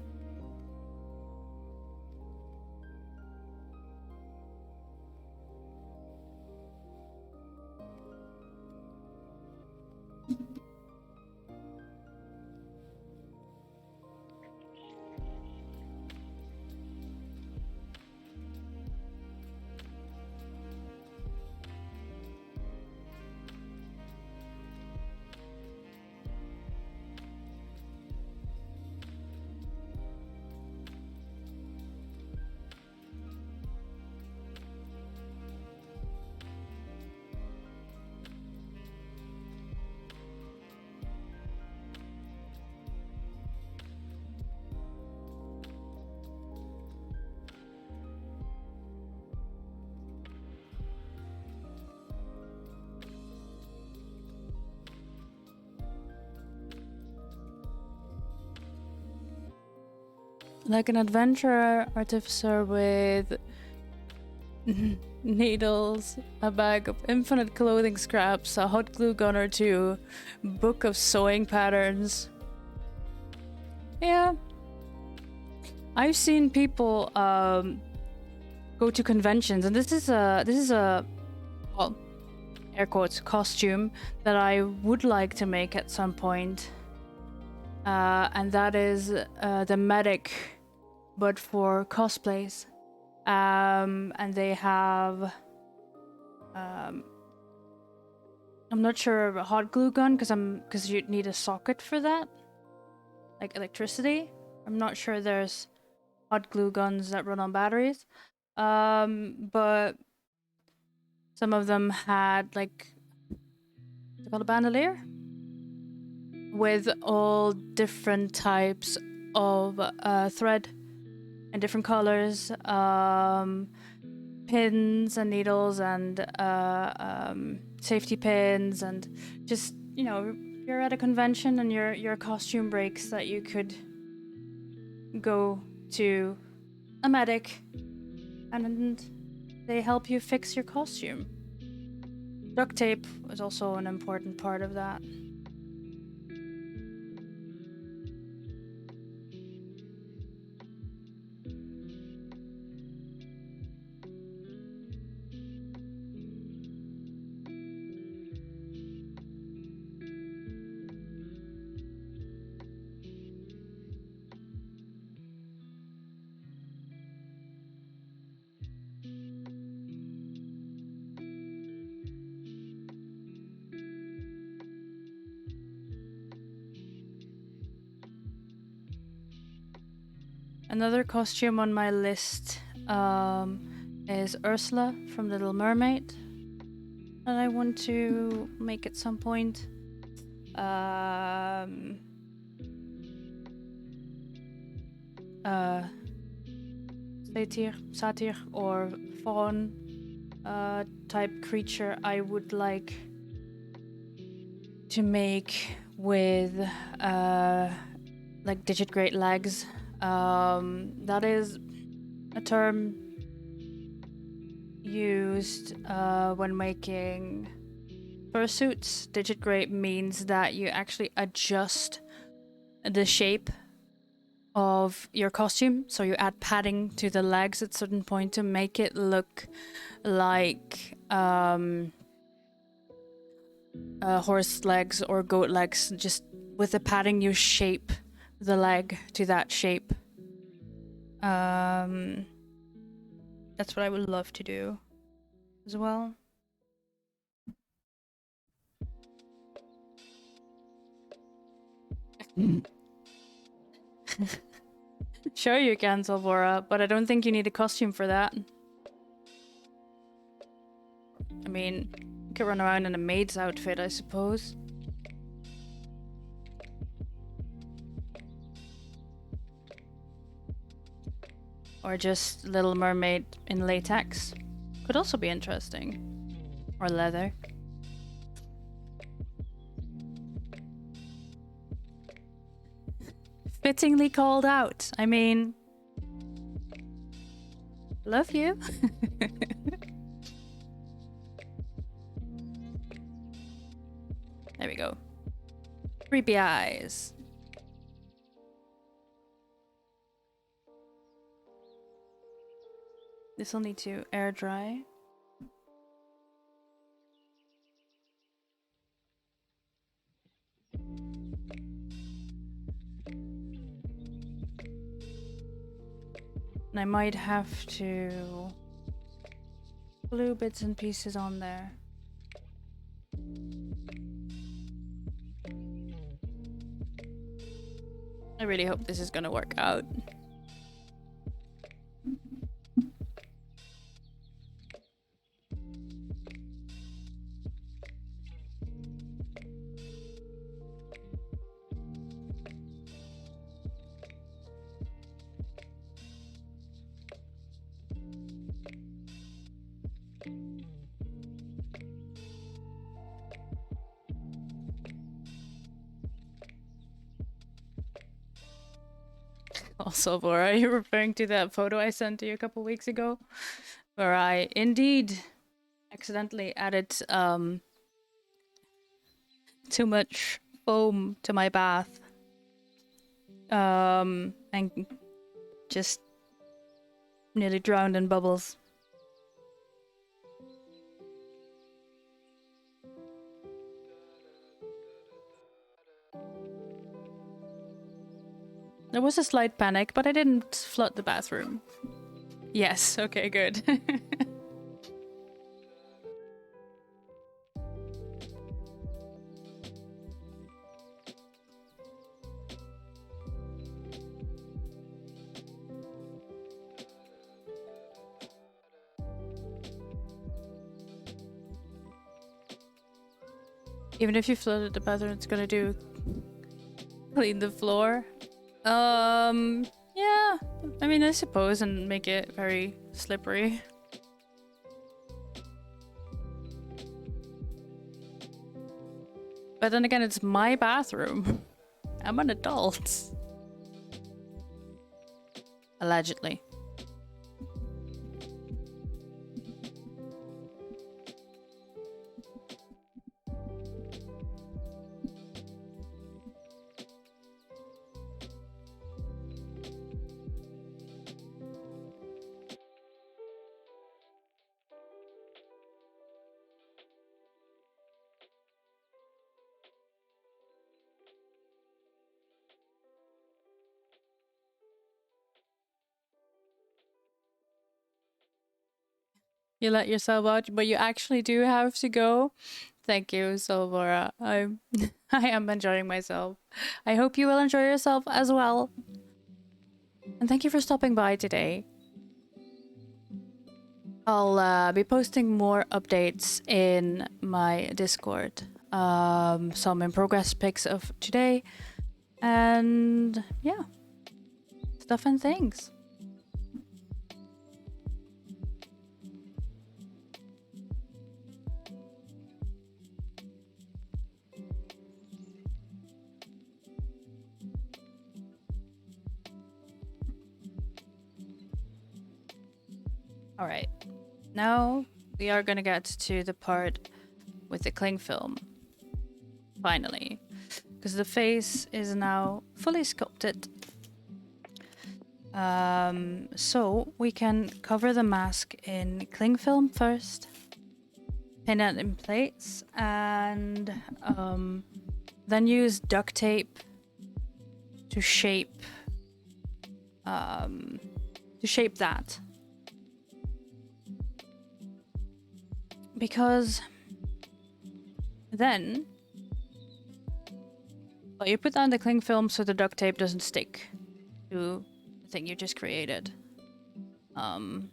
Like an adventurer artificer with needles, a bag of infinite clothing scraps, a hot glue gun or two, book of sewing patterns. Yeah. I've seen people go to conventions, and this is a well, air quotes, costume that I would like to make at some point. And that is the medic, but for cosplays. And they have I'm not sure of a hot glue gun because you'd need a socket for that, like electricity. I'm not sure there's hot glue guns that run on batteries. But some of them had like, what's it called, a bandolier with all different types of thread and different colors, pins and needles and safety pins, and just, you know, you're at a convention and your costume breaks, that you could go to a medic and they help you fix your costume. Duct tape was also an important part of that. Another costume on my list is Ursula from Little Mermaid that I want to make at some point. Satyr or fawn type creature I would like to make with like digit great legs. That is a term used when making fursuits. Digit great means that you actually adjust the shape of your costume, so you add padding to the legs at a certain point to make it look like horse legs or goat legs. Just with the padding you shape the leg to that shape. That's what I would love to do as well. Sure you can, Salvora, but I don't think you need a costume for that. I mean, you could run around in a maid's outfit, I suppose. Or just Little Mermaid in latex. Could also be interesting. Or leather. Fittingly called out. I mean... Love you. There we go. Creepy eyes. This will need to air dry. And I might have to glue bits and pieces on there. I really hope this is gonna work out. Also, Laura, are you referring to that photo I sent to you a couple weeks ago? Where I indeed accidentally added too much foam to my bath. And just nearly drowned in bubbles. There was a slight panic, but I didn't flood the bathroom. Yes, okay, good. Even if you flooded the bathroom, it's gonna do clean the floor. Yeah. I mean, I suppose, and make it very slippery. But then again, it's my bathroom. I'm an adult. Allegedly. You let yourself out, but you actually do have to go. Thank you, Silvora. I am enjoying myself. I hope you will enjoy yourself as well. And thank you for stopping by today. I'll be posting more updates in my Discord. Some in progress pics of today. And yeah, stuff and things. All right, now we are gonna get to the part with the cling film. Finally, because the face is now fully sculpted. So we can cover the mask in cling film first, pin it in place, and then use duct tape to shape that. Because then, well, you put down the cling film so the duct tape doesn't stick to the thing you just created. And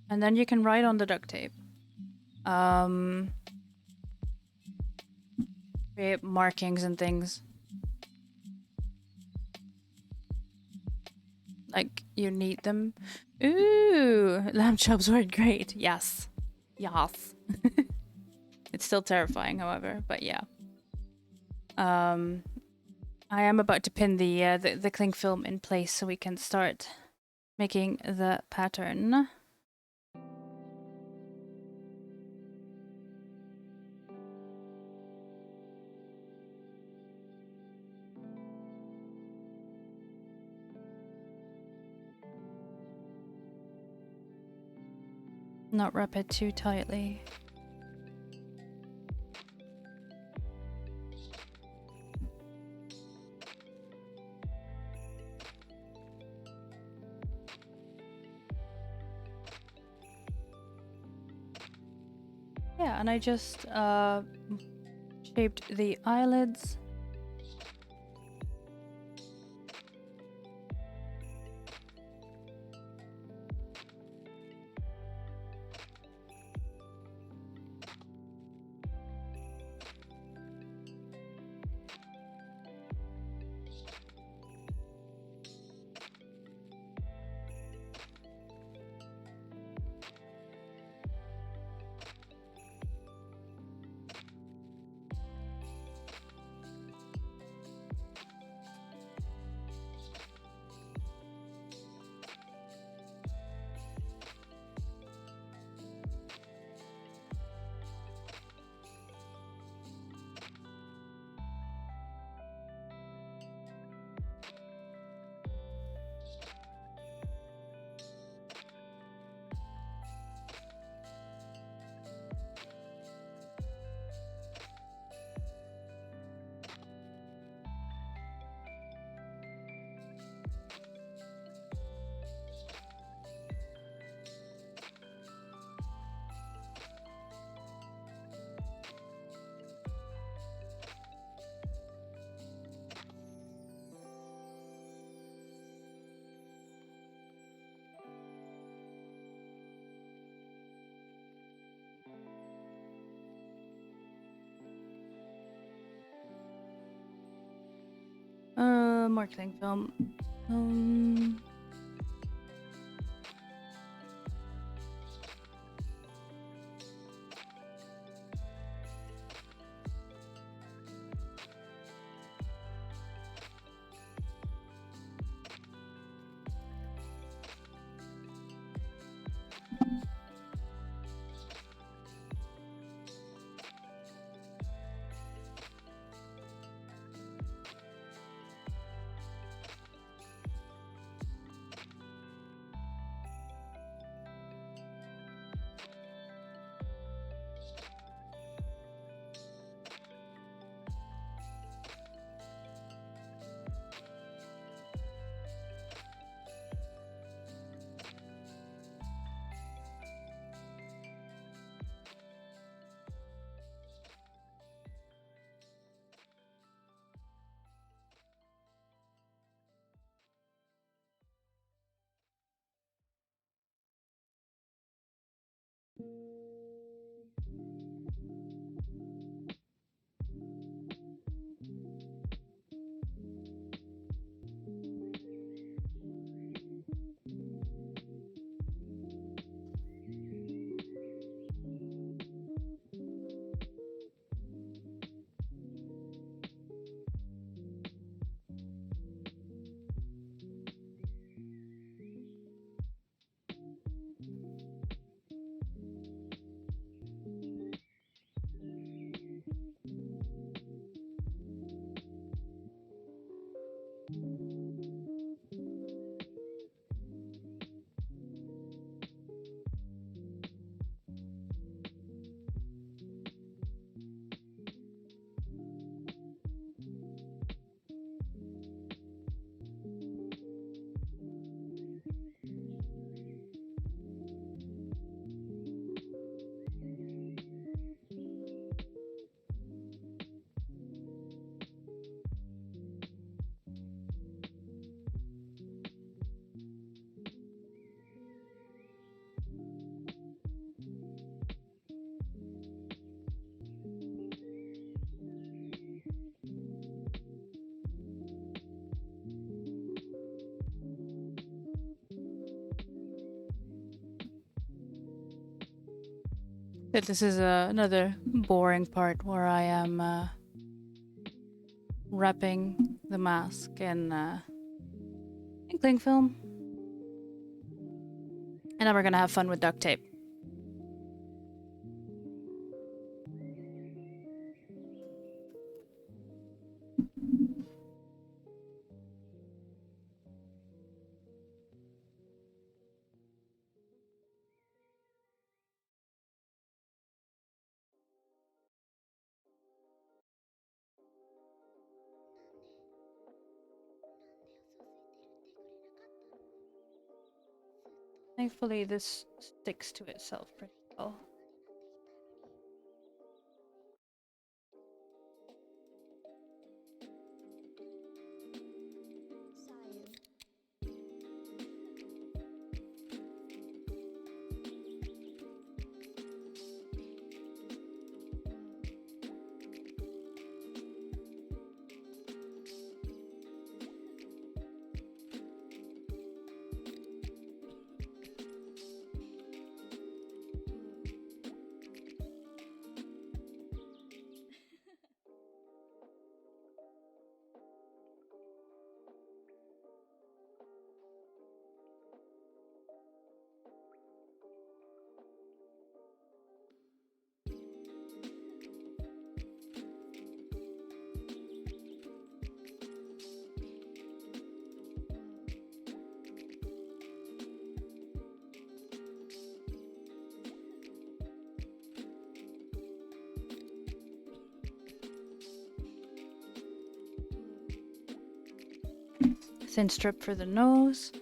then you can write on the duct tape. Create markings and things. Like, you need them. Ooh, lamb chops were great. Yes. Yes. It's still terrifying, however, but yeah. I am about to pin the cling film in place so we can start making the pattern. Not wrap it too tightly. Yeah, and I just shaped the eyelids. More cling film. But this is another boring part where I am wrapping the mask in cling film. And then we're gonna have fun with duct tape. Thankfully, this sticks to itself pretty well. Thin strip for the nose.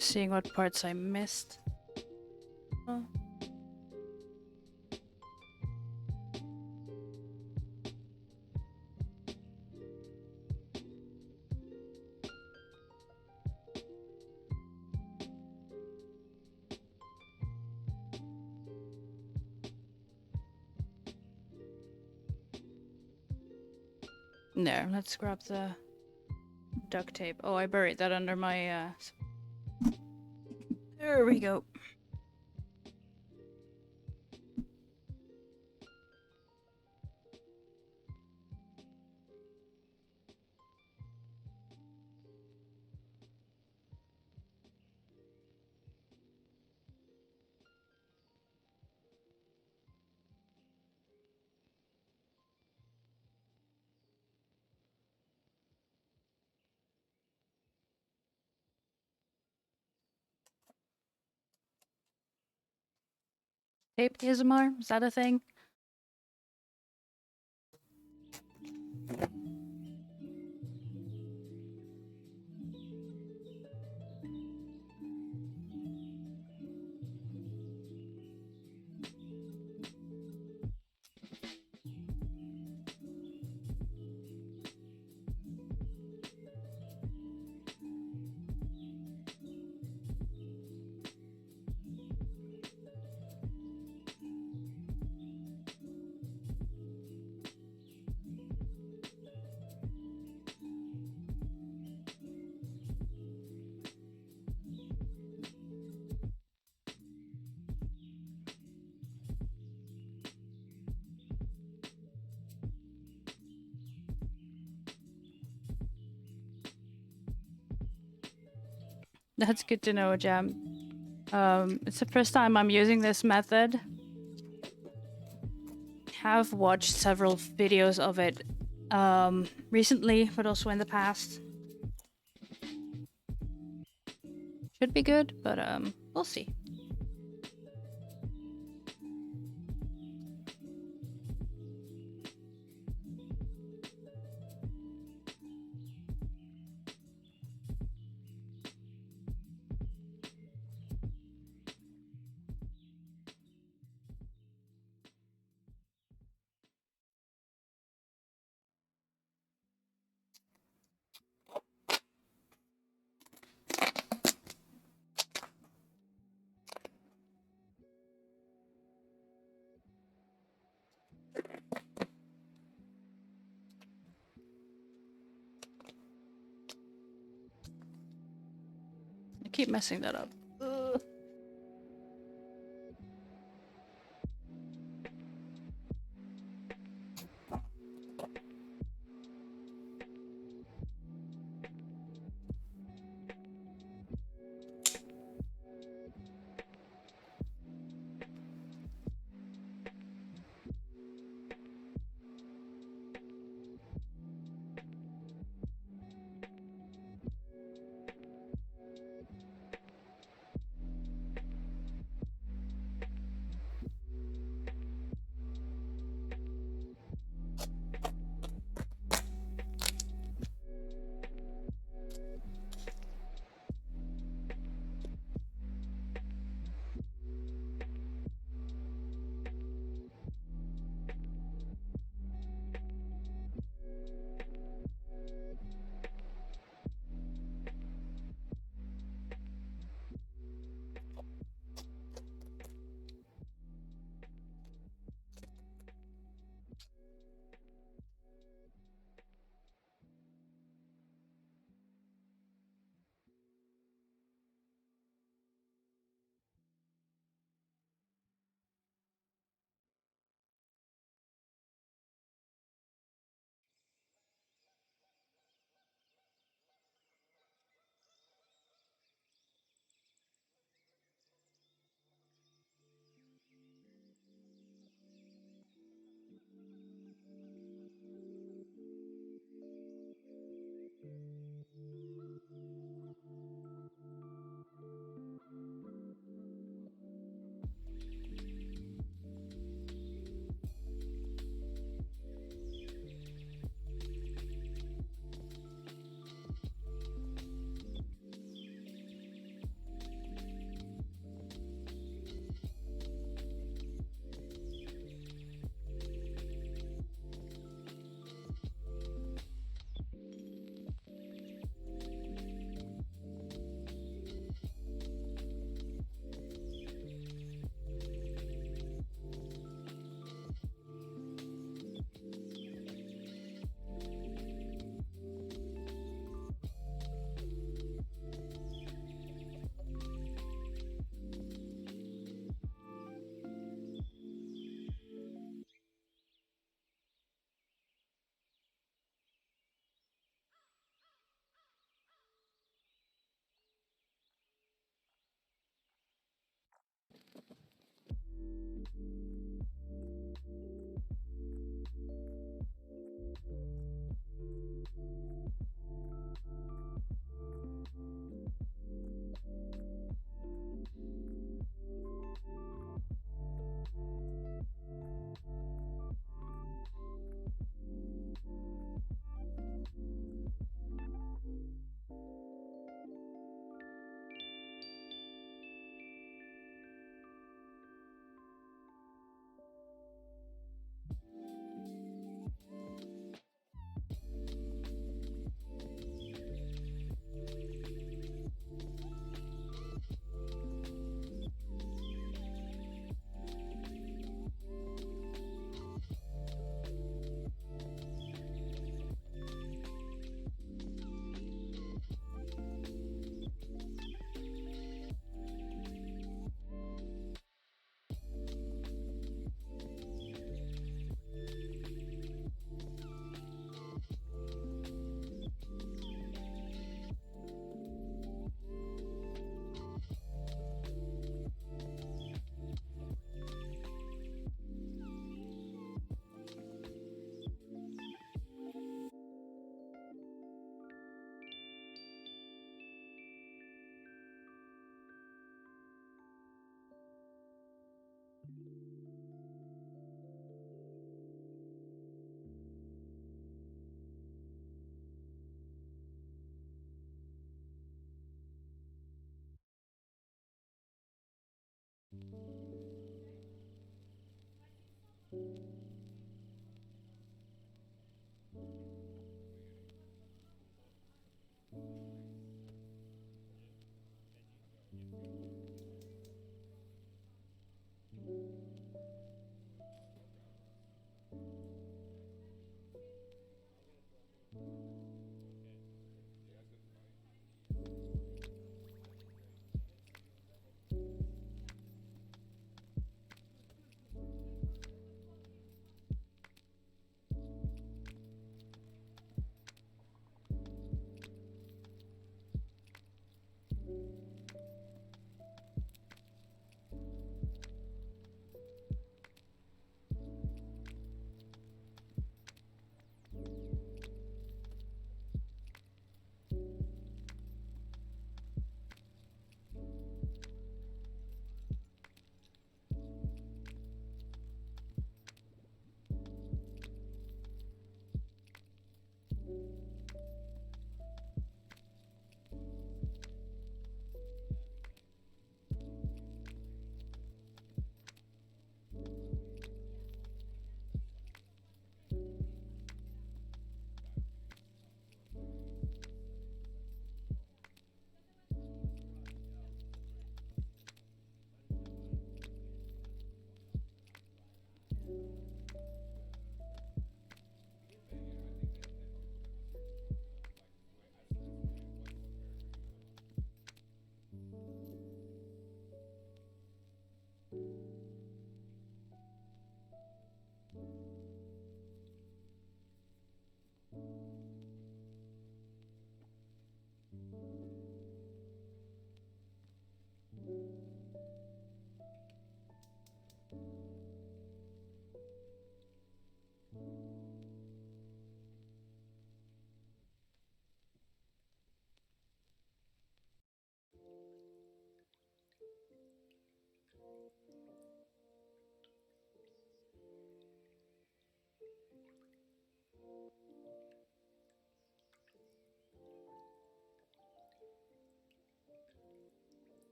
Seeing what parts I missed. Oh. There, let's grab the duct tape. Oh, I buried that under my There we go. Tape ASMR? Is that a thing? That's good to know, Jam. It's the first time I'm using this method. Have watched several videos of it recently, but also in the past. Should be good, but we'll see. I keep messing that up. Ugh.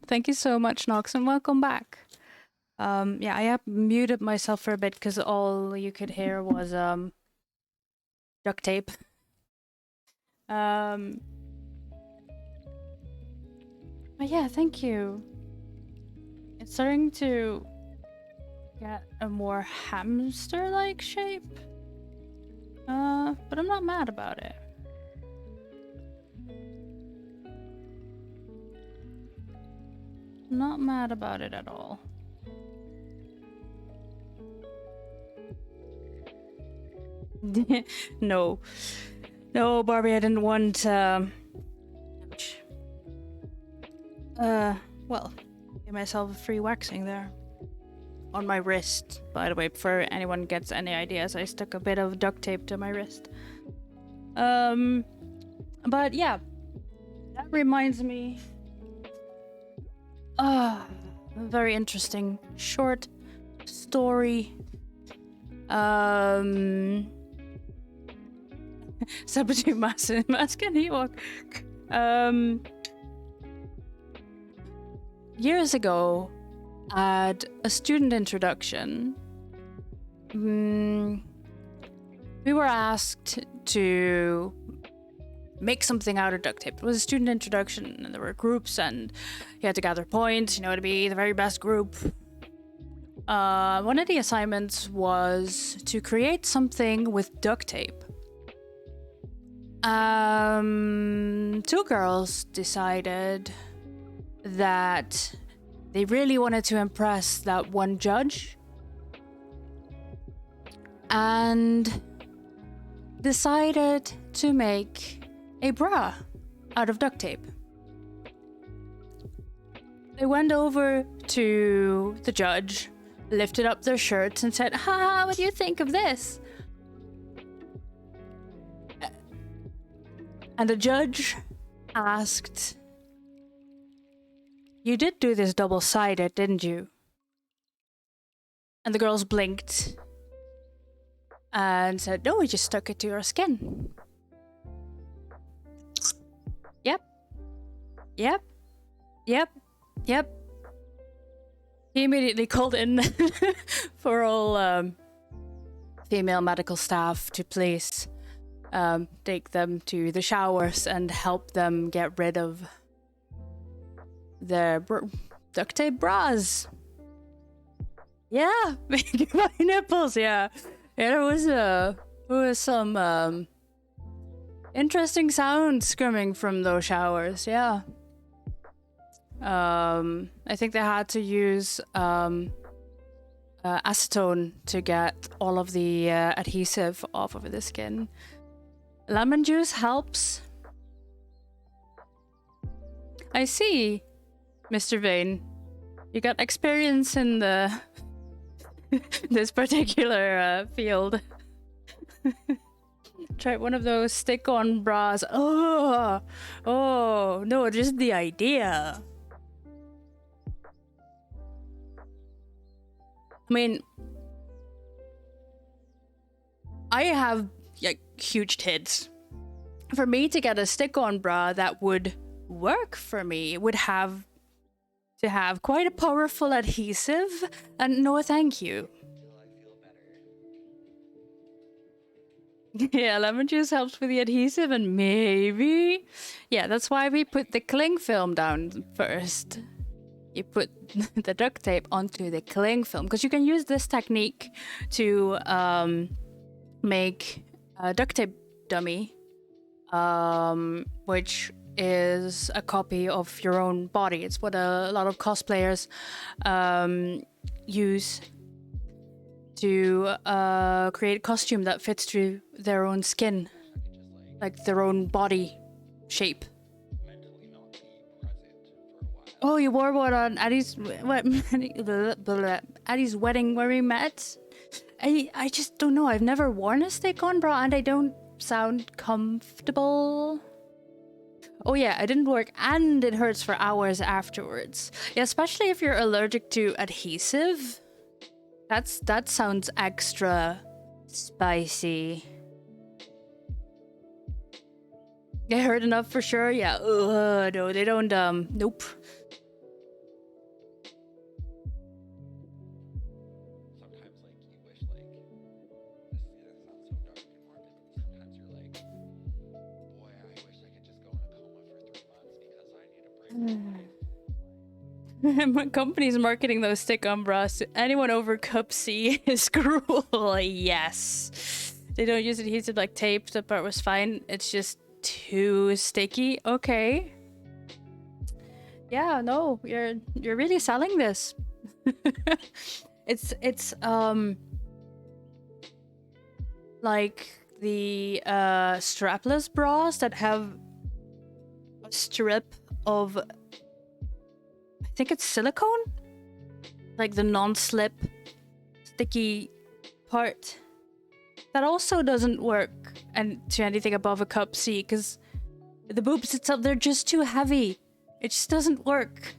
Thank you so much, Nox, and welcome back. Yeah, I have muted myself for a bit because all you could hear was duct tape. But yeah, thank you. It's starting to get a more hamster-like shape. But I'm not mad about it. Not mad about it at all. No. No, Barbie, I didn't want, well, give myself a free waxing there. On my wrist, by the way, before anyone gets any ideas, I stuck a bit of duct tape to my wrist. But yeah, that reminds me. A very interesting short story. Saboteur Mask and Ewok. Years ago, at a student introduction, we were asked to make something out of duct tape. It was a student introduction, and there were groups, and you had to gather points, to be the very best group. One of the assignments was to create something with duct tape. Two girls decided that they really wanted to impress that one judge and decided to make a bra out of duct tape. They went over to the judge, lifted up their shirts and said, "Ha, what do you think of this?" And the judge asked, "You did do this double-sided, didn't you?" And the girls blinked and said, "No, we just stuck it to your skin." Yep. Yep. Yep. Yep. He immediately called in for all female medical staff to please take them to the showers and help them get rid of their duct tape bras. Yeah, making my nipples. Yeah, there was some interesting sounds coming from those showers. Yeah. I think they had to use acetone to get all of the adhesive off of the skin. Lemon juice helps. I see, Mr. Vane. You got experience in the this particular field. Try one of those stick-on bras. Oh, no, just the idea. I mean, I have like huge tits. For me to get a stick-on bra that would work for me, it would have to have quite a powerful adhesive, and no thank you. Yeah, lemon juice helps with the adhesive, and maybe... Yeah, that's why we put the cling film down first. You put the duct tape onto the cling film, because you can use this technique to make a duct tape dummy, which is a copy of your own body. It's what a lot of cosplayers use to create a costume that fits to their own skin, like their own body shape. Oh, you wore one on Addie's Addie's wedding where we met? I just don't know. I've never worn a stick-on bra and I don't sound comfortable. Oh yeah, it didn't work and it hurts for hours afterwards. Yeah, especially if you're allergic to adhesive. That sounds extra spicy. It hurt enough for sure? Yeah. Ugh, no, they don't, nope. My company's marketing those stick-on bras to anyone over cup C is cruel. Yes. They don't use adhesive like tape. The part was fine. It's just too sticky. Okay. Yeah, no, you're really selling this. It's like the strapless bras that have a strip of, I think it's silicone, like the non-slip sticky part. That also doesn't work and to anything above a cup C, because the boobs itself, they're just too heavy. It just doesn't work.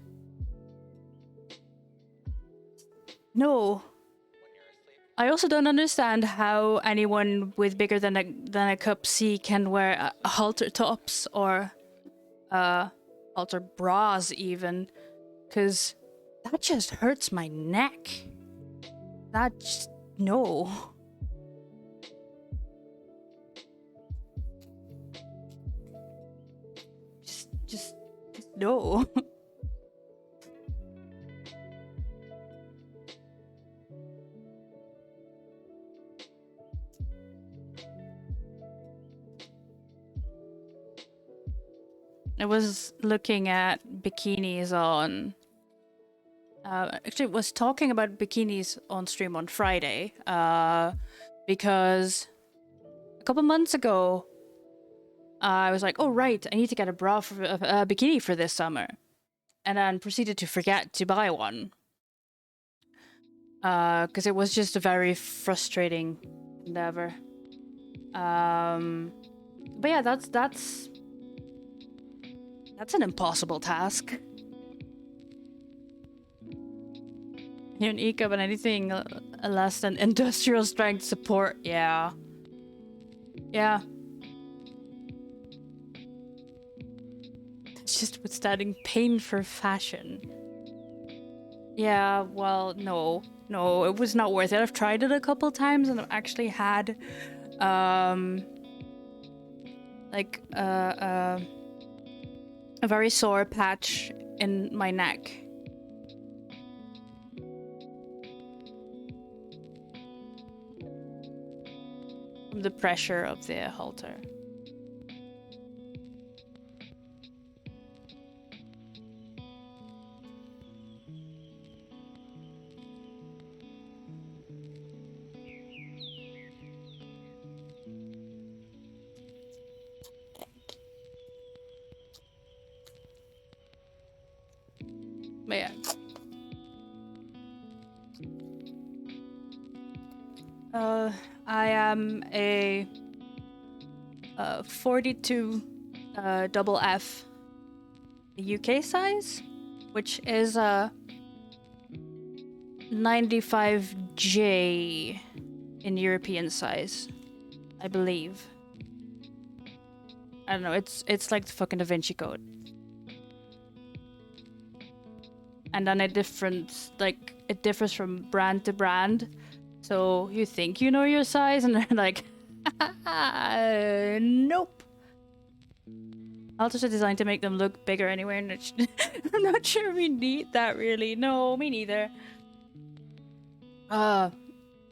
No. I also don't understand how anyone with bigger than a cup C can wear halter tops or halter bras even, because that just hurts my neck. That just, no. Just no. I was looking at bikinis on. Actually, was talking about bikinis on stream on Friday. Because a couple months ago, I was like, "Oh right, I need to get a bra for a bikini for this summer," and then proceeded to forget to buy one. Because it was just a very frustrating endeavor. But yeah, that's an impossible task. You're an eco, but anything less than industrial strength support, yeah. Yeah. It's just withstanding pain for fashion. Yeah, well, no. No, it was not worth it. I've tried it a couple times and I've actually had, like, a very sore patch in my neck. From the pressure of the halter. But yeah. I am a 42 double F UK size, which is a 95J in European size, I believe. I don't know, it's like the fucking Da Vinci Code. And then it differs from brand to brand. So you think you know your size, and they're like, nope. Halters are designed to make them look bigger anyway. I'm not sure we need that really. No, me neither. I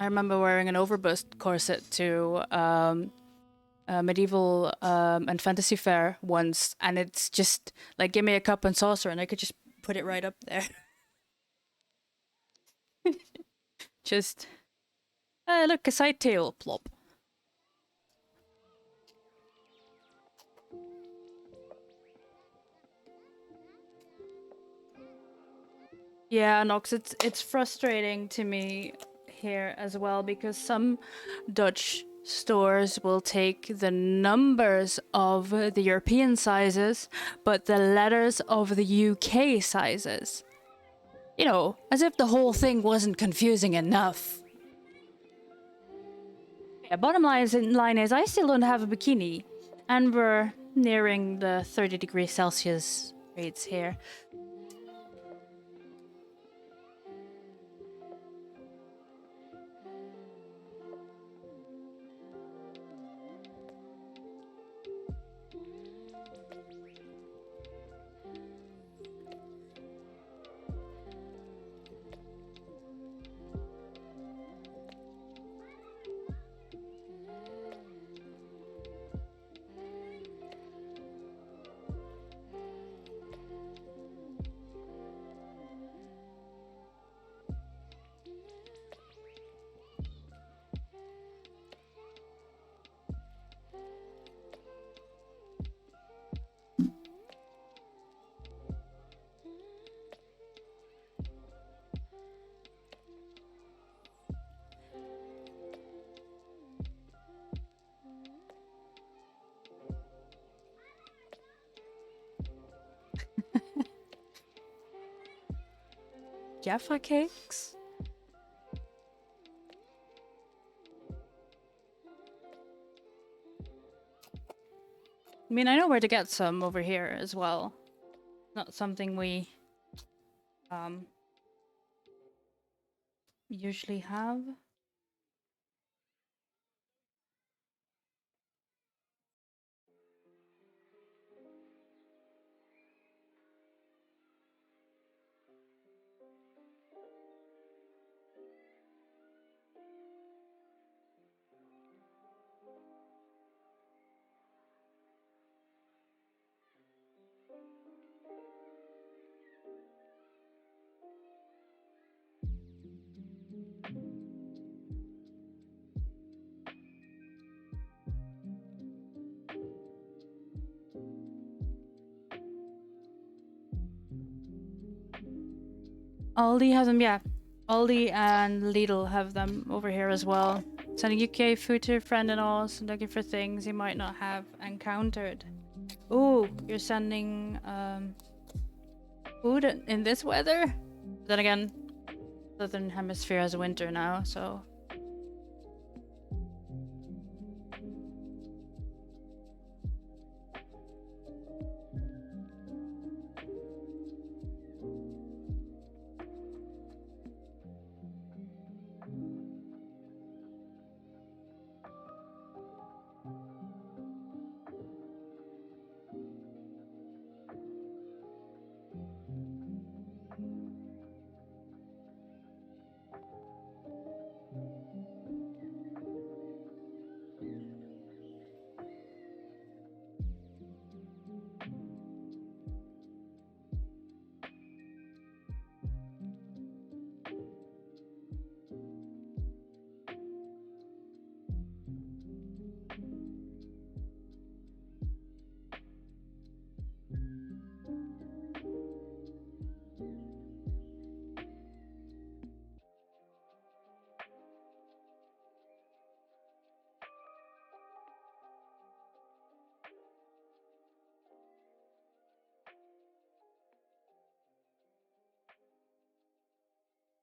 remember wearing an overbust corset to a medieval and fantasy fair once, and it's just like, give me a cup and saucer, and I could just put it right up there. Just, look, a side tail, plop. Yeah, Nox, it's frustrating to me here as well, because some Dutch stores will take the numbers of the European sizes, but the letters of the UK sizes. You know, as if the whole thing wasn't confusing enough. Yeah, bottom line is I still don't have a bikini, and we're nearing the 30 degrees Celsius rates here. Jaffa cakes? I mean, I know where to get some over here as well. Not something we usually have. Aldi has them, yeah. Aldi and Lidl have them over here as well. Sending UK food to your friend and all, so looking for things you might not have encountered. Ooh, you're sending food in this weather? Then again, Southern Hemisphere has winter now, so...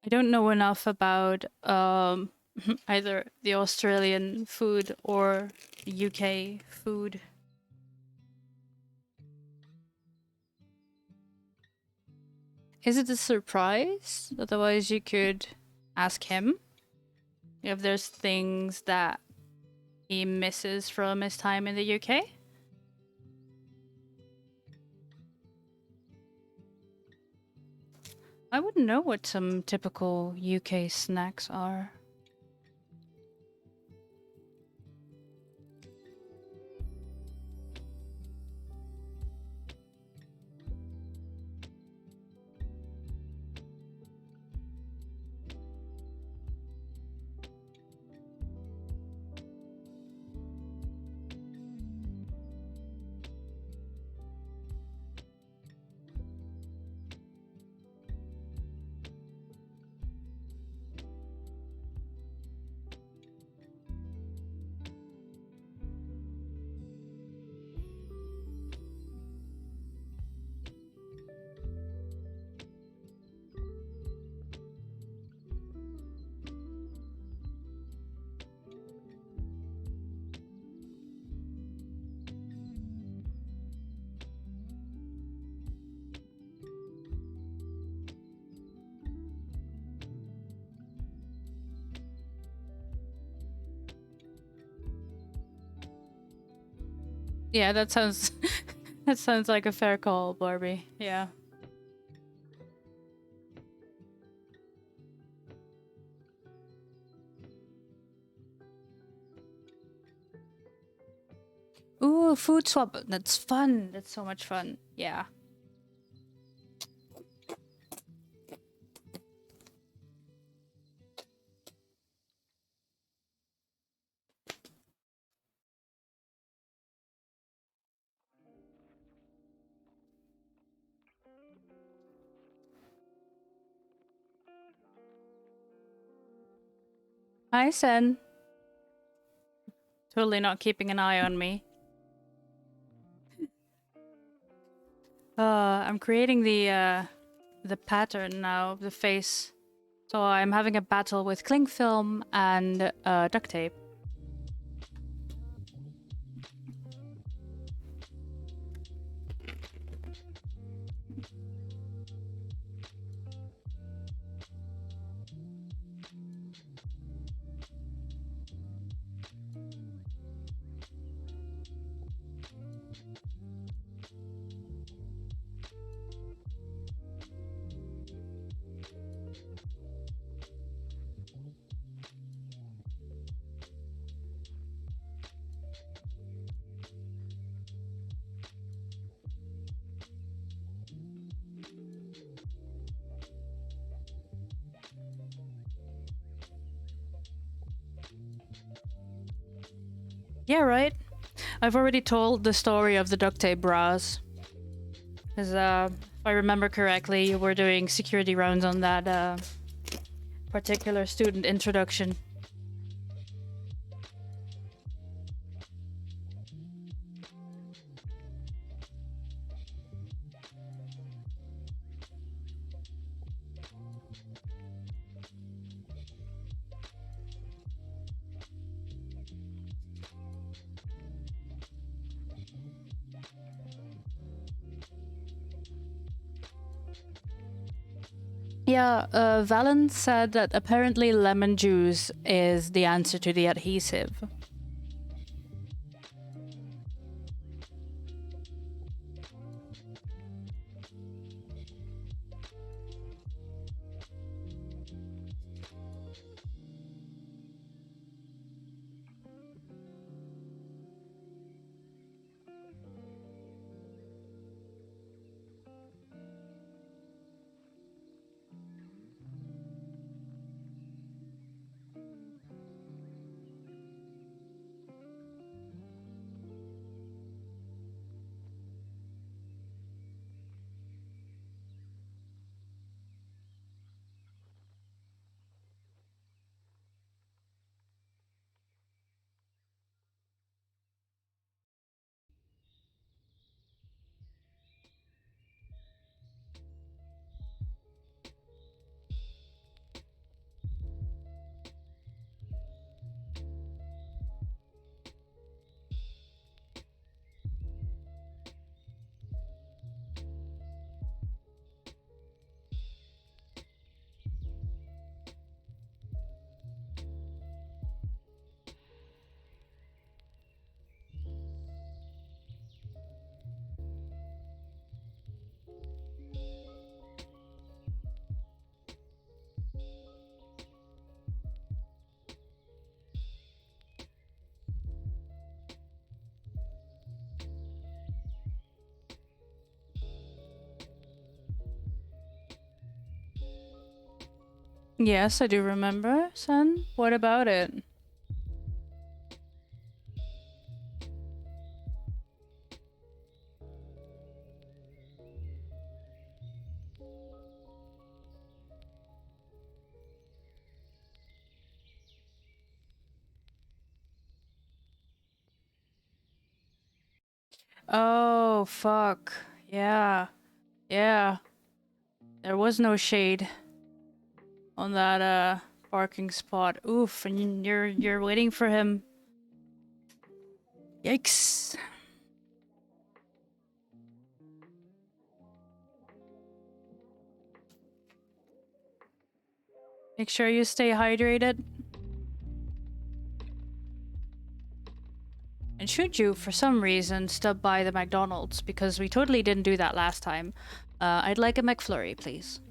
I don't know enough about either the Australian food or the UK food. Is it a surprise? Otherwise you could ask him if there's things that he misses from his time in the UK. I wouldn't know what some typical UK snacks are. Yeah, that sounds that sounds like a fair call, Barbie. Yeah. Ooh, food swap. That's fun. That's so much fun. Yeah. Hi, Sen. Totally not keeping an eye on me. I'm creating the pattern now, the face. So I'm having a battle with cling film and duct tape. Yeah, right. I've already told the story of the duct tape bras. Because if I remember correctly, you were doing security rounds on that particular student introduction. Yeah, Valen said that apparently lemon juice is the answer to the adhesive. Yes, I do remember, son. What about it? Oh, fuck. Yeah. Yeah. There was no shade on that parking spot. Oof, and you're waiting for him. Yikes. Make sure you stay hydrated. And should you, for some reason, stop by the McDonald's, because we totally didn't do that last time, I'd like a McFlurry, please.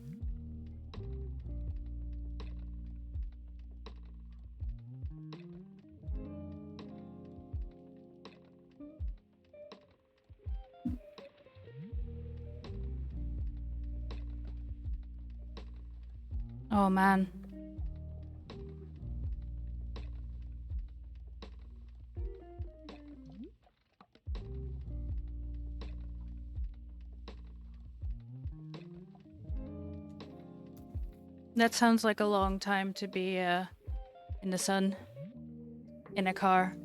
Oh man. That sounds like a long time to be in the sun, in a car.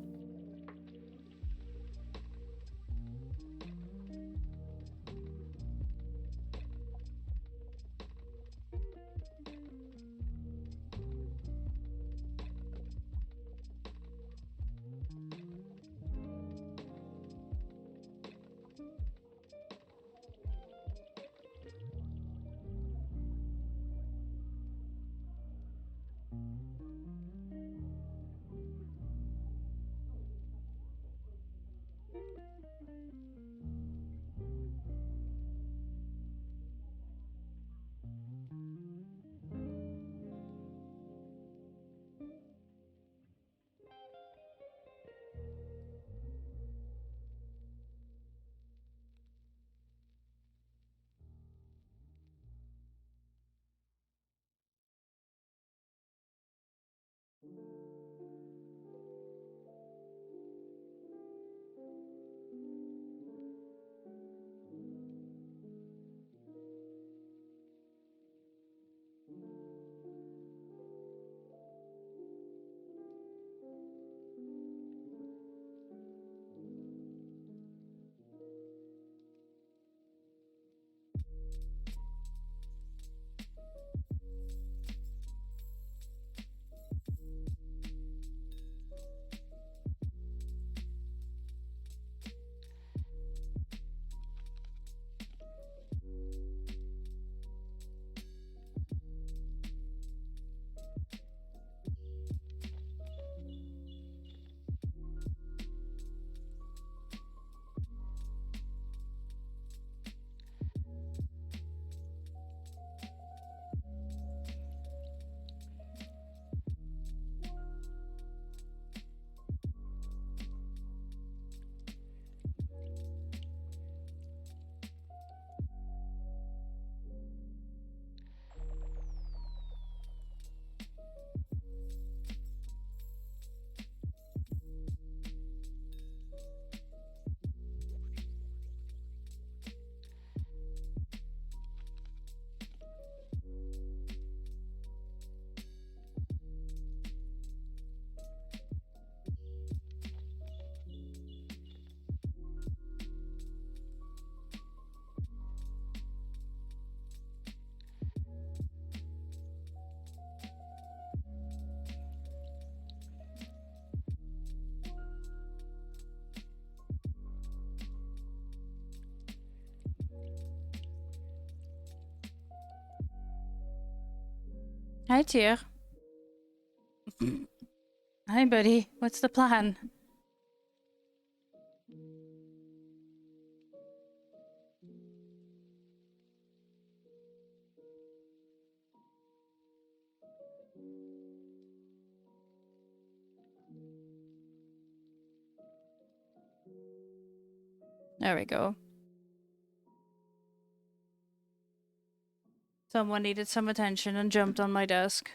Hi, Tyr. Hi, buddy. What's the plan? There we go. Someone needed some attention and jumped on my desk.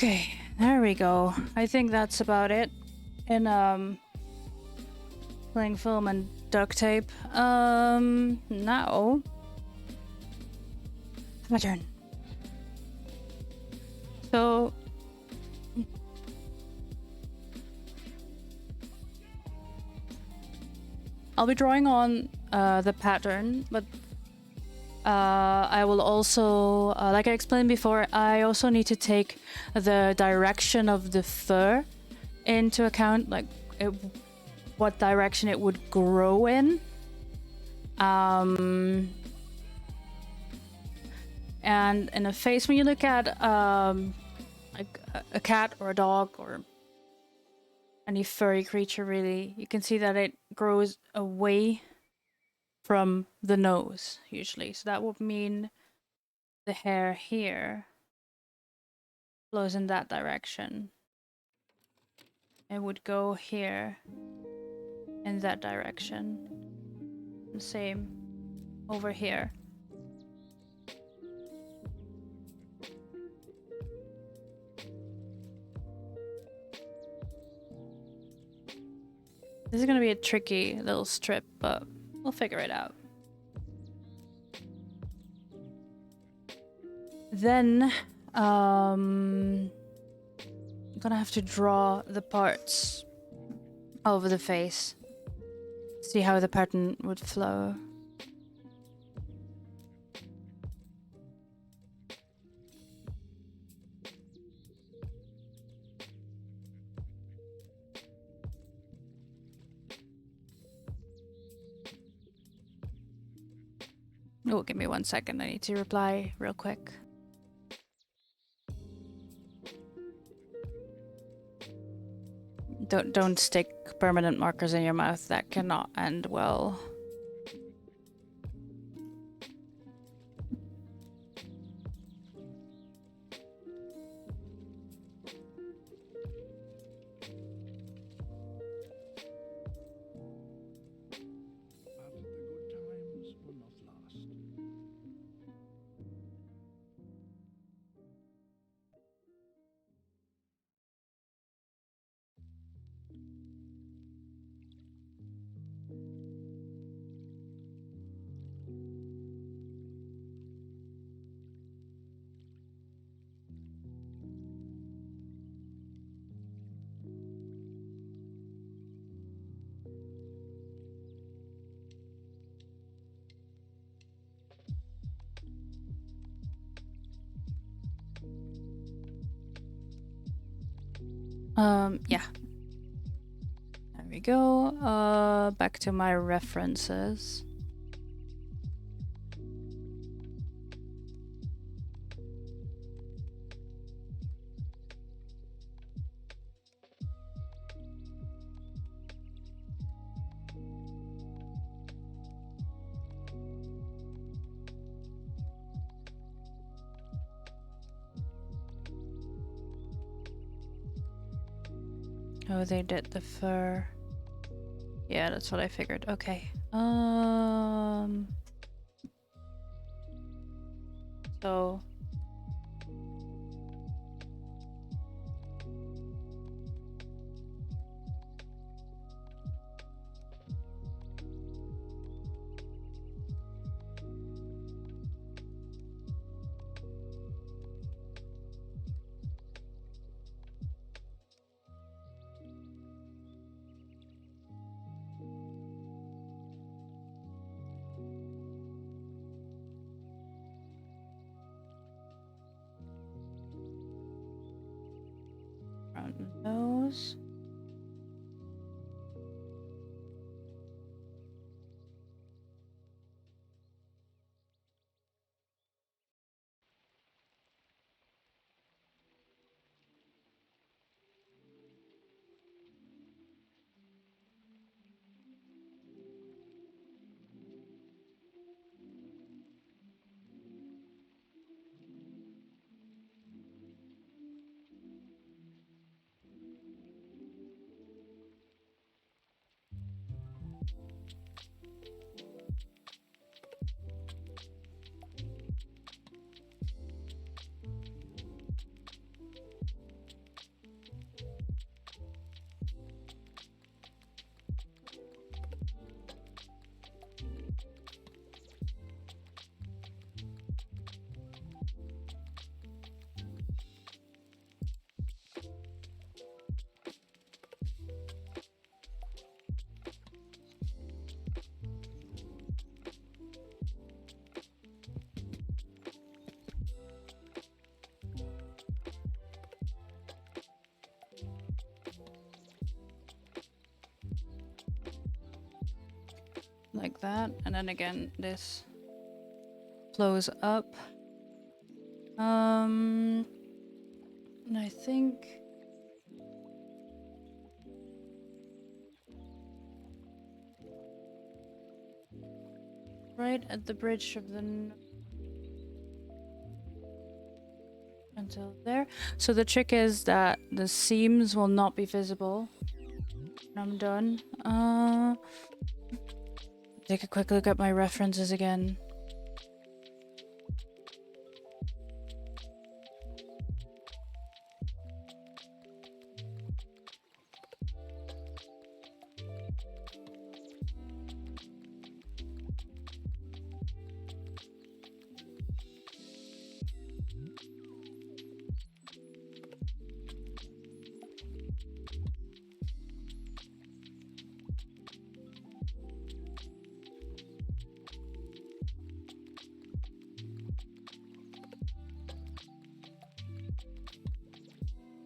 Okay, there we go. I think that's about it in playing film and duct tape. Now my turn. So I'll be drawing on the pattern, but I will also, like I explained before, I also need to take the direction of the fur into account, like what direction it would grow in. And in a face, when you look at like a cat or a dog or any furry creature, really, you can see that it grows away from the nose usually. So that would mean the hair here flows in that direction. it would go here in that direction. The same over here. This is gonna be a tricky little strip, but we'll figure it out. Then, I'm gonna have to draw the parts over the face. See how the pattern would flow. Oh, give me 1 second. I need to reply real quick. Don't stick permanent markers in your mouth. That cannot end well. But the good times will not last. Yeah. There we go. Back to my references. Oh, they did the fur. Yeah, that's what I figured. Okay. So front nose. Like that, and then again this flows up. And I think right at the bridge of the until there. So the trick is that the seams will not be visible when I'm done. Take a quick look at my references again.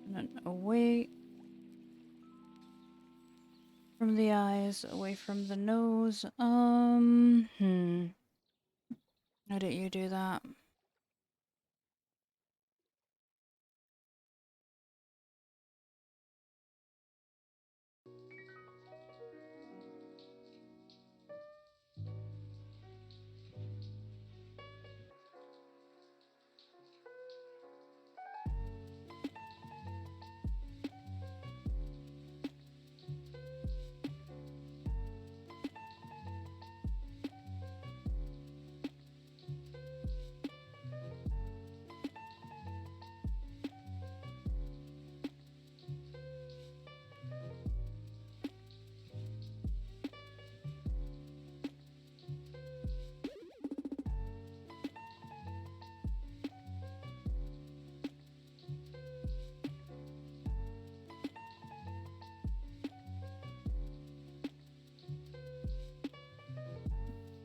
And then away from the eyes, away from the nose. How did you do that?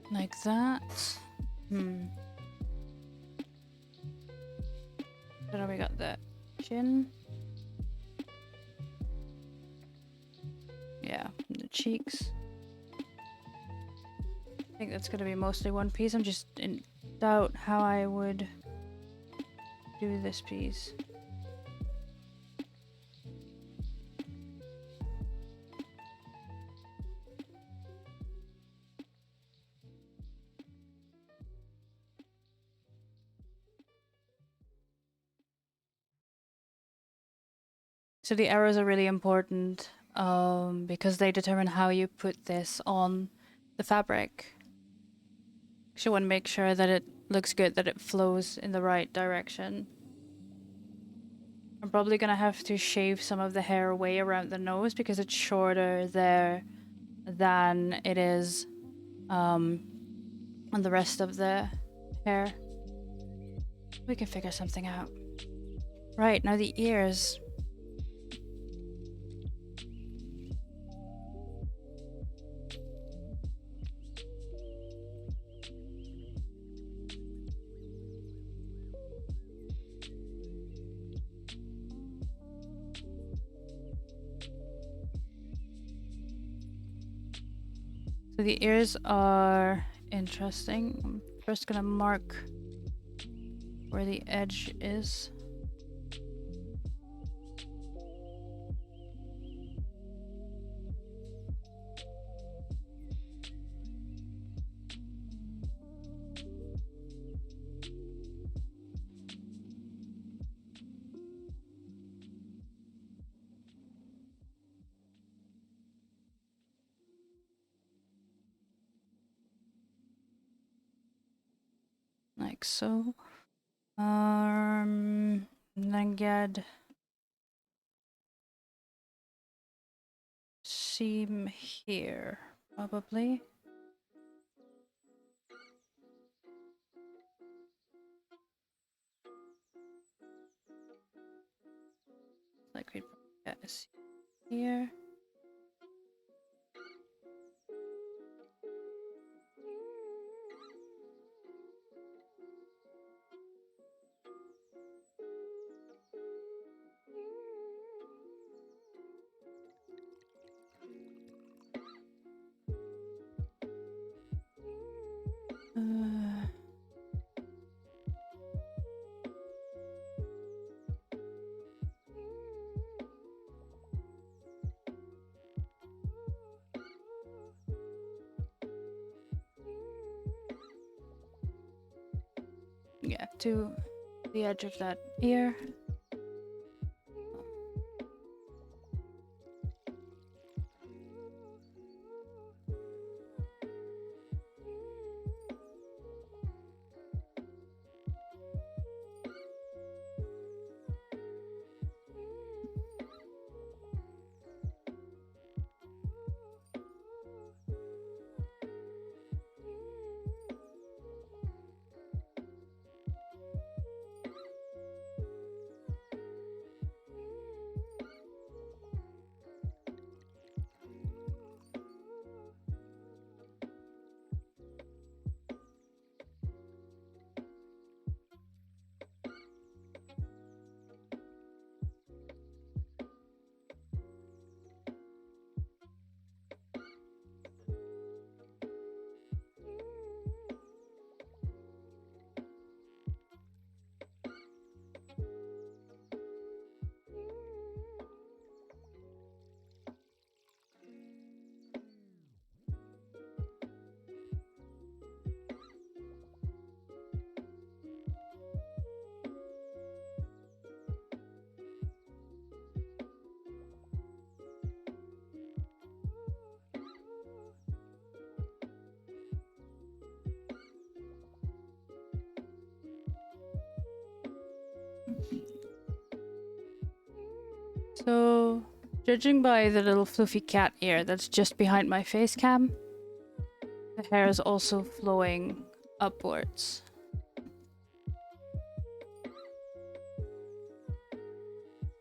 Like that. So now we got the chin. Yeah, and the cheeks. I think that's gonna be mostly one piece. I'm just in doubt how I would do this piece. So the arrows are really important because they determine how you put this on the fabric. So you want to make sure that it looks good, that it flows in the right direction. I'm probably gonna have to shave some of the hair away around the nose because it's shorter there than it is on the rest of the hair. We can figure something out. Right, now the ears. So the ears are interesting. I'm first gonna mark where the edge is. Like so. Then get seam here, probably. Like we'd get a seam here. Yeah, to the edge of that ear. So, judging by the little fluffy cat ear that's just behind my face cam, the hair is also flowing upwards.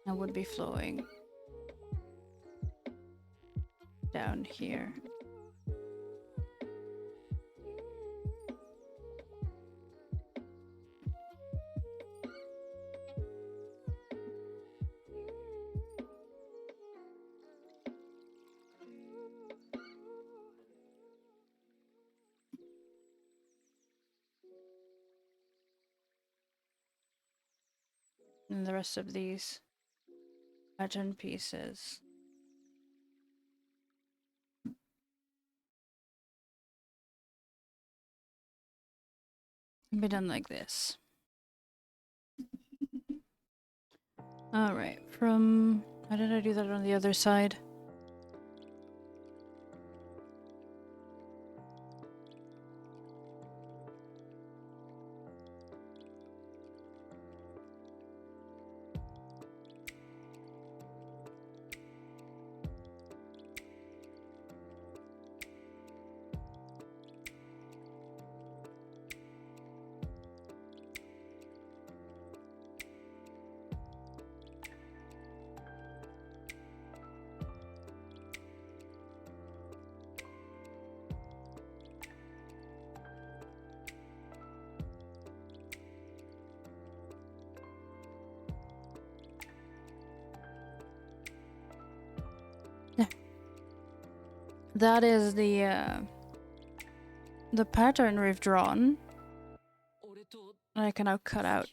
And would be flowing down here. And the rest of these pattern pieces. Can be done like this. Alright, from... how did I do that on the other side? That is the pattern we've drawn. And I can now cut out.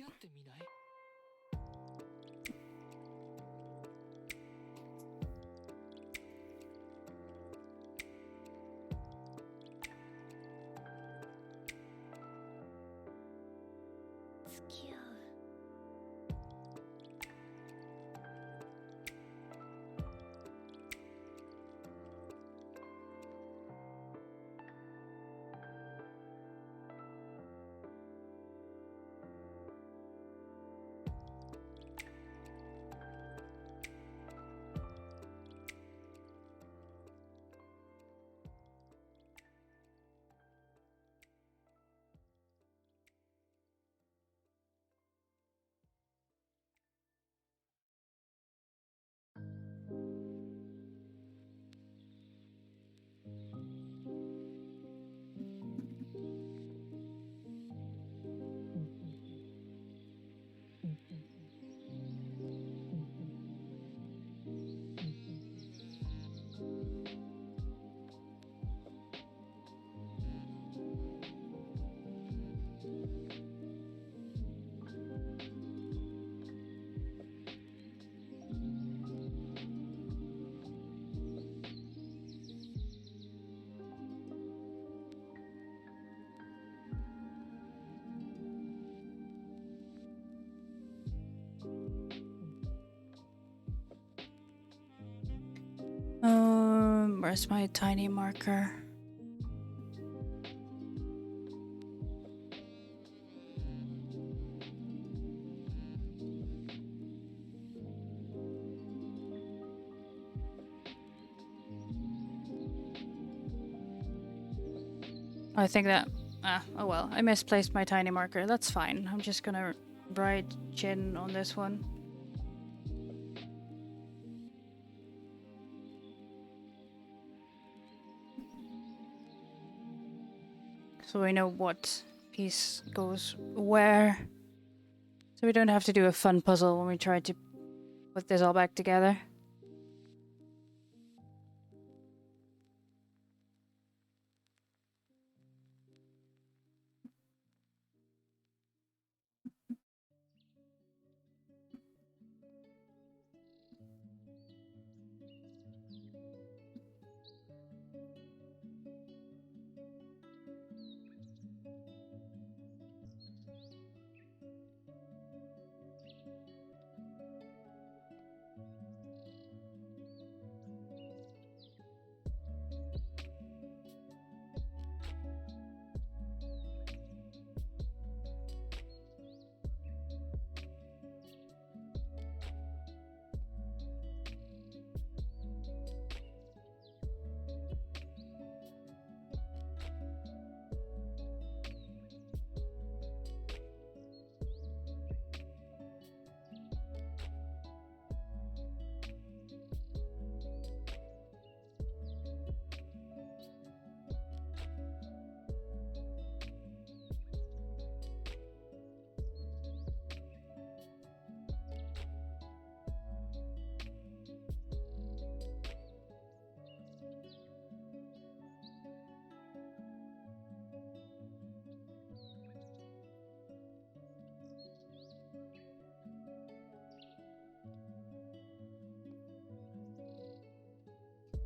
Where's my tiny marker? I think that... oh well, I misplaced my tiny marker. That's fine. I'm just gonna write chin on this one. So we know what piece goes where. So we don't have to do a fun puzzle when we try to put this all back together.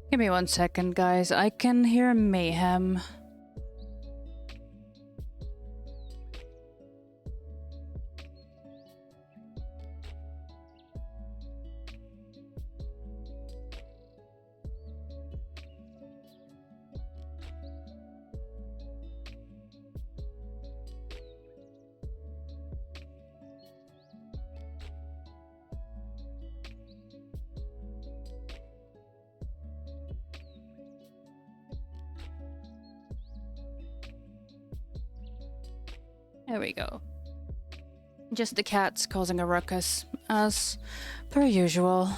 Give me 1 second, guys. I can hear mayhem. There we go. Just the cats causing a ruckus, as per usual.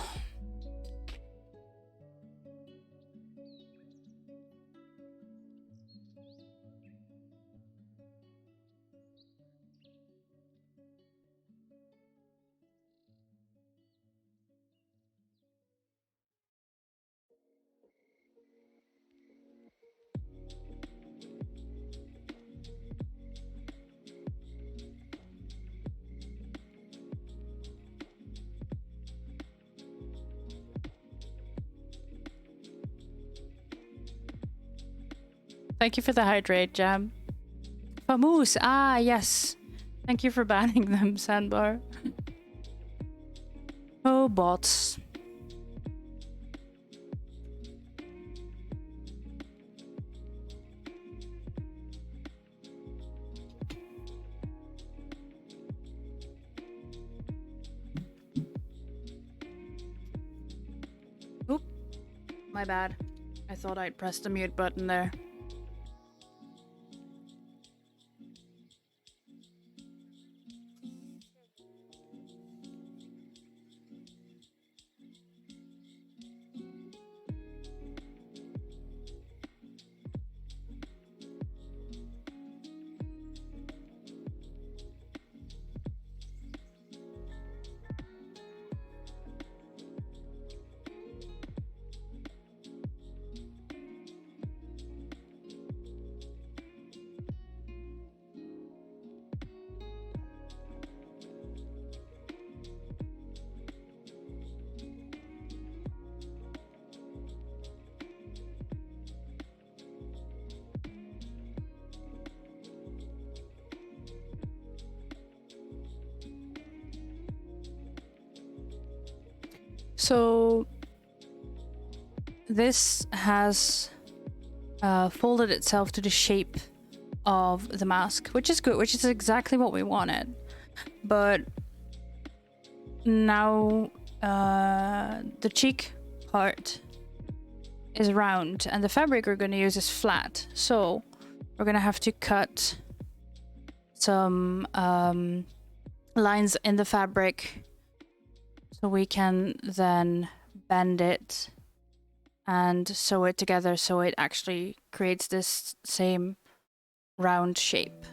Thank you for the hydrate, Jam. Famoose! Ah, yes. Thank you for banning them, Sandbar. Oh, bots. Oop. My bad. I thought I'd pressed the mute button there. So this has folded itself to the shape of the mask, which is good, which is exactly what we wanted. But now the cheek part is round and the fabric we're going to use is flat, so we're going to have to cut some lines in the fabric so we can then bend it and sew it together so it actually creates this same round shape.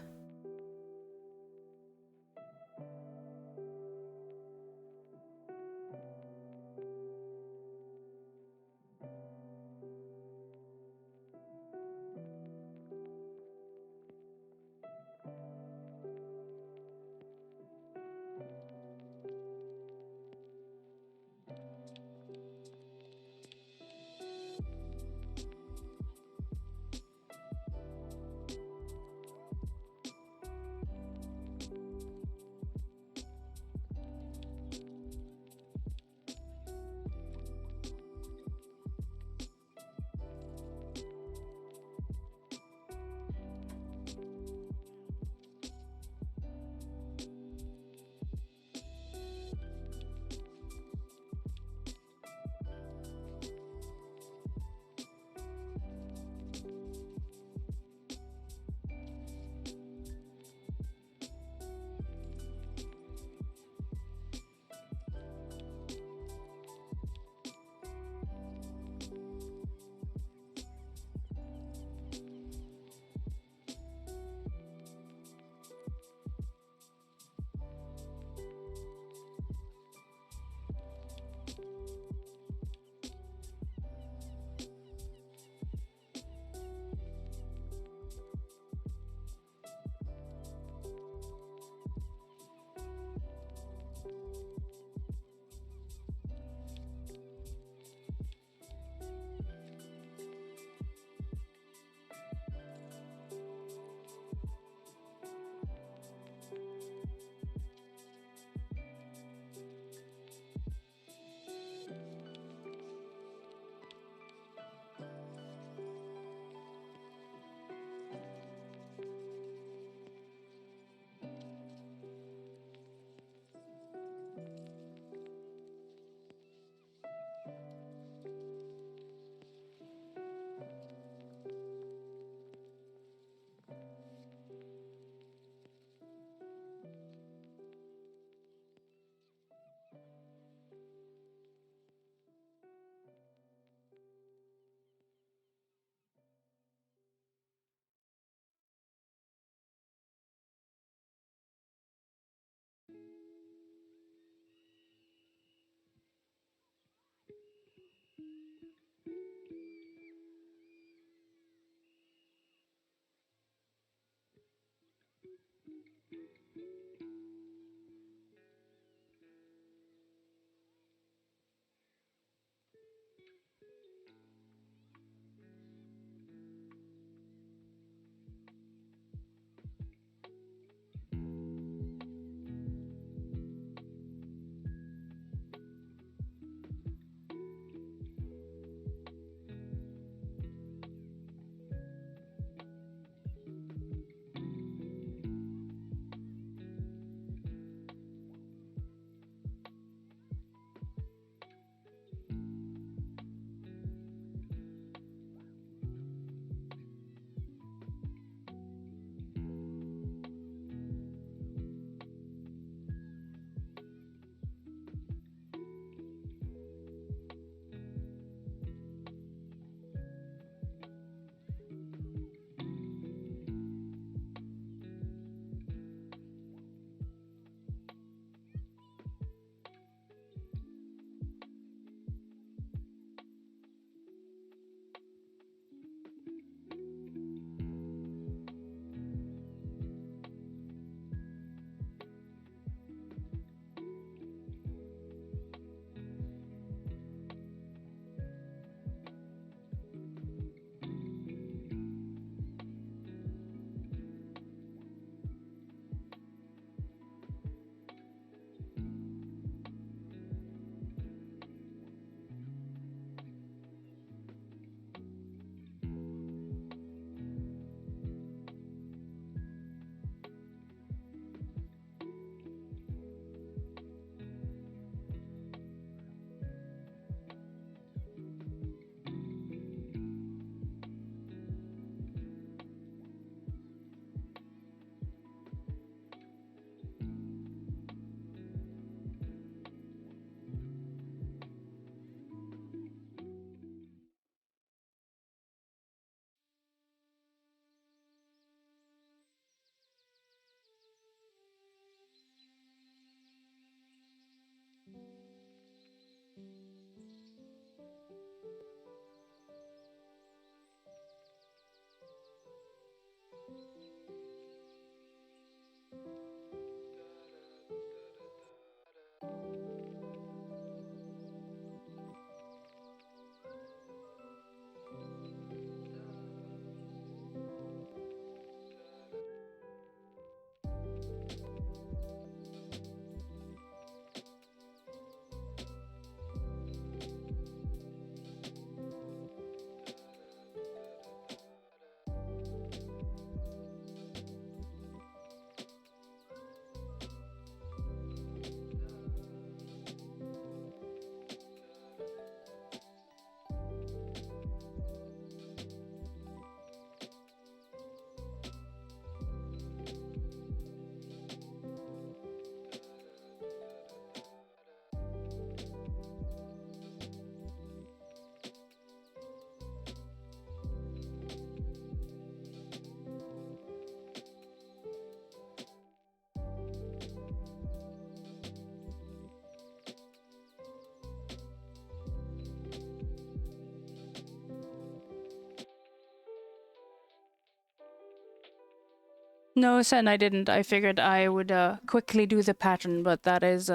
No, Sen, I didn't. I figured I would quickly do the pattern, but that is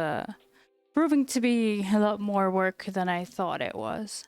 proving to be a lot more work than I thought it was.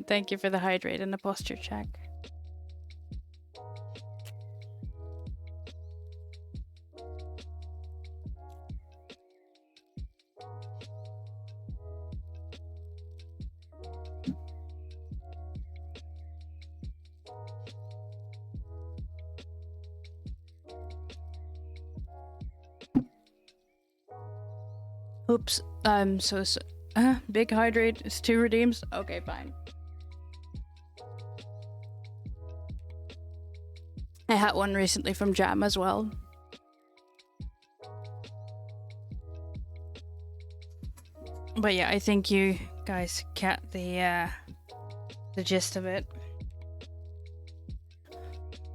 Thank you for the hydrate and the posture check. Oops, I'm so big hydrate is 2 redeems? Okay, fine. I had one recently from Jam as well. But yeah, I think you guys get the gist of it.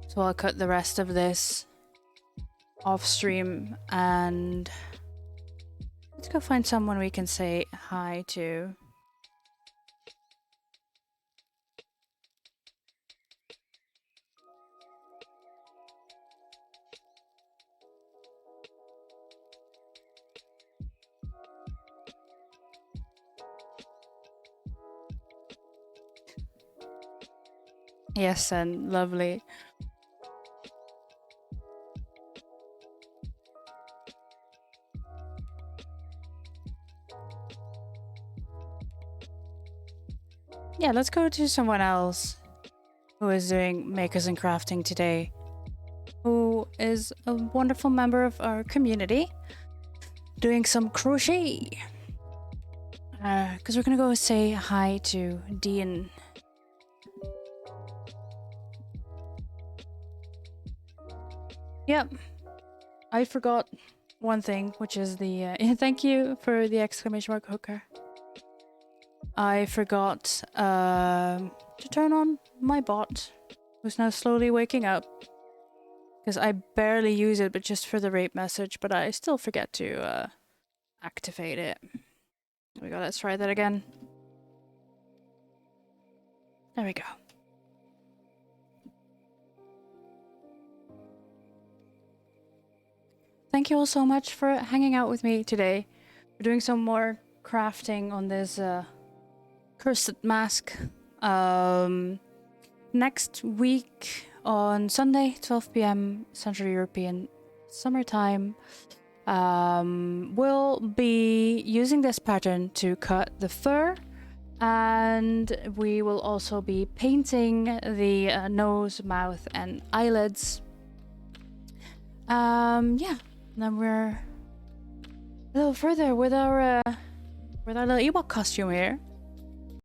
So I'll cut the rest of this off stream and let's go find someone we can say hi to. Yes, and lovely. Yeah, let's go to someone else who is doing makers and crafting today, who is a wonderful member of our community, doing some crochet. Because we're gonna go say hi to Dean. Yep, I forgot one thing, which is the thank you for the exclamation mark hooker. I forgot to turn on my bot, who's now slowly waking up. Because I barely use it, but just for the rape message, but I still forget to activate it. There we go, let's try that again. There we go. Thank you all so much for hanging out with me today. We're doing some more crafting on this cursed mask. Next week on Sunday, 12 p.m. Central European Summertime, we'll be using this pattern to cut the fur, and we will also be painting the nose, mouth, and eyelids. Yeah, then we're a little further with our little Ewok costume here.